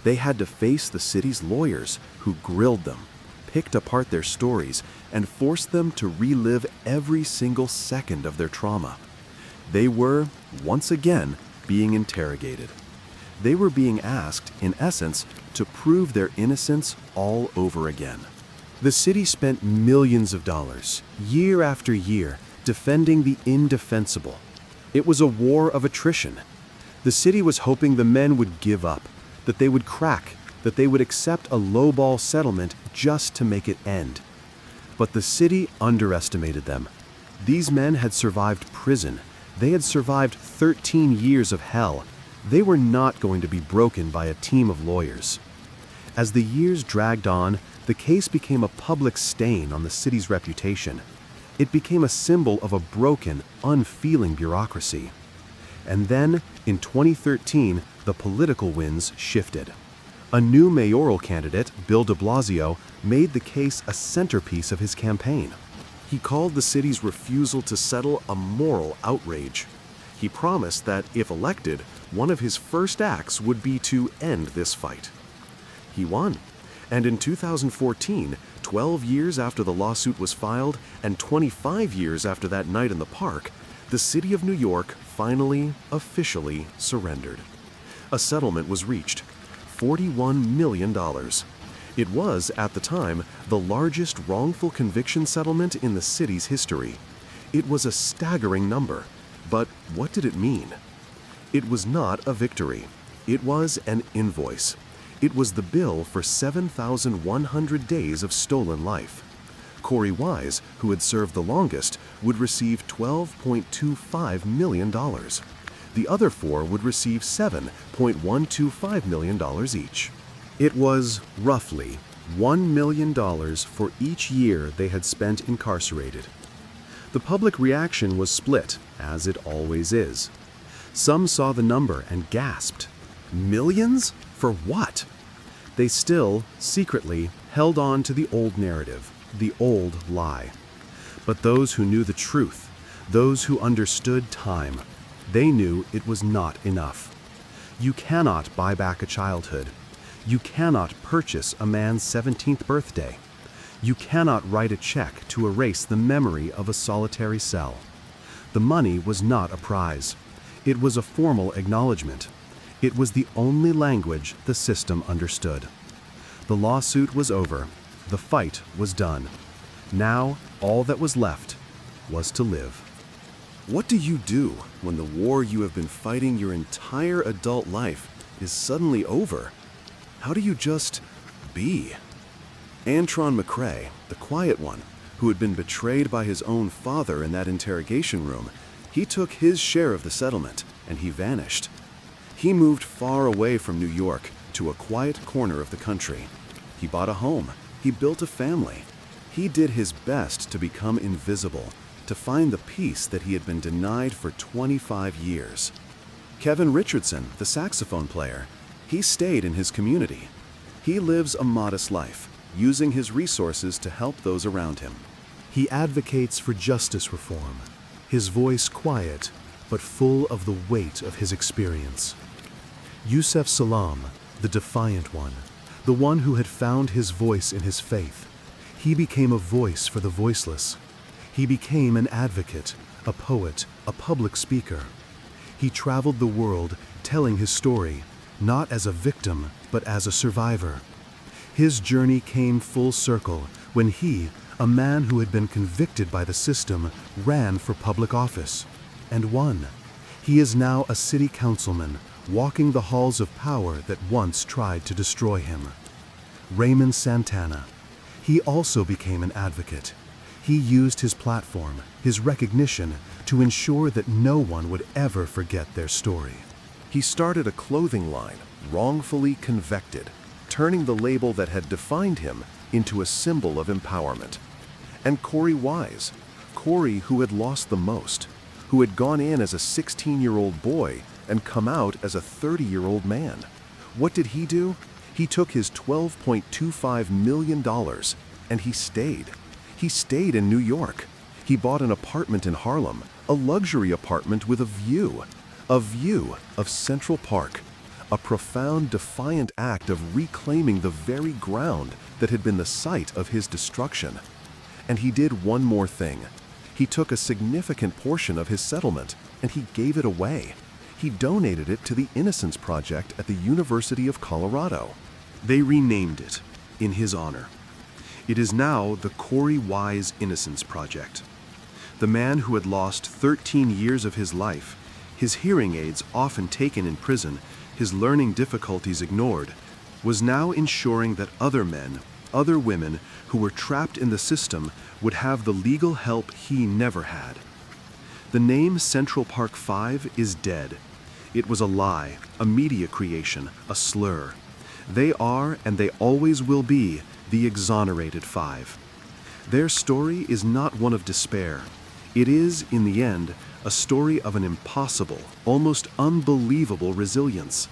They had to face the city's lawyers, who grilled them, picked apart their stories, and forced them to relive every single second of their trauma. They were, once again, being interrogated. They were being asked, in essence, to prove their innocence all over again. The city spent millions of dollars, year after year, defending the indefensible. It was a war of attrition. The city was hoping the men would give up, that they would crack, that they would accept a lowball settlement just to make it end. But the city underestimated them. These men had survived prison. They had survived 13 years of hell. They were not going to be broken by a team of lawyers. As the years dragged on, the case became a public stain on the city's reputation. It became a symbol of a broken, unfeeling bureaucracy. And then, in 2013, the political winds shifted. A new mayoral candidate, Bill de Blasio, made the case a centerpiece of his campaign. He called the city's refusal to settle a moral outrage. He promised that, if elected, one of his first acts would be to end this fight. He won. And in 2014, 12 years after the lawsuit was filed and 25 years after that night in the park, the city of New York finally, officially surrendered. A settlement was reached, $41 million. It was, at the time, the largest wrongful conviction settlement in the city's history. It was a staggering number, but what did it mean? It was not a victory. It was an invoice. It was the bill for 7,100 days of stolen life. Corey Wise, who had served the longest, would receive $12.25 million. The other four would receive $7.125 million each. It was, roughly, $1 million for each year they had spent incarcerated. The public reaction was split, as it always is. Some saw the number and gasped. Millions? For what? They still, secretly, held on to the old narrative, the old lie. But those who knew the truth, those who understood time, they knew it was not enough. You cannot buy back a childhood. You cannot purchase a man's 17th birthday. You cannot write a check to erase the memory of a solitary cell. The money was not a prize. It was a formal acknowledgement. It was the only language the system understood. The lawsuit was over. The fight was done. Now, all that was left was to live. What do you do when the war you have been fighting your entire adult life is suddenly over? How do you just be? Antron McCrae, the quiet one, who had been betrayed by his own father in that interrogation room, he took his share of the settlement, and he vanished. He moved far away from New York to a quiet corner of the country. He bought a home. He built a family. He did his best to become invisible, to find the peace that he had been denied for 25 years. Kevin Richardson, the saxophone player, he stayed in his community. He lives a modest life, using his resources to help those around him. He advocates for justice reform, his voice quiet, but full of the weight of his experience. Yusef Salam, the defiant one, the one who had found his voice in his faith, he became a voice for the voiceless. He became an advocate, a poet, a public speaker. He traveled the world telling his story, not as a victim, but as a survivor. His journey came full circle when he, a man who had been convicted by the system, ran for public office and won. He is now a city councilman, walking the halls of power that once tried to destroy him. Raymond Santana. He also became an advocate. He used his platform, his recognition, to ensure that no one would ever forget their story. He started a clothing line, wrongfully convicted, turning the label that had defined him into a symbol of empowerment. And Corey Wise, Corey who had lost the most, who had gone in as a 16-year-old boy and come out as a 30-year-old man. What did he do? He took his $12.25 million and he stayed. He stayed in New York. He bought an apartment in Harlem, a luxury apartment with a view of Central Park, a profound, defiant act of reclaiming the very ground that had been the site of his destruction. And he did one more thing. He took a significant portion of his settlement and he gave it away. He donated it to the Innocence Project at the University of Colorado. They renamed it in his honor. It is now the Corey Wise Innocence Project. The man who had lost 13 years of his life, his hearing aids often taken in prison, his learning difficulties ignored, was now ensuring that other men, other women who were trapped in the system would have the legal help he never had. The name Central Park 5 is dead. It was a lie, a media creation, a slur. They are, and they always will be, the exonerated five. Their story is not one of despair. It is, in the end, a story of an impossible, almost unbelievable resilience.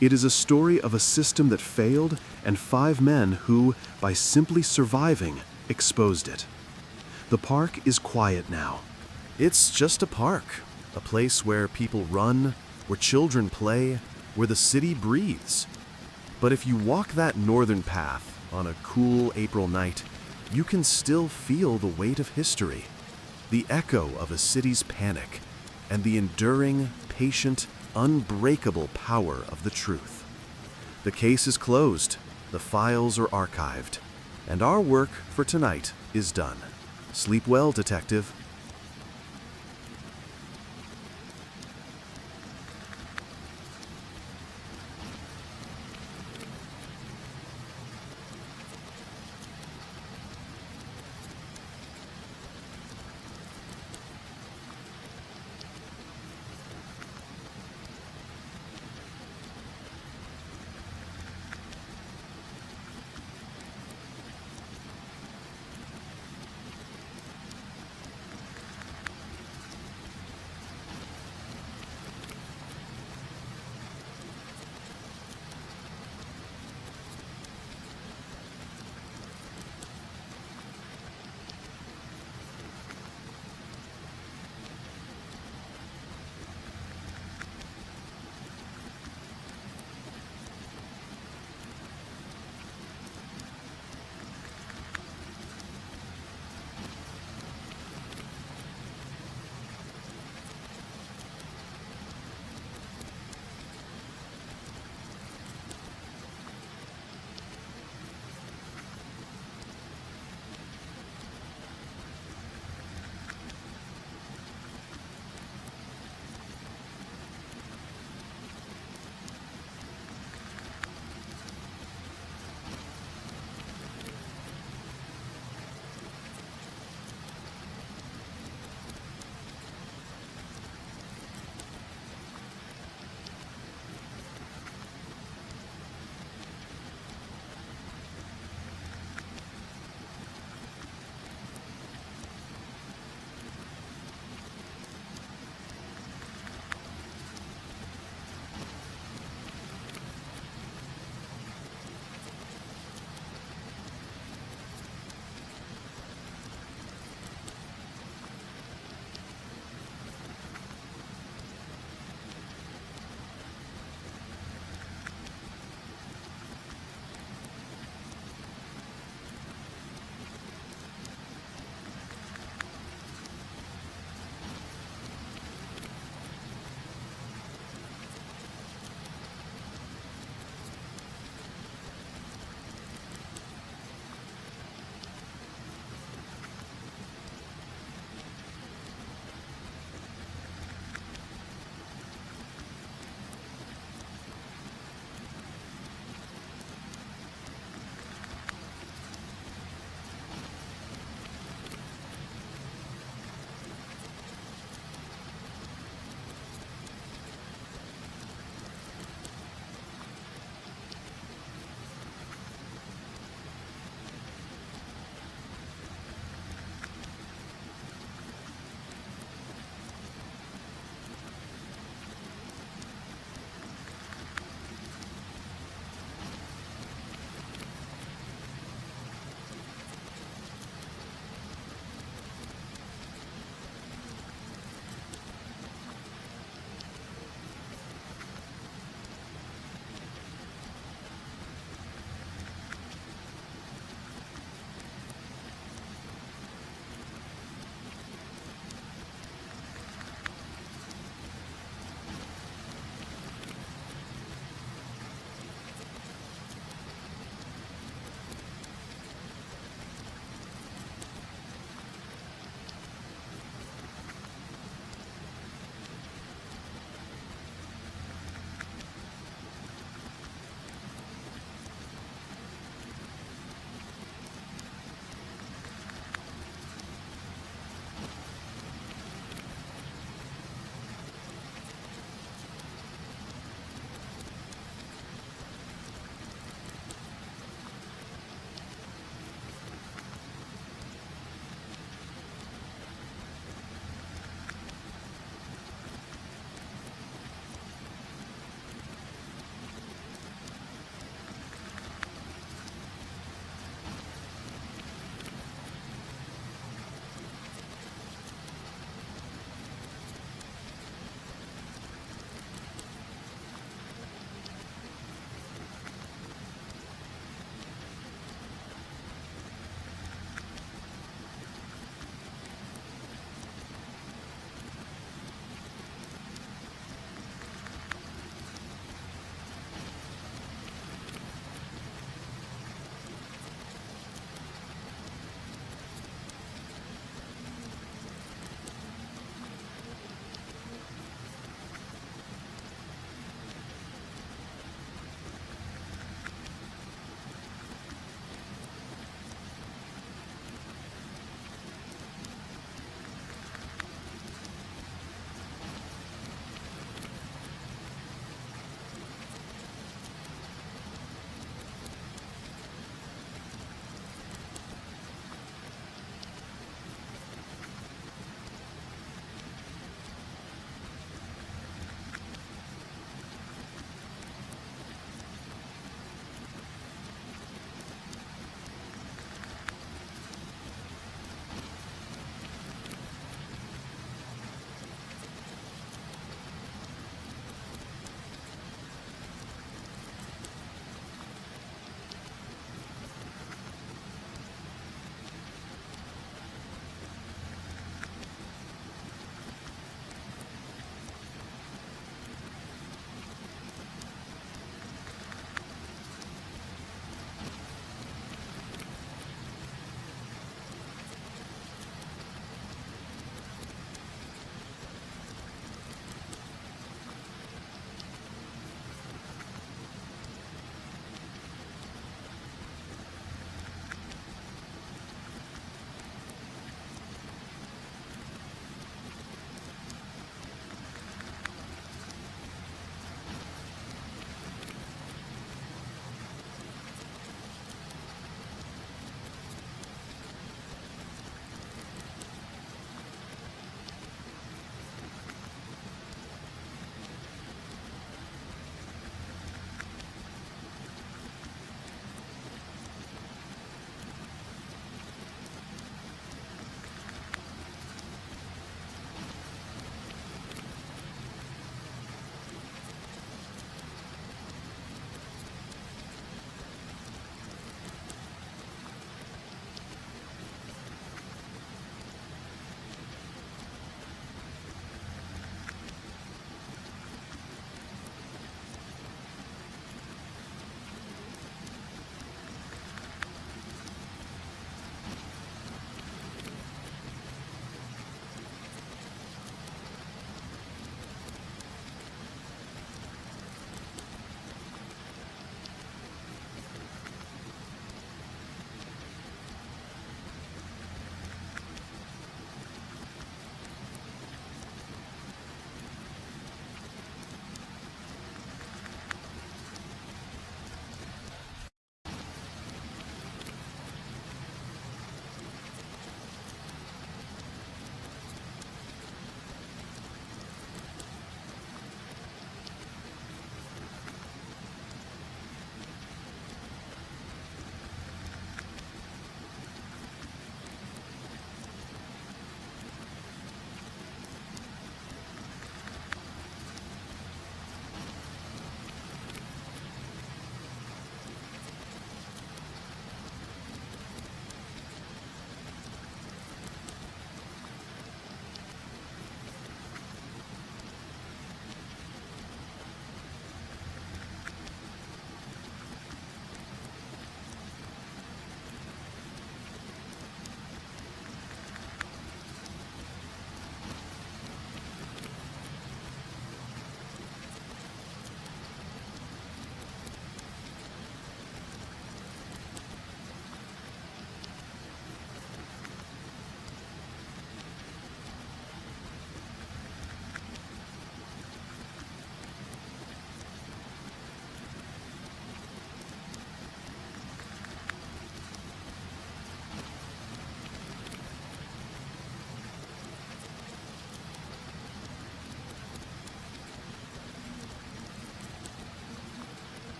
It is a story of a system that failed and five men who, by simply surviving, exposed it. The park is quiet now. It's just a park, a place where people run, where children play, where the city breathes. But if you walk that northern path on a cool April night, you can still feel the weight of history, the echo of a city's panic, and the enduring, patient, unbreakable power of the truth. The case is closed, the files are archived, and our work for tonight is done. Sleep well, detective.